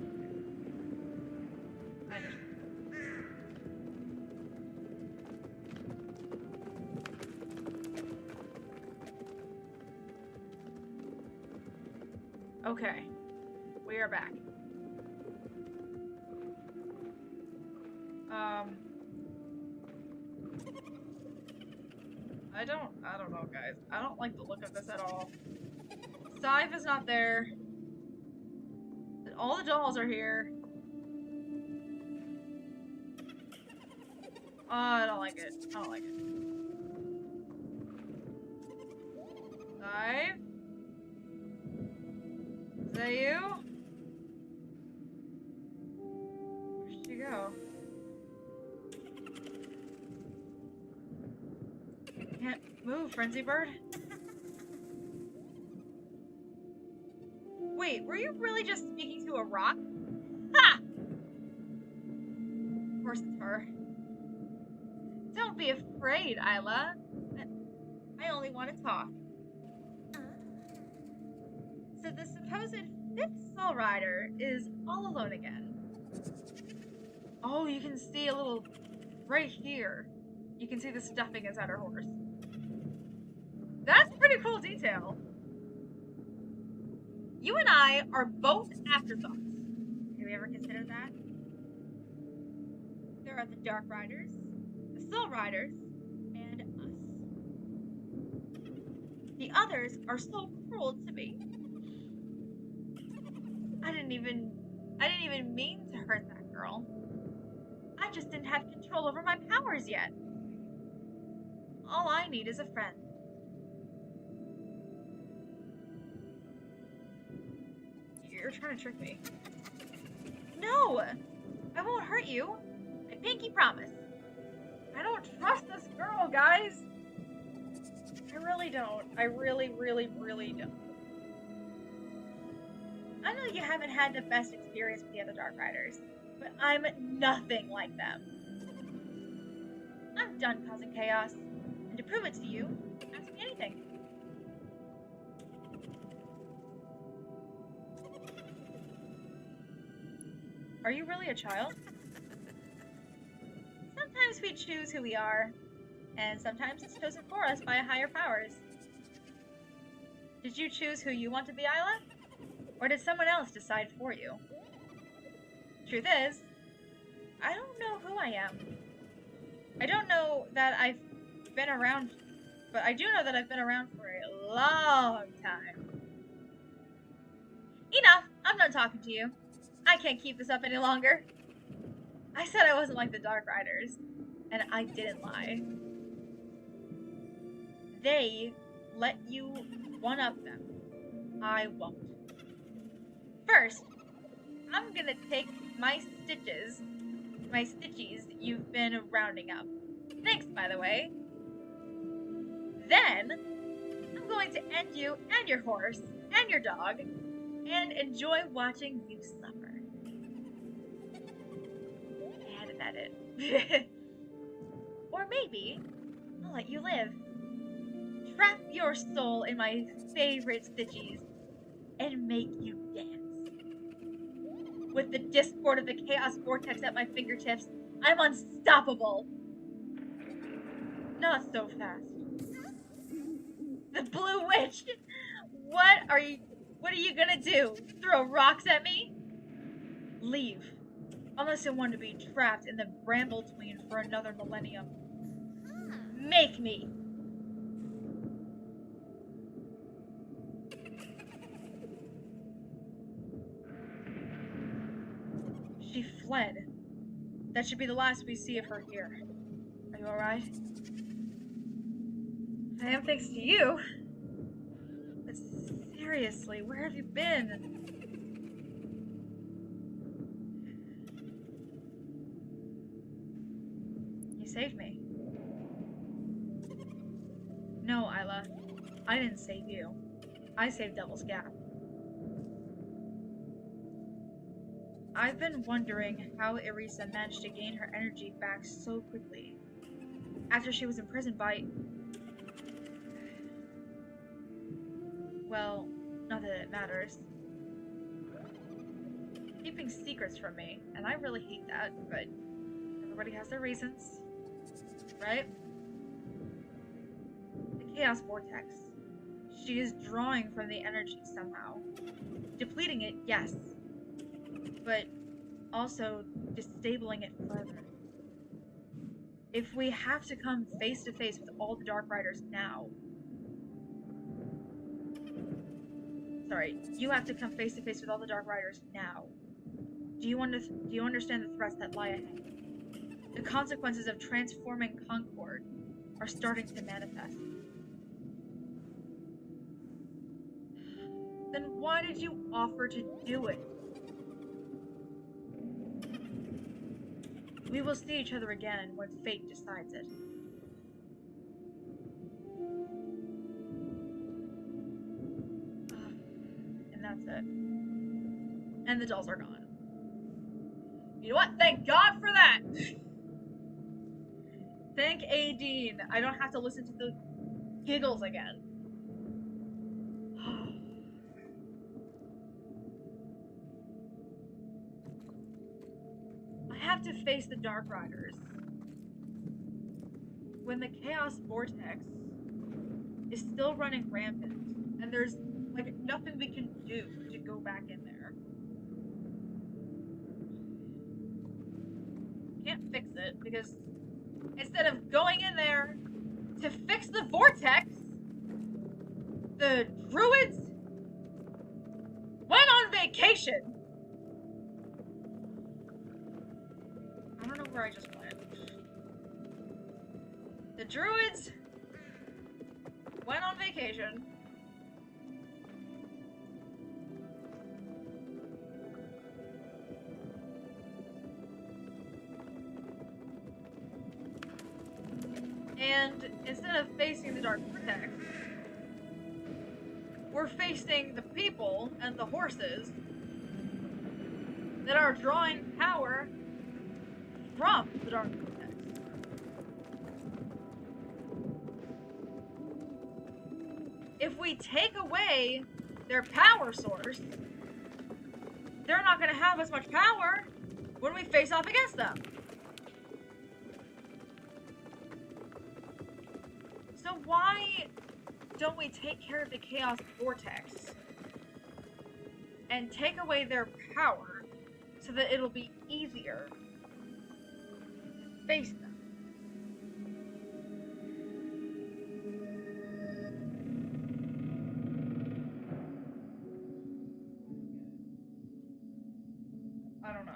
I know. Okay, we are back. I don't know, guys. I don't like the look of this at all. Scythe is not there. All the dolls are here. Oh, I don't like it. I don't like it. Scythe? Is that you? Where'd she go? Can't move, Frenzy Bird. Wait, were you really just speaking to a rock? Ha! Of course it's her. Don't be afraid, Isla. I only want to talk. So the supposed fifth Soul Rider is all alone again. Oh, you can see a little right here. You can see the stuffing inside her horse. That's pretty cool detail. You and I are both afterthoughts. Have you ever considered that? There are the Dark Riders, the Soul Riders, and us. The others are so cruel to me. I didn't even mean to hurt that girl. I just didn't have control over my powers yet. All I need is a friend. You're trying to trick me. No! I won't hurt you. I pinky promise. I don't trust this girl, guys. I really don't. I really don't. I know you haven't had the best experience with the other Dark Riders, but I'm nothing like them. I'm done causing chaos, and to prove it to you, ask me anything. Are you really a child? Sometimes we choose who we are, and sometimes it's chosen for us by higher powers. Did you choose who you want to be, Isla? Or did someone else decide for you? Truth is, I don't know who I am. I don't know that I've been around, but I do know that I've been around for a long time. Enough! I'm done talking to you. I can't keep this up any longer. I said I wasn't like the Dark Riders, and I didn't lie. They let you one-up them. I won't. First, I'm gonna take my stitchies you've been rounding up. Thanks, by the way. Then, I'm going to end you and your horse and your dog and enjoy watching you suffer. I had to edit. Or maybe I'll let you live. Trap your soul in my favorite stitchies and make you dance. With the discord of the chaos vortex at my fingertips, I'm unstoppable. Not so fast. The Blue Witch! What are you gonna do? Throw rocks at me? Leave. Unless you want to be trapped in the Bramble Tween for another millennium. Make me! She fled. That should be the last we see of her here. Are you alright? I am thanks to you. But seriously, where have you been? You saved me. No, Isla. I didn't save you. I saved Devil's Gap. I've been wondering how Erissa managed to gain her energy back so quickly. After she was imprisoned by... Well, not that it matters. Keeping secrets from me, and I really hate that, but everybody has their reasons, right? The Chaos Vortex. She is drawing from the energy somehow. Depleting it, yes, but also disabling it further. If we have to come face to face with all the Dark Riders now... Sorry, you have to come face to face with all the Dark Riders now. Do you understand the threats that lie ahead? The consequences of transforming Concord are starting to manifest. Then why did you offer to do it? We will see each other again when fate decides it. And that's it. And the dolls are gone. You know what? Thank God for that! Thank Aideen. I don't have to listen to the giggles again. I have to face the Dark Riders. When the Chaos Vortex is still running rampant, and there's, like, nothing we can do to go back in there. Can't fix it, because instead of going in there to fix the vortex, the druids went on vacation! I don't know where I just went. The druids went on vacation. And instead of facing the Dark Vortex, we're facing the people and the horses that are drawing power from the Dark Vortex. If we take away their power source, they're not going to have as much power when we face off against them. So why don't we take care of the Chaos Vortex and take away their power so that it'll be easier to face them? I don't know.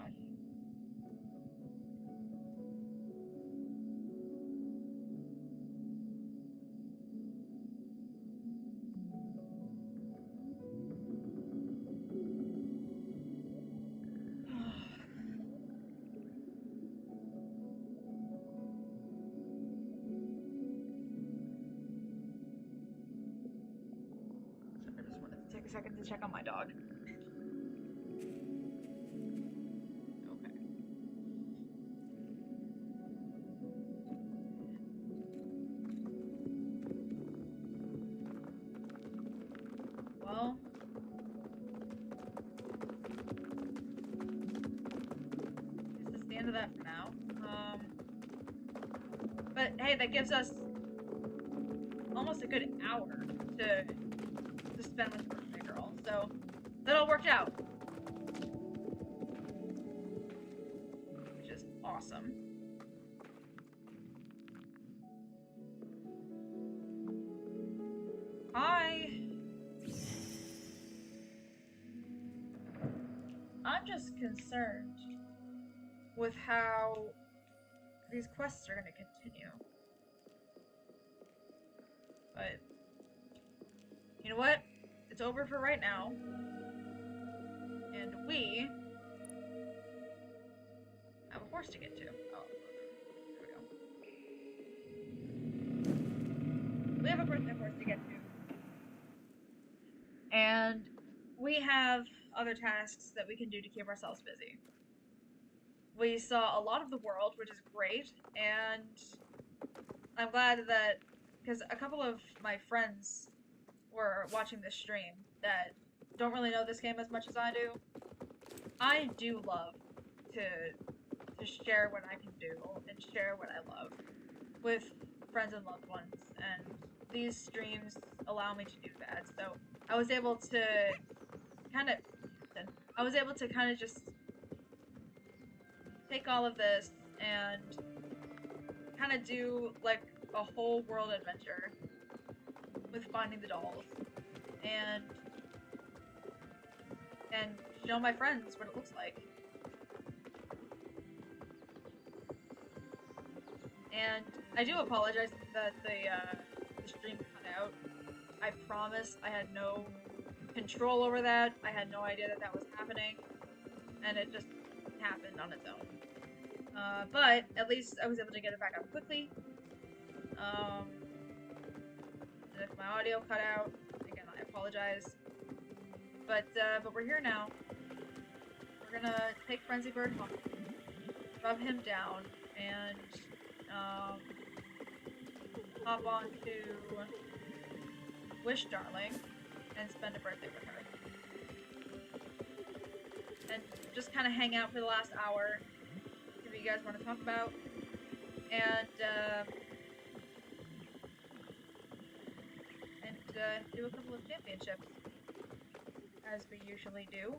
I just wanted to take a second to check on my dog. Okay. Well, I guess that's the end of that for now. But hey, that gives us almost a good hour to spend with Birthday Girl, so that all worked out. Which is awesome. I'm just concerned with how these quests are going to continue. But you know what? It's over for right now. And we have a horse to get to. Oh, there we go. We have a birthday horse to get to. And we have other tasks that we can do to keep ourselves busy. We saw a lot of the world, which is great, and I'm glad that, because a couple of my friends were watching this stream that don't really know this game as much as I do. I do love to share what I can do and share what I love with friends and loved ones, and these streams allow me to do that. So I was able to kind of just take all of this and kind of do like a whole world adventure with finding the dolls and show my friends what it looks like. And I do apologize that the stream cut out. I promise I had no control over that. I had no idea that that was happening, and it just happened on its own. But at least I was able to get it back up quickly. And if my audio cut out, again, I apologize. But we're here now. We're gonna take Frenzy Bird home, rub him down, and hop on to Wishdarling and spend a birthday with her. And just kind of hang out for the last hour, see what you guys want to talk about, and do a couple of championships, as we usually do.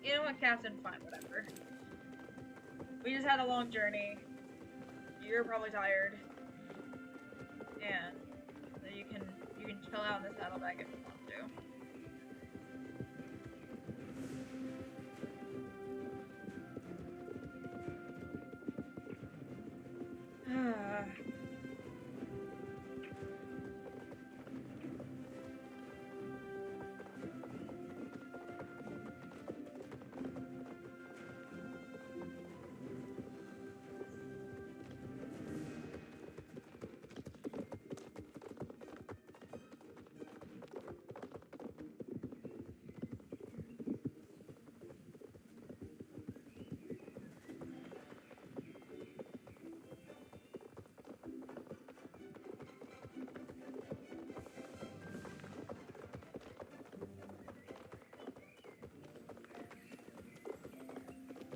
You know what, Captain? Fine, whatever. We just had a long journey. You're probably tired, and so you can chill out in the saddlebag if you want to.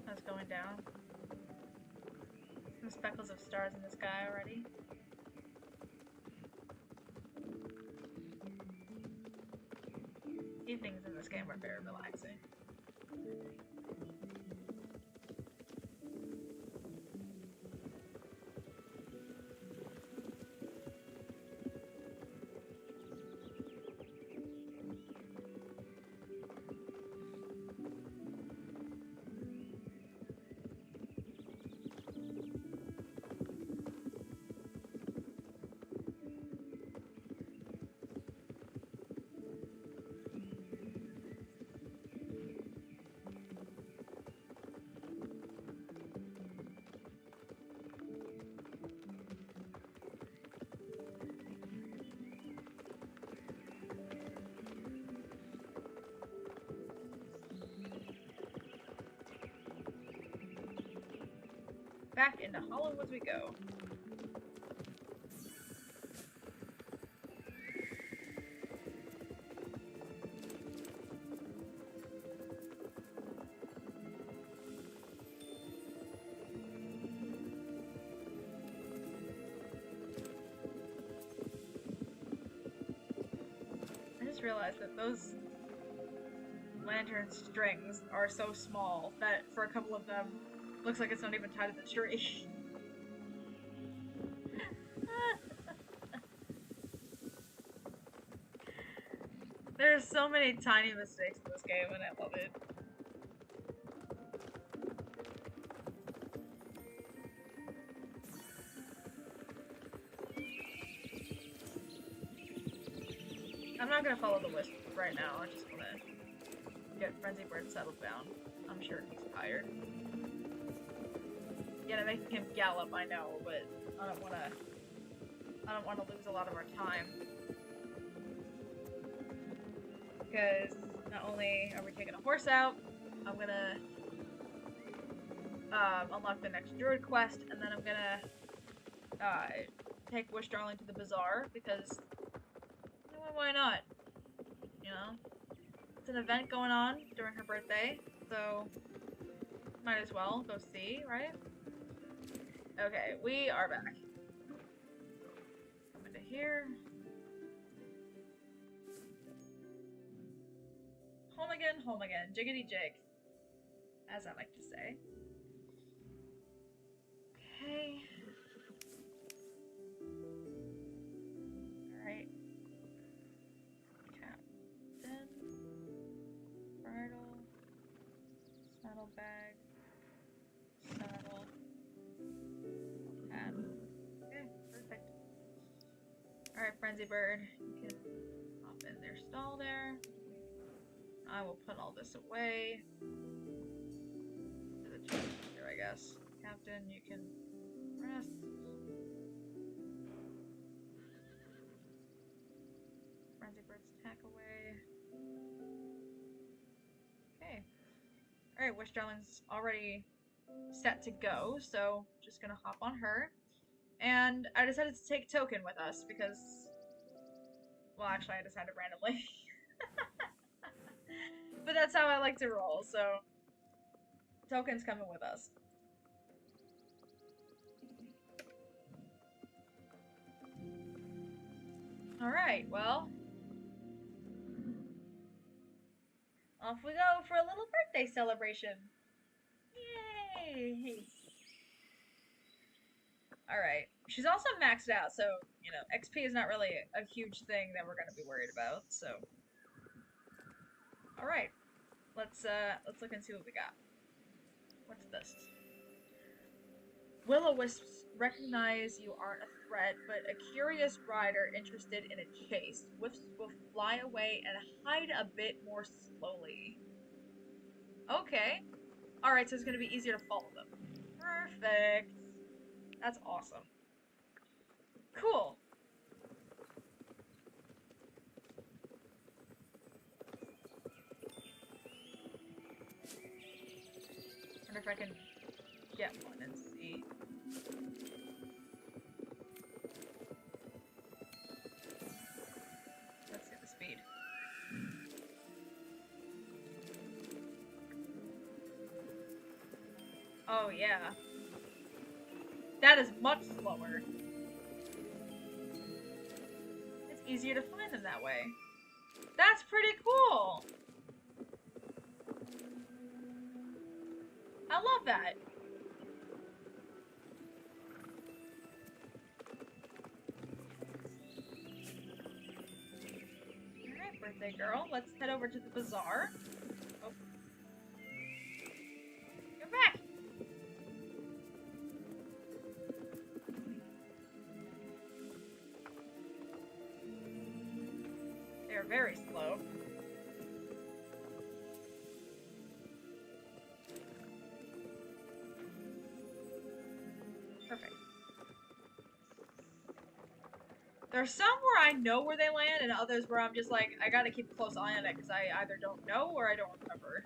That's going down. Some speckles of stars in the sky already. Evenings in this game are very relaxing. Back into Hollowwoods we go. just realized that those lantern strings are so small that for a couple of them, looks like it's not even tied to the tree. There's so many tiny mistakes in this game, and I love it. I'm not gonna follow the wisp right now, I just wanna get Frenzy Bird settled down. I'm sure he's tired. Yeah, making him gallop, I know, but I don't wanna lose a lot of our time. Because not only are we taking a horse out, I'm gonna unlock the next druid quest, and then I'm gonna take Wishdarling to the bazaar, because why not? You know? It's an event going on during her birthday, so might as well go see, right? Okay, we are back. Come into here. Home again, jiggity jig, as I like to say. Okay. Alright. Captain. Bridle. Saddlebag. Saddle. Pad. Okay, perfect. Alright, Frenzy Bird. You can hop in their stall there. I will put all this away. To the chest here, I guess. Captain, you can rest. Frenzy Bird's attack away. Okay. Alright, Wishdarling's already set to go, so just gonna hop on her. And I decided to take Token with us because, well, actually I decided randomly. But that's how I like to roll, so Token's coming with us. Alright, well, off we go for a little birthday celebration. Yay! Alright, she's also maxed out, so, you know, XP is not really a huge thing that we're gonna be worried about, so. Alright, let's look and see what we got. What's this? Will-o-wisps recognize you aren't a threat, but a curious rider interested in a chase. Wisps will fly away and hide a bit more slowly. Okay. Alright, so it's gonna be easier to follow them. Perfect. That's awesome. Cool. Wonder if I can get one and see. Let's get the speed. Oh yeah. That is much slower. It's easier to find them that way. That's pretty cool! I love that. Alright, birthday girl. Let's head over to the bazaar. Oh. Come back! They're very slow. Perfect. There's some where I know where they land, and others where I'm just like, I gotta keep a close eye on it, because I either don't know or I don't remember.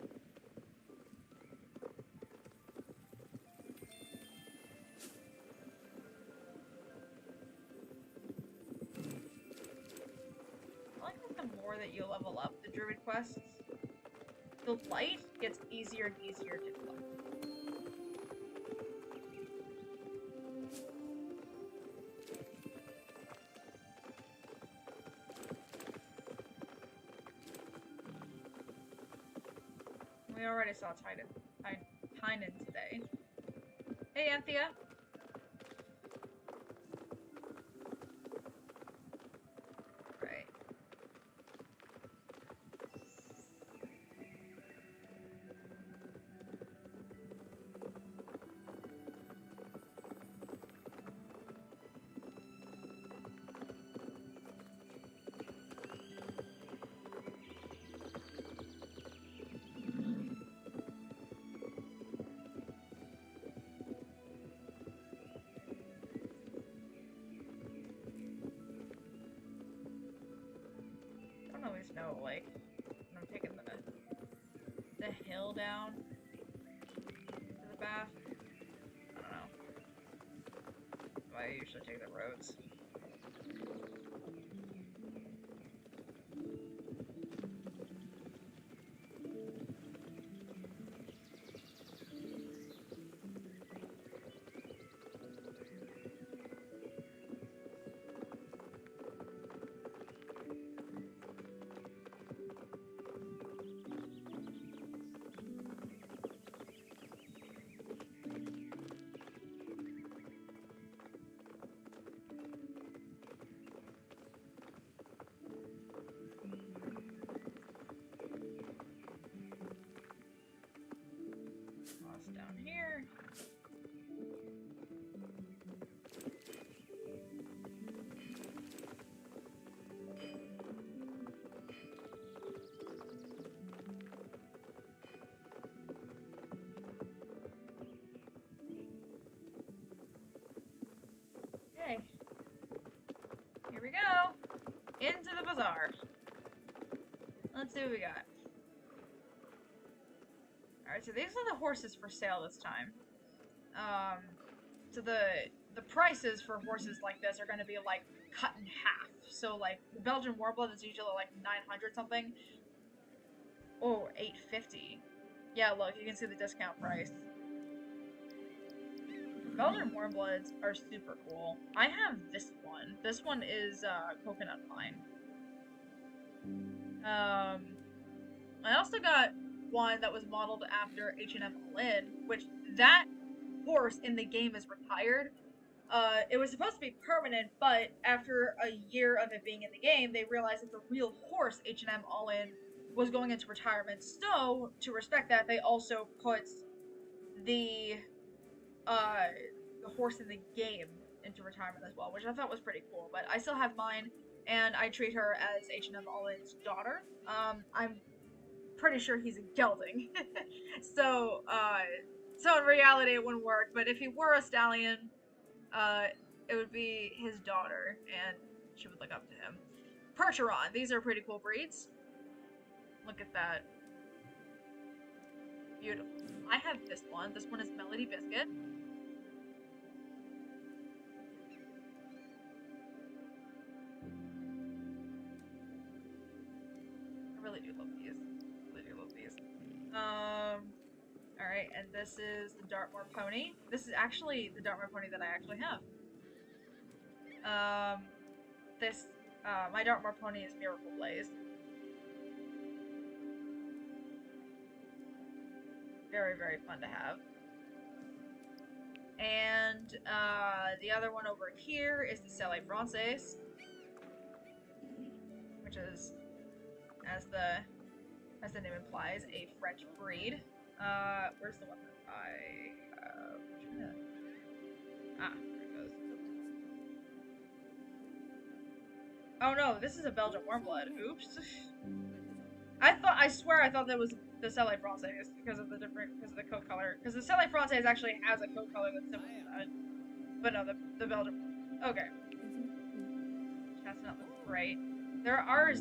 I like that the more that you level up the druid quests, the light gets easier and easier to collect. We already saw Tynan today. Hey, Anthea. Right. I don't always know, like, when I'm taking the hill down to the bath. I don't know. Why I usually take the roads. Down here. Okay. Here we go. Into the bazaar. Let's see what we got. Alright, so these are the horses for sale this time. So the prices for horses like this are going to be like cut in half. So like the Belgian Warblood is usually like 900 something. Oh, 850. Yeah, look, you can see the discount price. Belgian Warbloods are super cool. I have this one. This one is coconut pine. I also got one that was modeled after H&M All-In, which that horse in the game is retired. It was supposed to be permanent, but after a year of it being in the game, they realized that the real horse H&M All-In was going into retirement. So, to respect that, they also put the horse in the game into retirement as well, which I thought was pretty cool. But I still have mine, and I treat her as H&M All-In's daughter. I'm pretty sure he's a gelding. So in reality it wouldn't work, but if he were a stallion, it would be his daughter, and she would look up to him. Percheron, these are pretty cool breeds. Look at that. Beautiful. I have this one. This one is Melody Biscuit. I really do love these. Alright, and this is the Dartmoor Pony. This is actually the Dartmoor Pony that I actually have. My Dartmoor Pony is Miracle Blaze. Very, very fun to have. And, the other one over here is the Selle Francaise, which is, as the name implies, a French breed. Where's the one that I have? Ah, there it goes. Oh no, this is a Belgian Warmblood. Oops. I swear I thought that was the Selle Francaise because of the coat color. Because the Selle Francaise actually has a coat color that's similar to that. But no, the Belgian. Okay. Chestnut looks great. There are,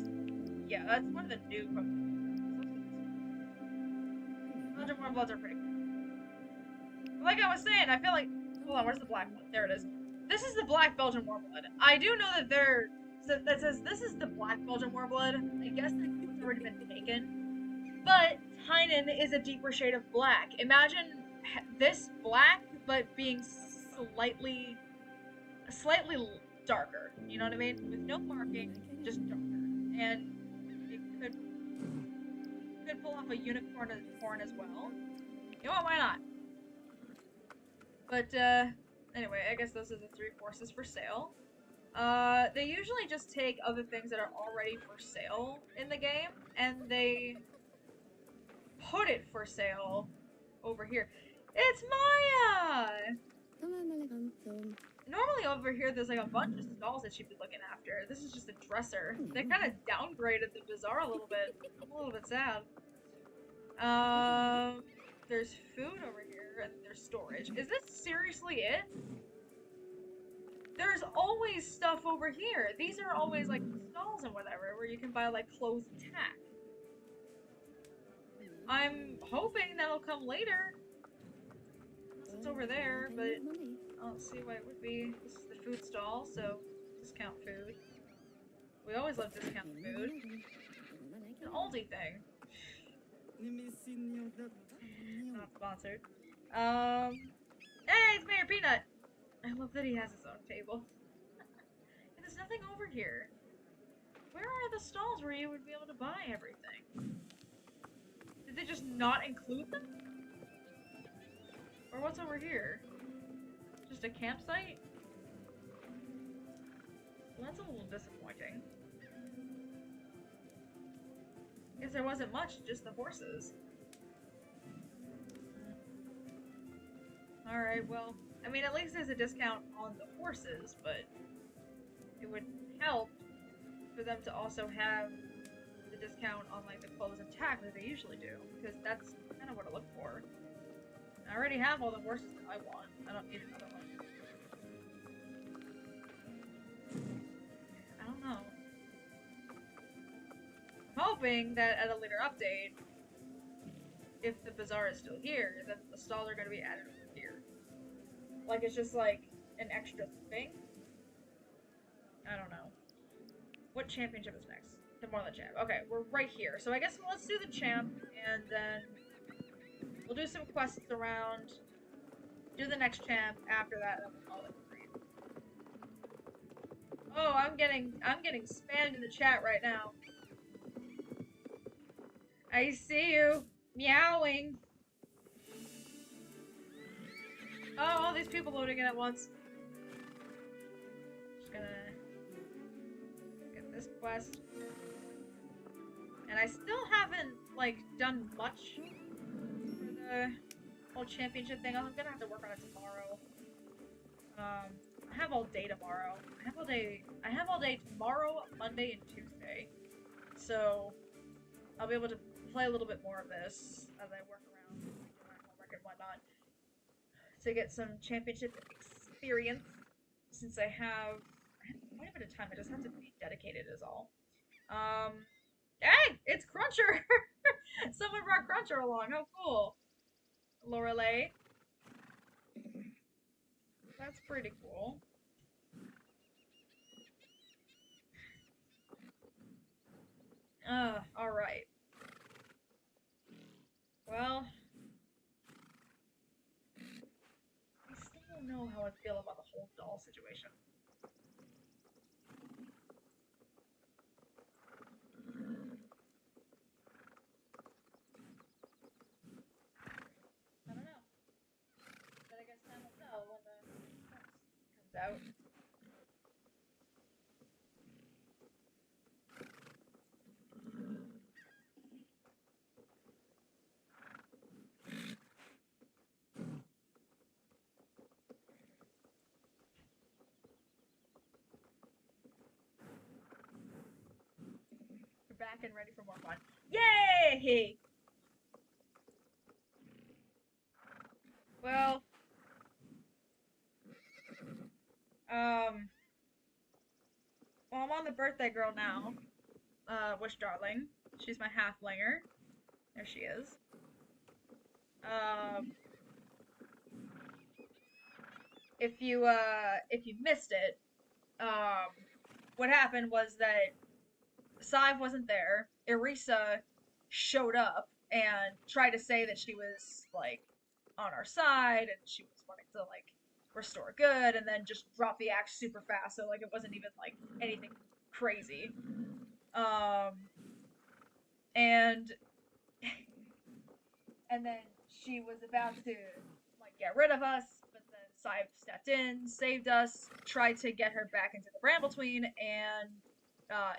yeah, that's one of the new coat colors. Belgian Warmbloods are pretty cool. Like I was saying, I feel like, hold on, where's the black one? There it is. This is the black Belgian Warmblood. I do know that that says this is the black Belgian Warblood. I guess it's already been taken. But Tynan is a deeper shade of black. Imagine this black, but being slightly darker. You know what I mean? With no marking, just darker. And it could could pull off a unicorn as well. You know what? Why not? But anyway, I guess those are the 3 horses for sale. They usually just take other things that are already for sale in the game, and they put it for sale over here. It's Maya! Normally over here there's like a bunch of stalls that she'd be looking after. This is just a dresser. They kind of downgraded the bazaar a little bit. I'm a little bit sad. There's food over here and there's storage. Is this seriously it? There's always stuff over here. These are always like stalls and whatever where you can buy like clothes and tack. I'm hoping that'll come later. It's over there, but I don't see why it would be. This is the food stall, so discount food. We always love discount food. An Aldi thing. Not sponsored. Hey, it's Mayor Peanut! I love that he has his own table. And there's nothing over here. Where are the stalls where you would be able to buy everything? Did they just not include them? Or what's over here? Just a campsite? Well, that's a little disappointing. Because there wasn't much, just the horses. Alright, well, I mean, at least there's a discount on the horses, but it would help for them to also have the discount on, like, the clothes and tack that they usually do, because that's kind of what I look for. I already have all the horses that I want. I don't need another one. I don't know. I'm hoping that at a later update, if the bazaar is still here, that the stalls are going to be added over here. Like, it's just like an extra thing. I don't know. What championship is next? The Moreland Champ. Okay, we're right here. So I guess let's do the champ, and then we'll do some quests around, do the next champ after that, and we'll call it great. Oh, I'm getting spammed in the chat right now. I see you meowing. Oh, all these people loading in at once. Just gonna get this quest. And I still haven't, like, done much for the whole championship thing. I'm gonna have to work on it tomorrow. I have all day tomorrow. I have all day tomorrow, Monday, and Tuesday. So I'll be able to play a little bit more of this as I work around doing my homework and whatnot to get some championship experience. Since I have quite a bit of time, I just have to be dedicated is all. Hey, it's Cruncher! Someone brought Cruncher along. How cool. Lorelei. That's pretty cool. Alright. Well, I still don't know how I feel about the whole doll situation. I don't know. But I guess time will tell when the quest comes out. We're back and ready for more fun. Yay! Well, well, I'm on the birthday girl now. Wishdarling. She's my halflinger. There she is. If you missed it, what happened was that Sive wasn't there. Erissa showed up and tried to say that she was, like, on our side and she was wanting to, like, restore good, and then just dropped the axe super fast, so, like, it wasn't even, like, anything crazy. And and then she was about to like get rid of us, but then Scythe stepped in, saved us, tried to get her back into the Brambletween, and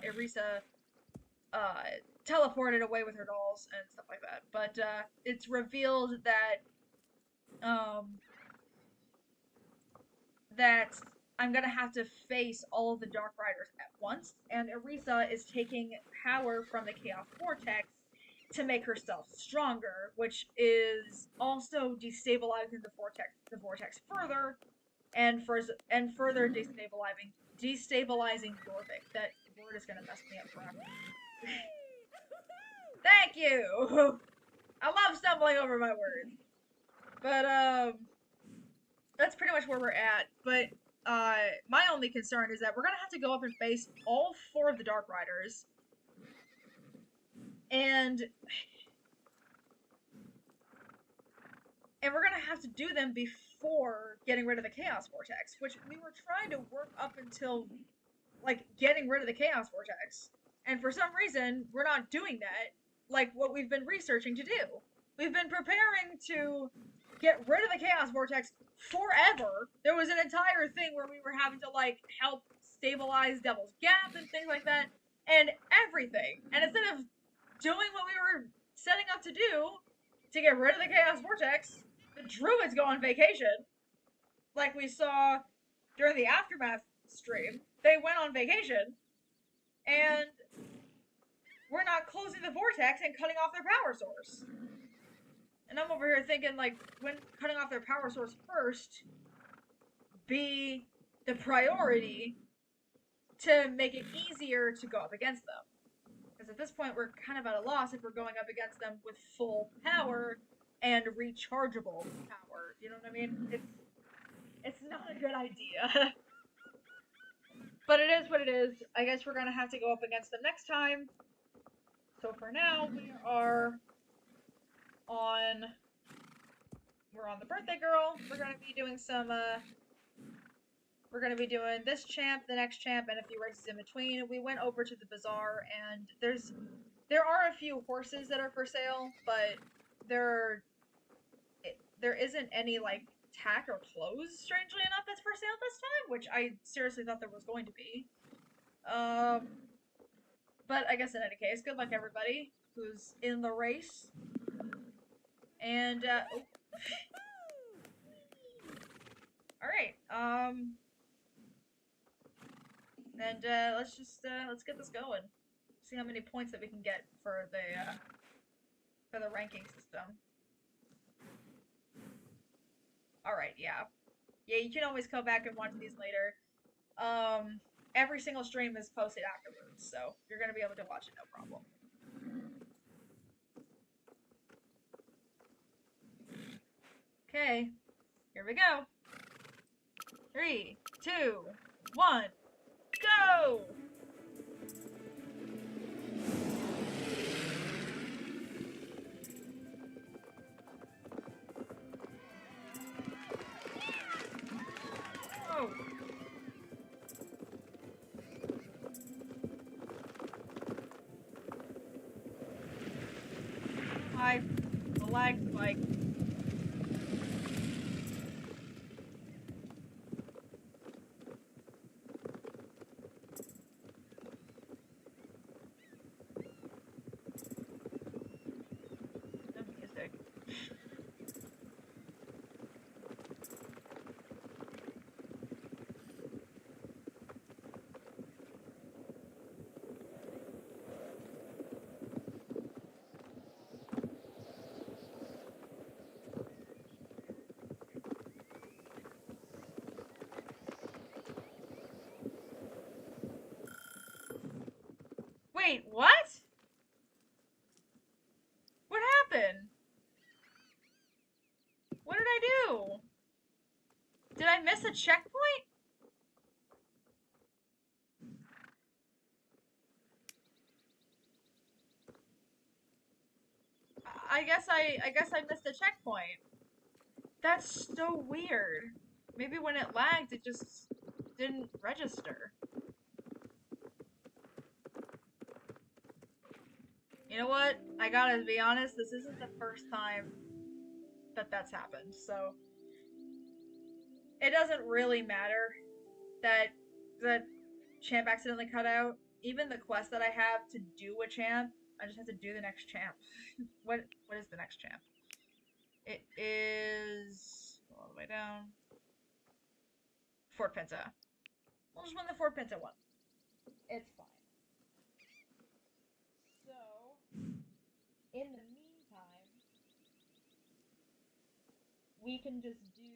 Erissa teleported away with her dolls and stuff like that. But it's revealed um, that I'm gonna have to face all of the Dark Riders at once, and Erissa is taking power from the Chaos Vortex to make herself stronger, which is also destabilizing the vortex further, and further destabilizing Jorvik. That word is gonna mess me up forever. Thank you. I love stumbling over my words, but that's pretty much where we're at. But my only concern is that we're gonna have to go up and face all 4 of the Dark Riders, and we're gonna have to do them before getting rid of the Chaos Vortex, which we were trying to work up until, like, getting rid of the Chaos Vortex. And for some reason, we're not doing that, like what we've been researching to do. We've been preparing to get rid of the Chaos Vortex forever. There was an entire thing where we were having to, like, help stabilize Devil's Gap and things like that, and everything. And instead of doing what we were setting up to do to get rid of the Chaos Vortex, the druids go on vacation, like we saw during the Aftermath stream. They went on vacation, and we're not closing the vortex and cutting off their power source. And I'm over here thinking, like, when cutting off their power source first be the priority to make it easier to go up against them. Because at this point, we're kind of at a loss if we're going up against them with full power and rechargeable power. You know what I mean? It's not a good idea. But it is what it is. I guess we're gonna have to go up against them next time. So for now, we're on the birthday girl. We're gonna be doing some we're gonna be doing this champ, the next champ, and a few races in between. We went over to the bazaar, and there are a few horses that are for sale, but there isn't any, like, tack or clothes, strangely enough, that's for sale this time, which I seriously thought there was going to be. But I guess in any case, good luck everybody who's in the race. And alright, and let's get this going. See how many points that we can get for the ranking system. Alright, yeah. Yeah, you can always go back and watch these later. Every single stream is posted afterwards, so you're gonna be able to watch it no problem. Okay, here we go. 3, 2, 1, go! Oh. The lag spike. Wait, what? What happened? What did I do? Did I miss a checkpoint? I guess I missed a checkpoint. That's so weird. Maybe when it lagged, it just didn't register. You know what? I gotta be honest, this isn't the first time that that's happened. So it doesn't really matter that the champ accidentally cut out. Even the quest that I have to do a champ, I just have to do the next champ. What is the next champ? It is all the way down. Fort Pinta. We'll just win the Fort Pinta one. It's fine. So, in the meantime, we can just do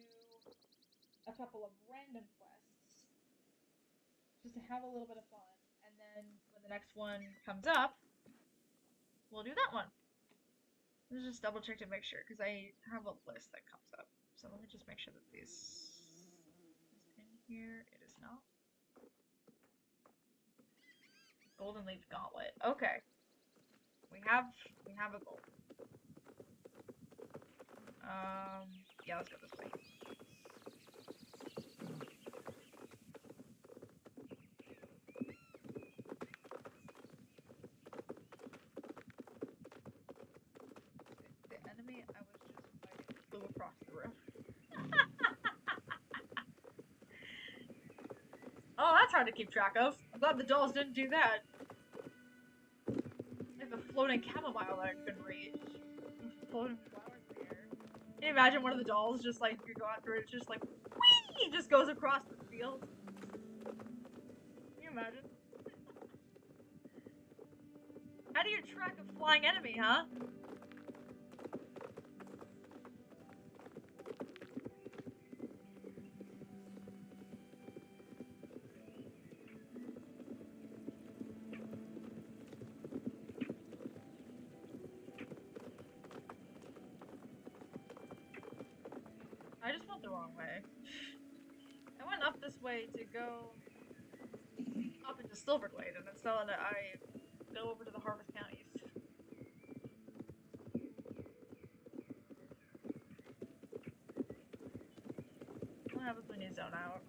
a couple of random quests just to have a little bit of fun. And then when the next one comes up, we'll do that one. Let's just double check to make sure, because I have a list that comes up. So let me just make sure that this is in here. It is not. Golden Leaf Gauntlet. Okay. We have a goal. Yeah, let's go this way. The enemy I was just fighting flew across the room. Oh, that's hard to keep track of. I'm glad the dolls didn't do that. Like the floating chamomile that I couldn't reach. Floating flowers in the air. Can you imagine one of the dolls just like you go after it, it's just like whee! Just goes across the field. Can you imagine? How do you track a flying enemy, huh? I just went the wrong way. I went up this way to go up into Silverglade, and instead I go over to the Harvest Counties. What happens when you zone out?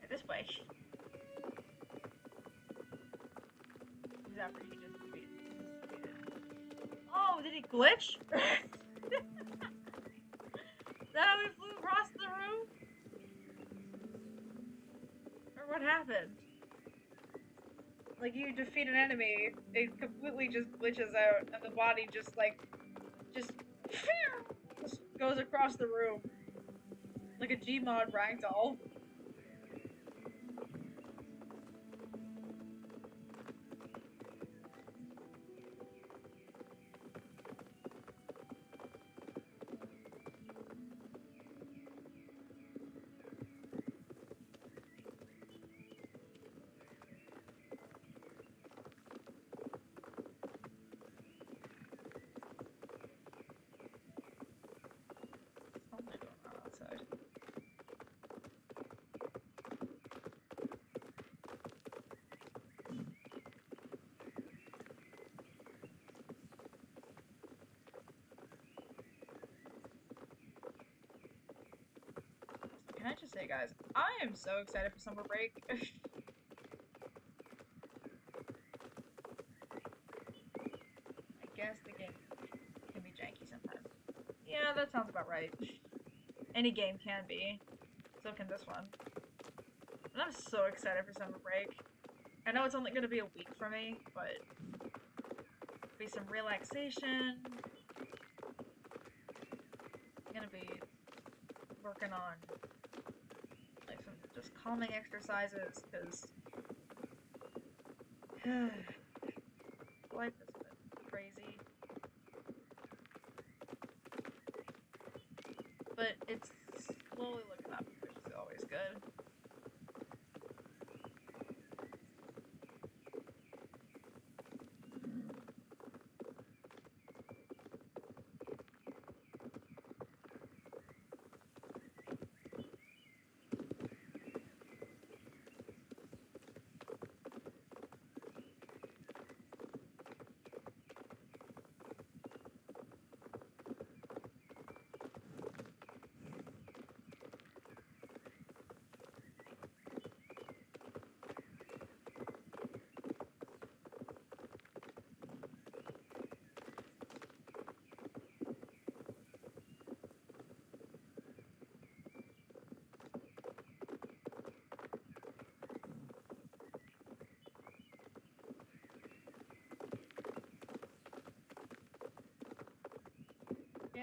This way. He's after he just defeated. Oh, did he glitch? Is that how he flew across the room? Or what happened? Like you defeat an enemy, it completely just glitches out, and the body just goes across the room. Like a Gmod ragdoll. Can I just say, guys, I am so excited for summer break. I guess the game can be janky sometimes. Yeah, that sounds about right. Any game can be. So can this one. And I'm so excited for summer break. I know it's only going to be a week for me, but be some relaxation. I'm going to be working on like some just calming exercises, because life has been crazy. But it's slowly looking up, which is always good.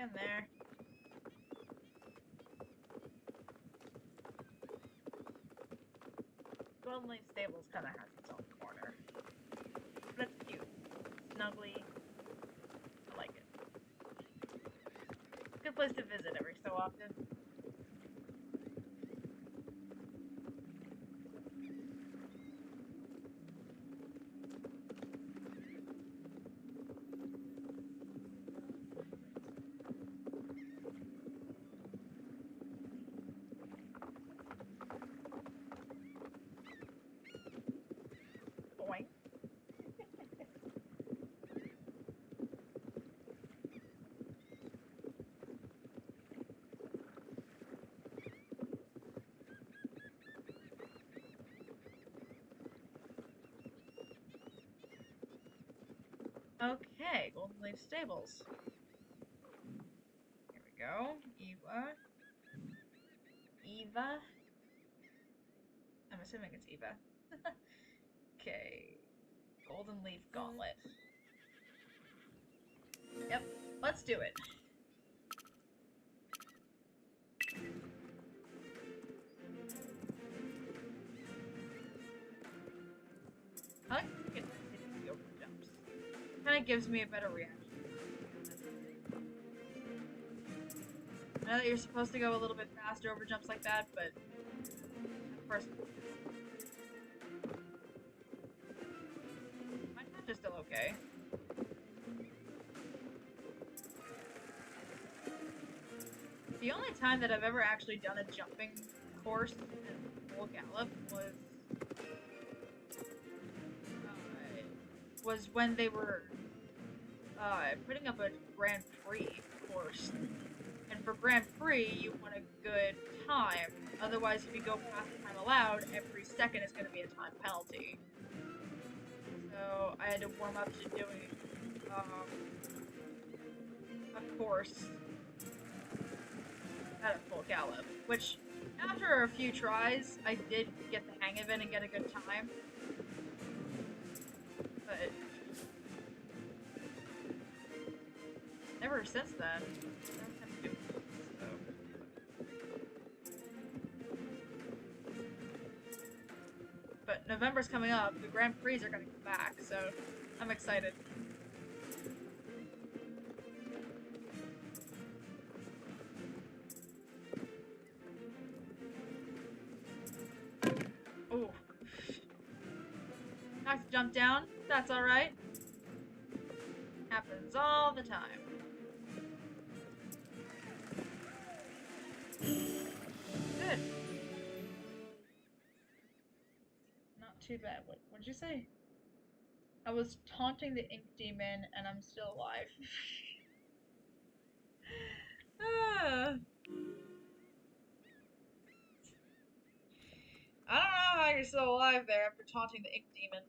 in there. Golden Leaf Stables kind of has its own corner. But it's cute. Snuggly. I like it. Good place to visit every so often. Boing. Okay, Golden Leaf Stables. Here we go. Eva. I'm assuming it's Eva. Okay. Golden Leaf Gauntlet. Yep, let's do it. I like to get the over jumps. Kind of gives me a better reaction. I know that you're supposed to go a little bit faster over jumps like that, but first, my touch is still okay. The only time that I've ever actually done a jumping course in full gallop was when they were putting up a Grand Prix course. And for Grand Prix, you want a good time. Otherwise, if you go past the time allowed, every second is going to be a time penalty. So I had to warm up to doing a course at a full gallop. Which, after a few tries, I did get the hang of it and get a good time. But ever since then, but November's coming up, the Grand Prix are going to come back, so I'm excited. Ooh. I have to jump down, that's alright. Happens all the time. Good. Not too bad. What'd you say? I was taunting the ink demon and I'm still alive. I don't know how you're still alive there after taunting the ink demon.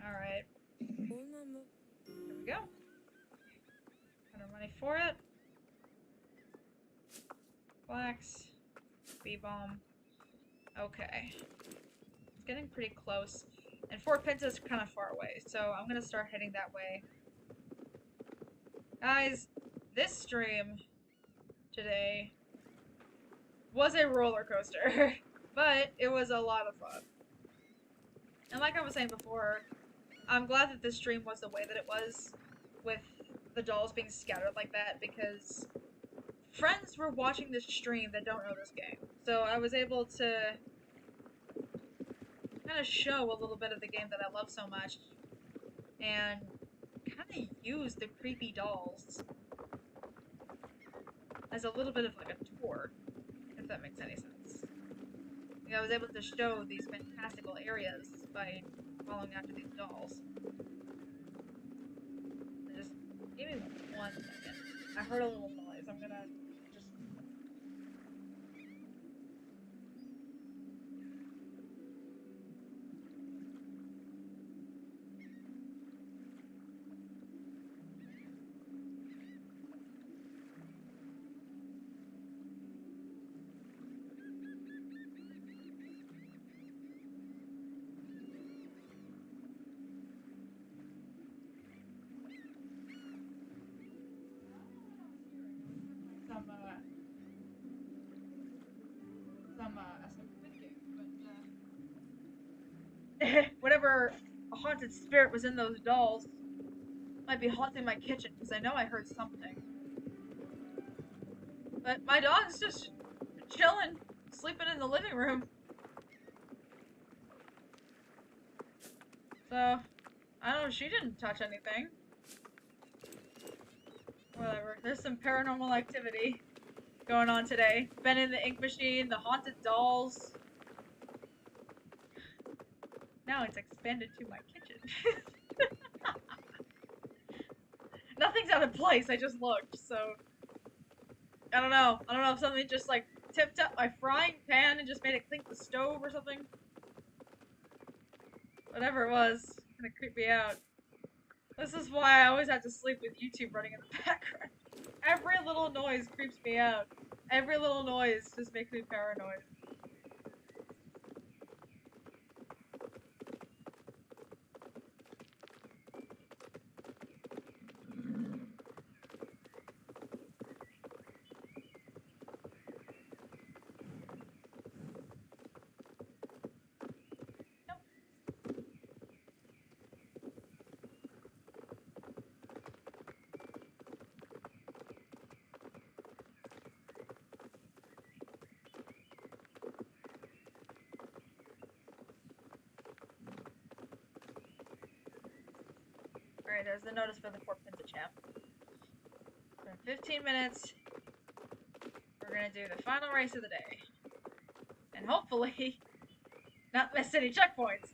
Alright. There we go. 100 money for it. Flax. B-bomb. Okay. It's getting pretty close. And Fort Pinta is kind of far away, so I'm gonna start heading that way. Guys, this stream today was a roller coaster, but it was a lot of fun. And like I was saying before, I'm glad that this stream was the way that it was, with the dolls being scattered like that, because friends were watching this stream that don't know this game. So I was able to kind of show a little bit of the game that I love so much, and kind of use the creepy dolls as a little bit of like a tour, if that makes any sense. You know, I was able to show these fantastical areas by following after these dolls. Just give me 1 second. I heard a little noise. I'm gonna just... whatever haunted spirit was in those dolls might be haunting my kitchen because I know I heard something. But my dog's just chilling, sleeping in the living room. So, I don't know, she didn't touch anything. Whatever, there's some paranormal activity going on today. Been in the ink machine, the haunted dolls. Now it's expanded to my kitchen. Nothing's out of place, I just looked, so... I don't know. I don't know if something just, like, tipped up my frying pan and just made it clink the stove or something. Whatever it was, kinda creeped me out. This is why I always have to sleep with YouTube running in the background. Every little noise creeps me out. Every little noise just makes me paranoid. Alright, there's the notice for the 4 pins of champ. So in 15 minutes, we're gonna do the final race of the day. And hopefully, not miss any checkpoints.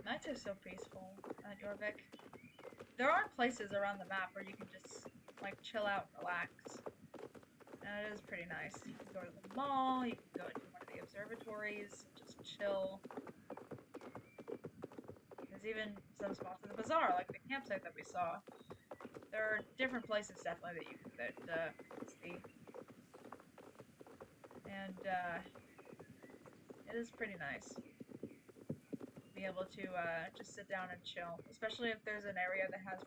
Nights are so peaceful at Jorvik. There are places around the map where you can just, like, chill out and relax. And it is pretty nice. You can go to the mall, you can go to one of the observatories, just chill. There's even some spots in the bazaar, like the campsite that we saw. There are different places, definitely, that you can see. And, it is pretty nice. Be able to just sit down and chill, especially if there's an area that has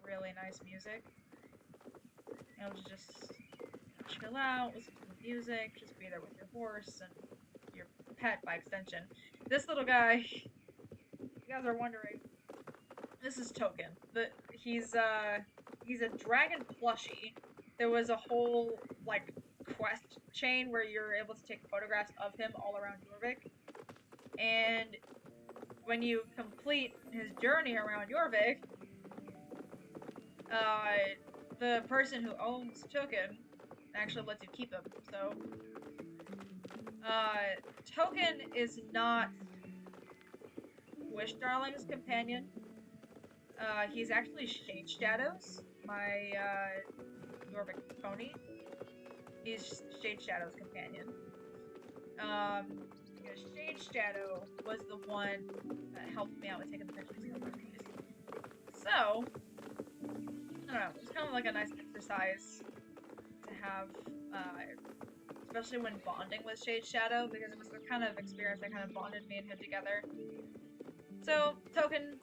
really nice music. You know, to just chill out, listen to the music, just be there with your horse and your pet by extension. This little guy, you guys are wondering, this is Token. He's a dragon plushie. There was a whole like quest chain where you're able to take photographs of him all around Jorvik, and when you complete his journey around Jorvik, the person who owns Token actually lets you keep him. So, Token is not Wishdarling's companion. He's actually Shade Shadow's, my Jorvik pony. He's Shade Shadow's companion. Shade Shadow was the one that helped me out with taking the pictures of these. So, I don't know, it's kind of like a nice exercise to have, especially when bonding with Shade Shadow, because it was the kind of experience that kind of bonded me and him together. So, Token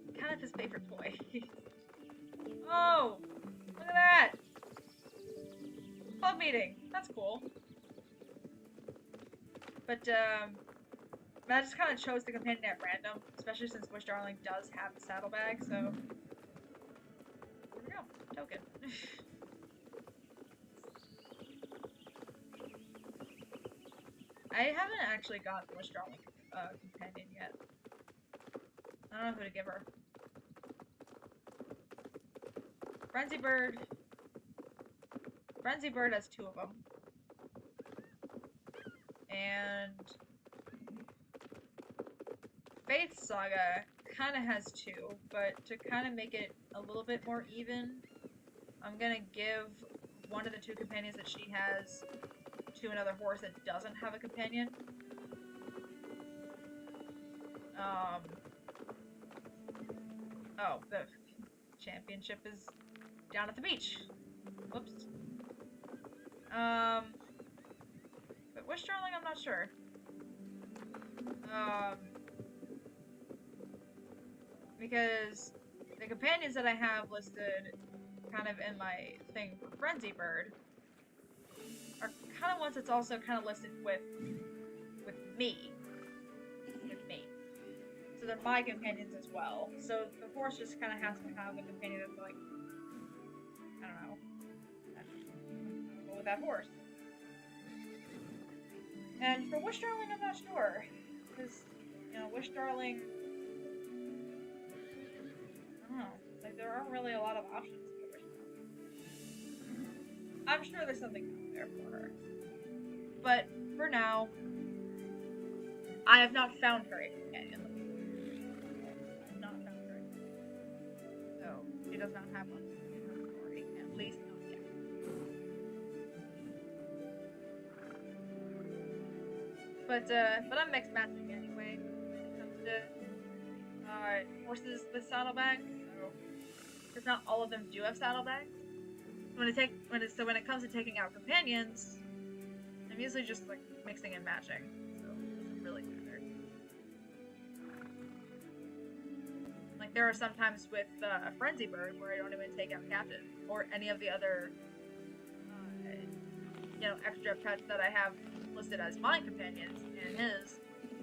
is kind of his favorite toy. Oh! Look at that! Club meeting! That's cool. But, I just kind of chose the companion at random, especially since Wishdarling does have the saddlebag, so... There we go. Token. I haven't actually got the Wishdarling companion yet. I don't know who to give her. Frenzy Bird has 2 of them. And Faith Saga kind of has 2, but to kind of make it a little bit more even, I'm gonna give one of the 2 companions that she has to another horse that doesn't have a companion. Oh, the championship is down at the beach. Whoops. But Wishdarling, I'm not sure. Because the companions that I have listed kind of in my thing for Frenzy Bird are kind of ones that's also kind of listed with me. With me. So they're my companions as well. So the horse just kind of has to have a companion that's like, I don't know. I'll go with that horse. And for Wishdarling, I'm not sure. Because, you know, Wishdarling, I don't know. Like, there aren't really a lot of options for Wishdarling. I'm sure there's something out there for her. But, for now, I have not found her a companion. I have not found her. So, she does not have one in her story. At least not yet. But I'm mixed matching anyway when it comes to horses with saddlebags. So, because not all of them do have saddlebags. When it comes to taking out companions, I'm usually just like mixing and matching. So it doesn't really matter. Like there are some times with Frenzy Bird where I don't even take out Captain or any of the other extra pets that I have listed as my companions and his.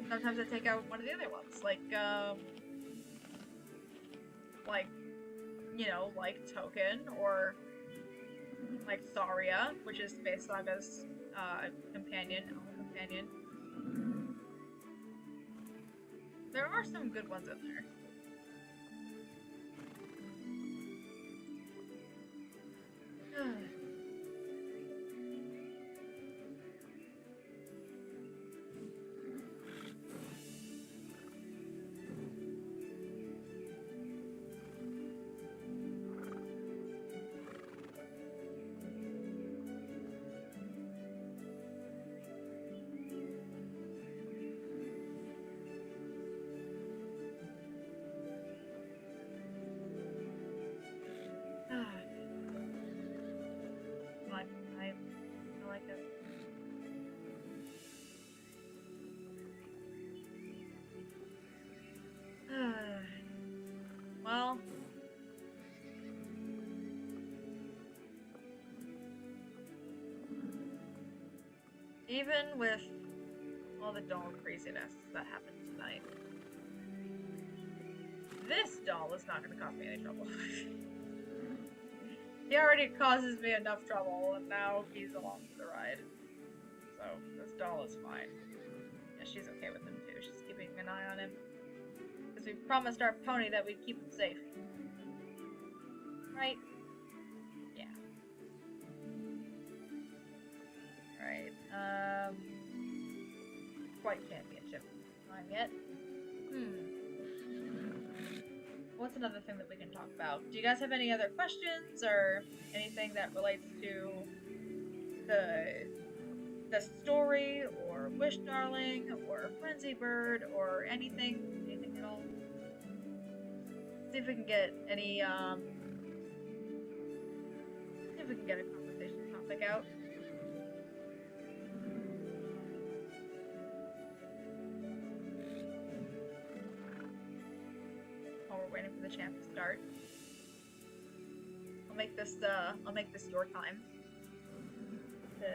Sometimes I take out one of the other ones, like Token or like Saria, which is Space Saga's companion. There are some good ones in there. I like it. Well, even with all the doll craziness that happened tonight, this doll is not going to cause me any trouble. He already causes me enough trouble, and now he's along for the ride. So, this doll is fine. Yeah, she's okay with him too. She's keeping an eye on him. Because we promised our pony that we'd keep him safe. Right? Yeah. Right. Quite championship time yet. What's another thing that we can talk about? Do you guys have any other questions or anything that relates to the story or Wishdarling or Frenzy Bird or anything at all? See if we can get any see if we can get a conversation topic out. Waiting for the champ to start. I'll make this your time to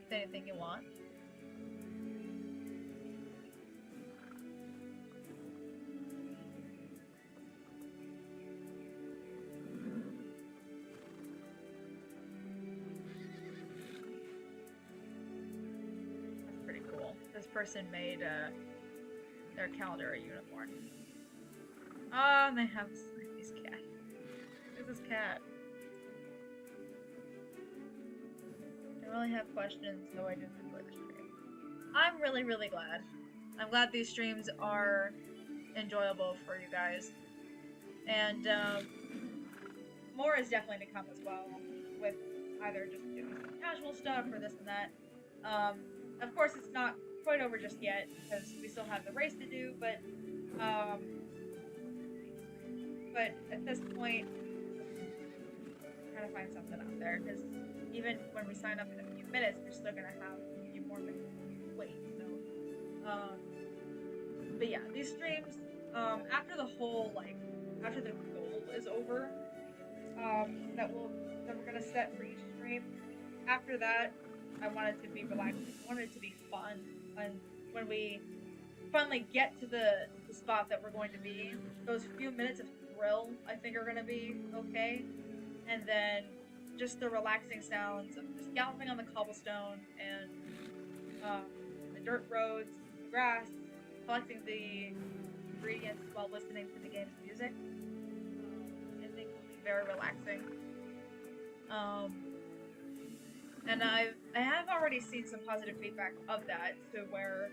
say anything you want. That's pretty cool. This person made their calendar a unicorn. Oh, and they have this cat. Look at this cat. I really have questions, so I just enjoy the stream. I'm really, really glad. I'm glad these streams are enjoyable for you guys. And more is definitely to come as well, with either just doing some casual stuff or this and that. Of course, it's not quite over just yet because we still have the race to do, but at this point, we're trying to find something out there because even when we sign up in a few minutes, we're still gonna have a few more minutes to wait. So, but yeah, these streams, after the whole after the goal is over, that we're gonna set for each stream. After that, I want it to be relaxing. I want it to be fun, and when we finally get to the spot that we're going to be, those few minutes of thrill I think are gonna be okay, and then just the relaxing sounds of just galloping on the cobblestone and the dirt roads, the grass, collecting the ingredients while listening to the game's music. I think will be very relaxing. And I have already seen some positive feedback of that, to where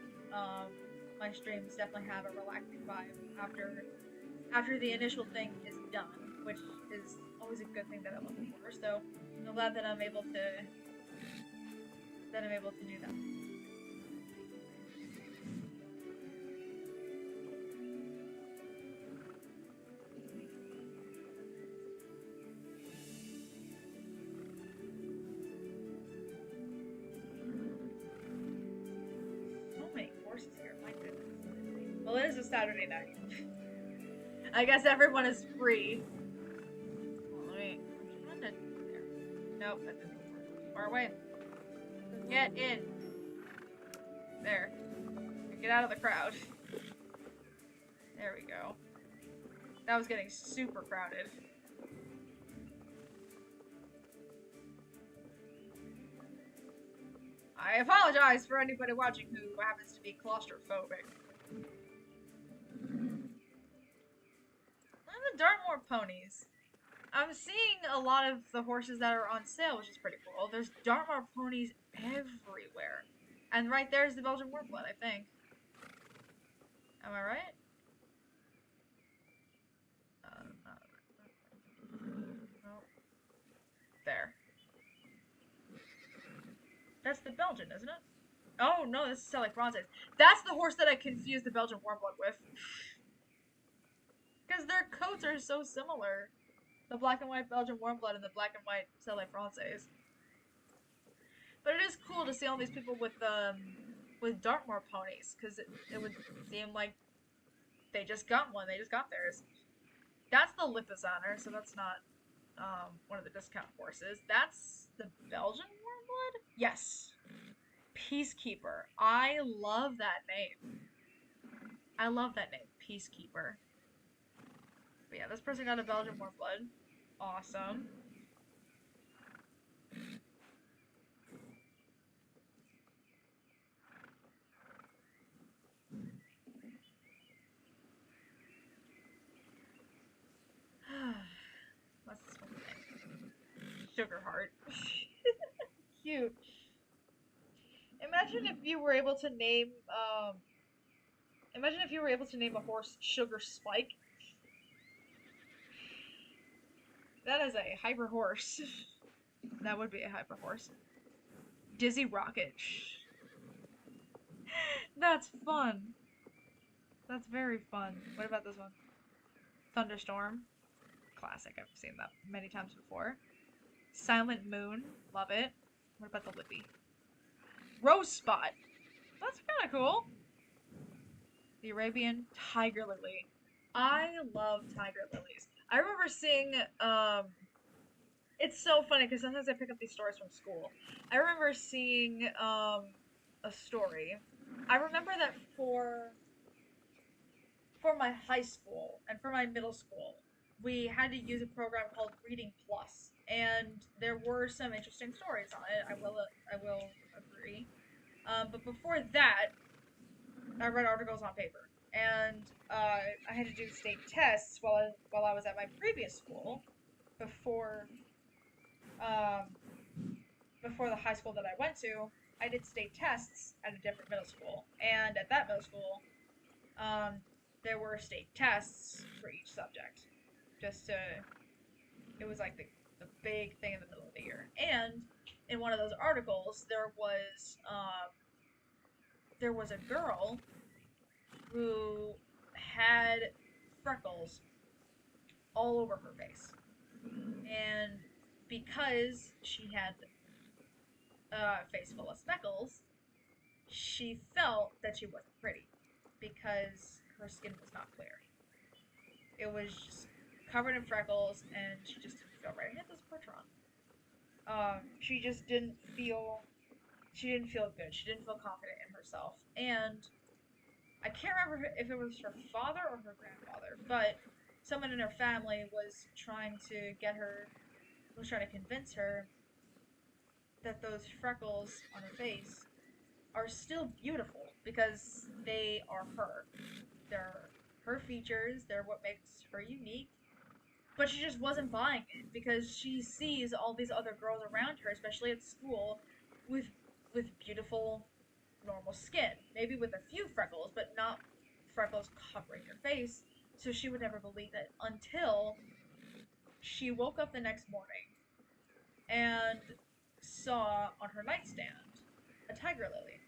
my streams definitely have a relaxing vibe after the initial thing is done, which is always a good thing that I'm looking for. So I'm glad that I'm able to do that. Well, it is a Saturday night. I guess everyone is free. Well, I'm trying to... Nope, that didn't work. Far away. Get in. There. Get out of the crowd. There we go. That was getting super crowded. I apologize for anybody watching who happens to be claustrophobic. The Dartmoor ponies. I'm seeing a lot of the horses that are on sale, which is pretty cool. There's Dartmoor ponies everywhere. And right there is the Belgian Warmblood, I think. Am I right? No. There. That's the Belgian, isn't it? Oh, no, this is Select Bronze. That's the horse that I confused the Belgian Warmblood with. Because their coats are so similar. The black and white Belgian Warmblood and the black and white Select Bronze. But it is cool to see all these people with Dartmoor ponies, because it would seem like they just got one. They just got theirs. That's the Lipizzaner, so that's not one of the discount horses. That's the Belgian Warmblood? Yes. Peacekeeper. I love that name. I love that name. Peacekeeper. But yeah, this person got a Belgian Warmblood. Awesome. What's this one name? Sugarheart. Cute. Imagine if you were able to name a horse Sugar Spike. That is a hyper horse. That would be a hyper horse. Dizzy Rocket. That's fun. That's very fun. What about this one? Thunderstorm. Classic. I've seen that many times before. Silent Moon. Love it. What about the Lippy? Rose Spot. That's kind of cool. The Arabian Tiger Lily. I love tiger lilies. I remember seeing, it's so funny because sometimes I pick up these stories from school. I remember seeing, a story. I remember that for my high school and for my middle school, we had to use a program called Reading Plus, and there were some interesting stories on it. I will agree. But before that, I read articles on paper, and I had to do state tests while I was at my previous school before the high school that I went to. I did state tests at a different middle school, and at that middle school, there were state tests for each subject. It was like the big thing in the middle of the year. And in one of those articles, there was there was a girl who had freckles all over her face. And because she had a face full of speckles, she felt that she wasn't pretty because her skin was not clear. It was just covered in freckles, and she just didn't feel right. I hit this Pertron. She just didn't feel. She didn't feel good. She didn't feel confident in herself, and I can't remember if it was her father or her grandfather, but someone in her family was trying to convince her that those freckles on her face are still beautiful because they are her. They're her features, they're what makes her unique. But she just wasn't buying it because she sees all these other girls around her, especially at school, with beautiful normal skin. Maybe with a few freckles, but not freckles covering your face. So she would never believe it until she woke up the next morning and saw on her nightstand a tiger lily.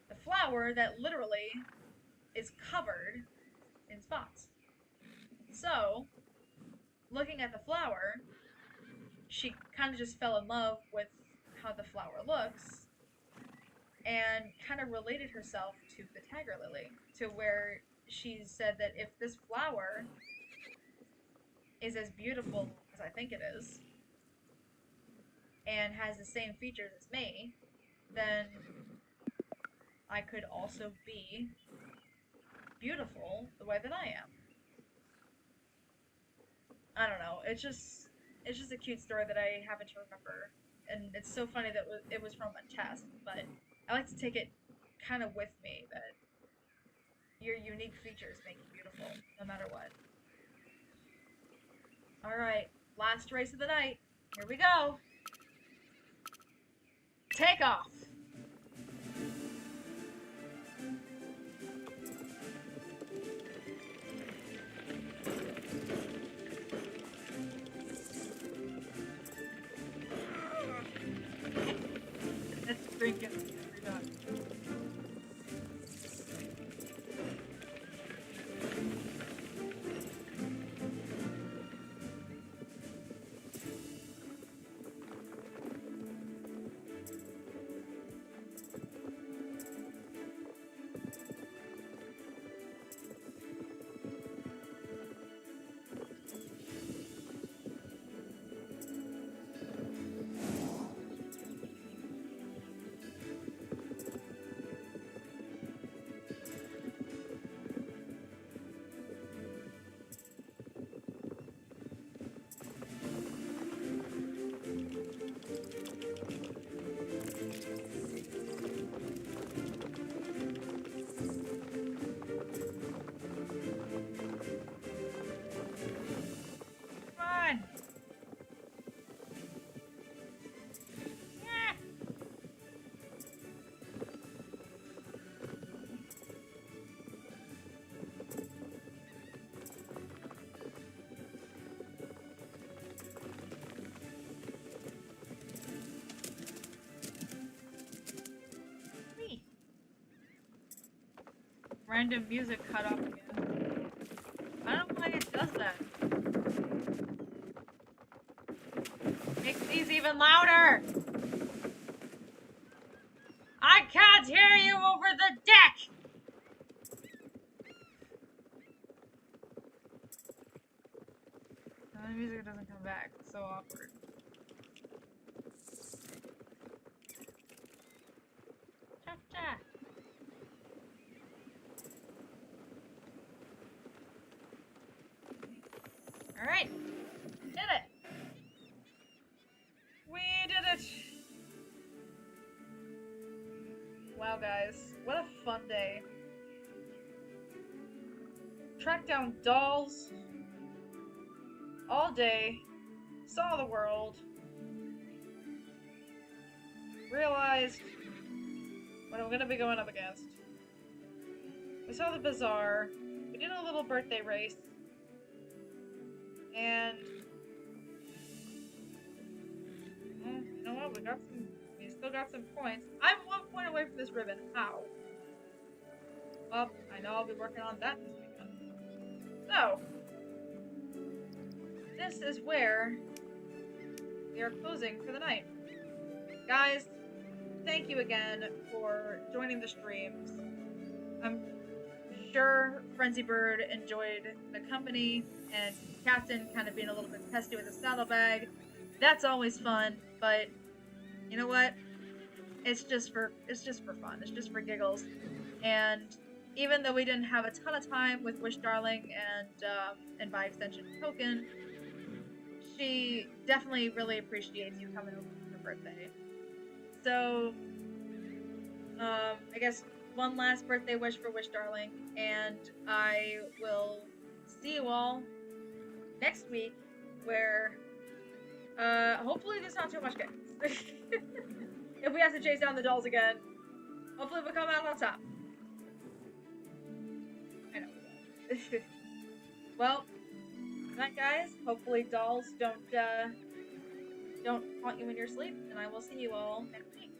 The flower that literally is covered in spots. So, looking at the flower, she kind of just fell in love with how the flower looks and kind of related herself to the tiger lily, to where she said that if this flower is as beautiful as I think it is and has the same features as me, then I could also be beautiful the way that I am. I don't know. It's just a cute story that I happen to remember, and it's so funny that it was from a test. But I like to take it kind of with me that your unique features make you beautiful, no matter what. All right, last race of the night. Here we go. Take off. Let's drink it. We're done. Come on. Yeah. Whee. Random music cut off again. I don't know why it does that. Make these even louder! I can't hear you over the deck! The music doesn't come back. It's so awkward. Cha-cha. Alright. Did it! We did it! Wow, guys. What a fun day. Tracked down dolls all day. Saw the world. Realized what I'm gonna be going up against. We saw the bazaar. We did a little birthday race. And well, you know what? We still got some points. I'm 1 point away from this ribbon. How? Well, I know I'll be working on that this weekend. So, this is where we are closing for the night. Guys, thank you again for joining the streams. I'm sure Frenzy Bird enjoyed the company, and Captain kind of being a little bit pesky with the saddlebag. That's always fun, but you know what? It's just for fun. It's just for giggles. And even though we didn't have a ton of time with Wishdarling and by extension Token, she definitely really appreciates you coming over for her birthday. So, I guess one last birthday wish for Wishdarling, and I will see you all next week, where hopefully there's not too much chaos. If we have to chase down the dolls again, hopefully we'll come out on top. I know we will. Well, good night, guys. Hopefully dolls don't haunt you in your sleep, and I will see you all next week.